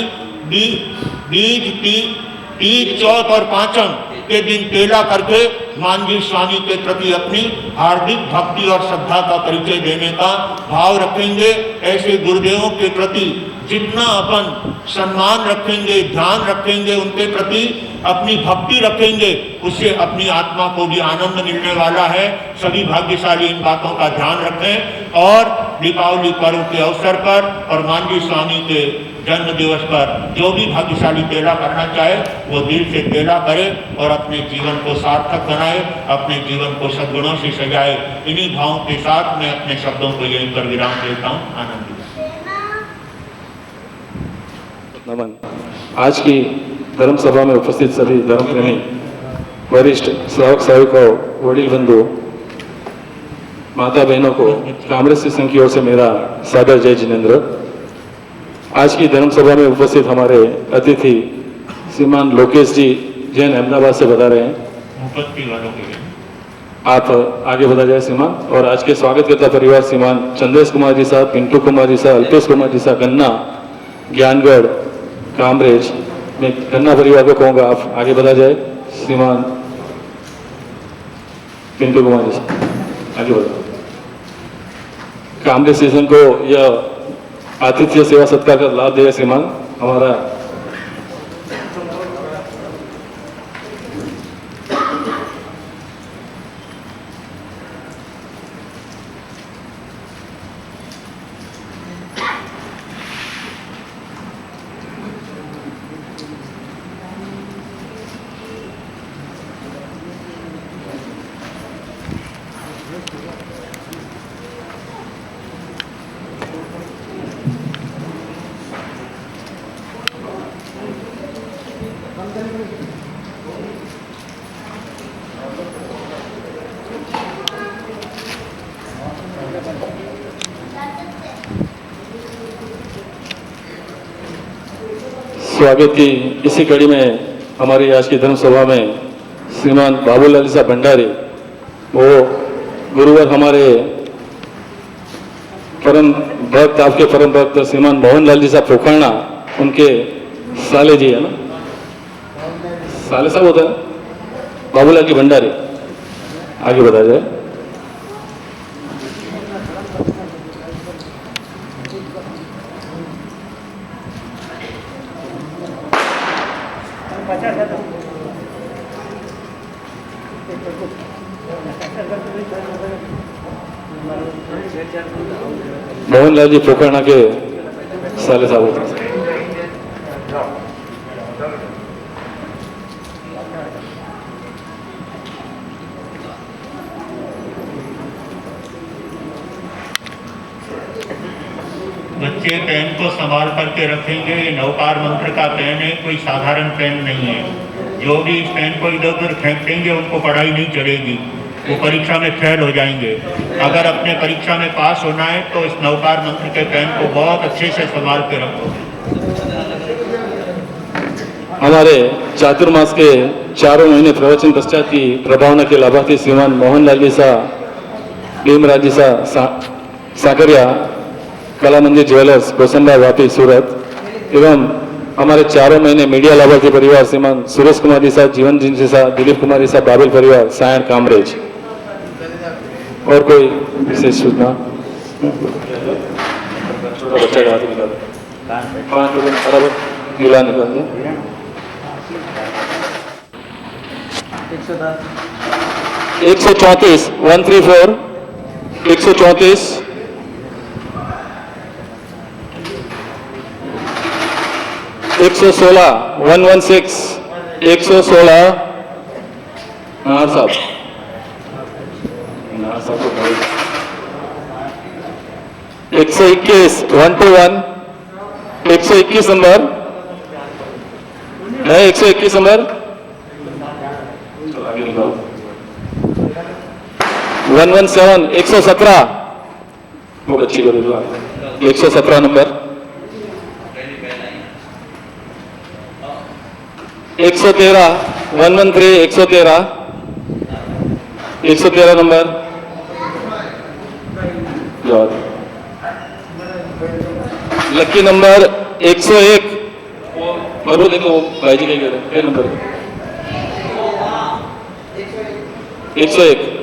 S2: तीज चौथ और पांचम के दिन केला करके मांझी स्वामी के प्रति अपनी हार्दिक भक्ति और श्रद्धा का परिचय देने का भाव रखेंगे। ऐसे गुरुदेवों के प्रति जितना अपन सम्मान रखेंगे, ध्यान रखेंगे, उनके प्रति अपनी भक्ति रखेंगे, उससे अपनी आत्मा को भी आनंद मिलने वाला है। सभी भाग्यशाली इन बातों का ध्यान रखें और दीपावली पर्व के अवसर पर और मांझी स्वामी के जन्म दिवस पर जो भी भाग्यशाली केला करना चाहे वो दिल से केला करे और अपने जीवन को सार्थक बनाए, अपने जीवन को सद्गुणों से सजाए। इन्हीं भावों के साथ मैं अपने शब्दों को यहीं पर विराम देता हूँ। आनंद
S3: नमन। आज की धर्म सभा में उपस्थित सभी धर्म प्रेमी, वरिष्ठ श्रावक सेवकों, वडील बंधु, माता बहनों को कांग्रेस संघ की ओर से मेरा सादर जय जिनेन्द्र। आज की धर्म सभा में उपस्थित हमारे अतिथि श्रीमान लोकेश जी जैन अहमदाबाद से बता रहे हैं। आप आगे बता जाए श्रीमान। और आज के स्वागतकर्ता परिवार श्रीमान चंद्रेश कुमार जी साहब, पिंटू कुमार जी साहब, अल्पेश कुमार जी साहब, गन्ना, ज्ञानगढ़, कामरेज। मैं गन्ना परिवार को कहूँगा आप आगे बता जाए। श्रीमान पिंटू कुमार जी साहब आगे बता। कामरेज स्टेशन को यह आतिथ्य सेवा सत्कार का लाभ देगा श्रीमान हमारा स्वागत की इसी कड़ी में हमारी आज की धर्म सभा में श्रीमान बाबूलाल साहब भंडारी, वो गुरुवर हमारे परम भक्त, आपके परम भक्त श्रीमान मोहनलाल जी साहब पोखरणा, उनके साले जी है ना, साले साहब होता है बाबूलाल जी भंडारी। आगे बताया जाए। मोहनलाल जी पोखरणा के साले साहब होते हैं।
S2: बच्चे पेन को संभाल करके रखेंगे। ये नवकार मंत्र का पेन है, कोई साधारण पेन नहीं है। जो भी इस पेन को इधर उधर फेंकेंगे उनको पढ़ाई नहीं चलेगी, वो परीक्षा में फेल हो जाएंगे। अगर अपने परीक्षा में पास होना है तो इस नवकार मंत्र के पेन को बहुत अच्छे से संभाल के रखो।
S3: हमारे चातुर्मास के 4 महीने प्रवचन पश्चात की प्रभावना के लाभार्थी श्रीमान मोहनलाल जी शाह, भीमराज जी शाह, साकरिया, कला मंदिर ज्वेलर्स, कोसंबा, वापी, सूरत, एवं हमारे 4 महीने मीडिया लाभार्थी परिवार श्रीमान सुरेश कुमार जी साहब, जीवन जी साहब, दिलीप कुमार जी साहब, बाबिल परिवार, सायण, कामरेज। और कोई विशेष सूचना? बच्चा का हाथ निकाल, 5 लोग बराबर मिला निकाल दें। 134 134 134 116 116 116 नार साहब 121 121 121 नंबर है, 121 नंबर 117 117 बहुत अच्छी गोली 117 नंबर 113 113 113 नंबर लकी नंबर 101 बरोबर देखो भाईजी काय गेलं काय नंबर 101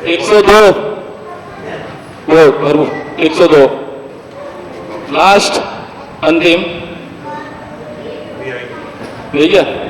S3: 102 बरोबर 102 लास्ट अंतिम ठीक है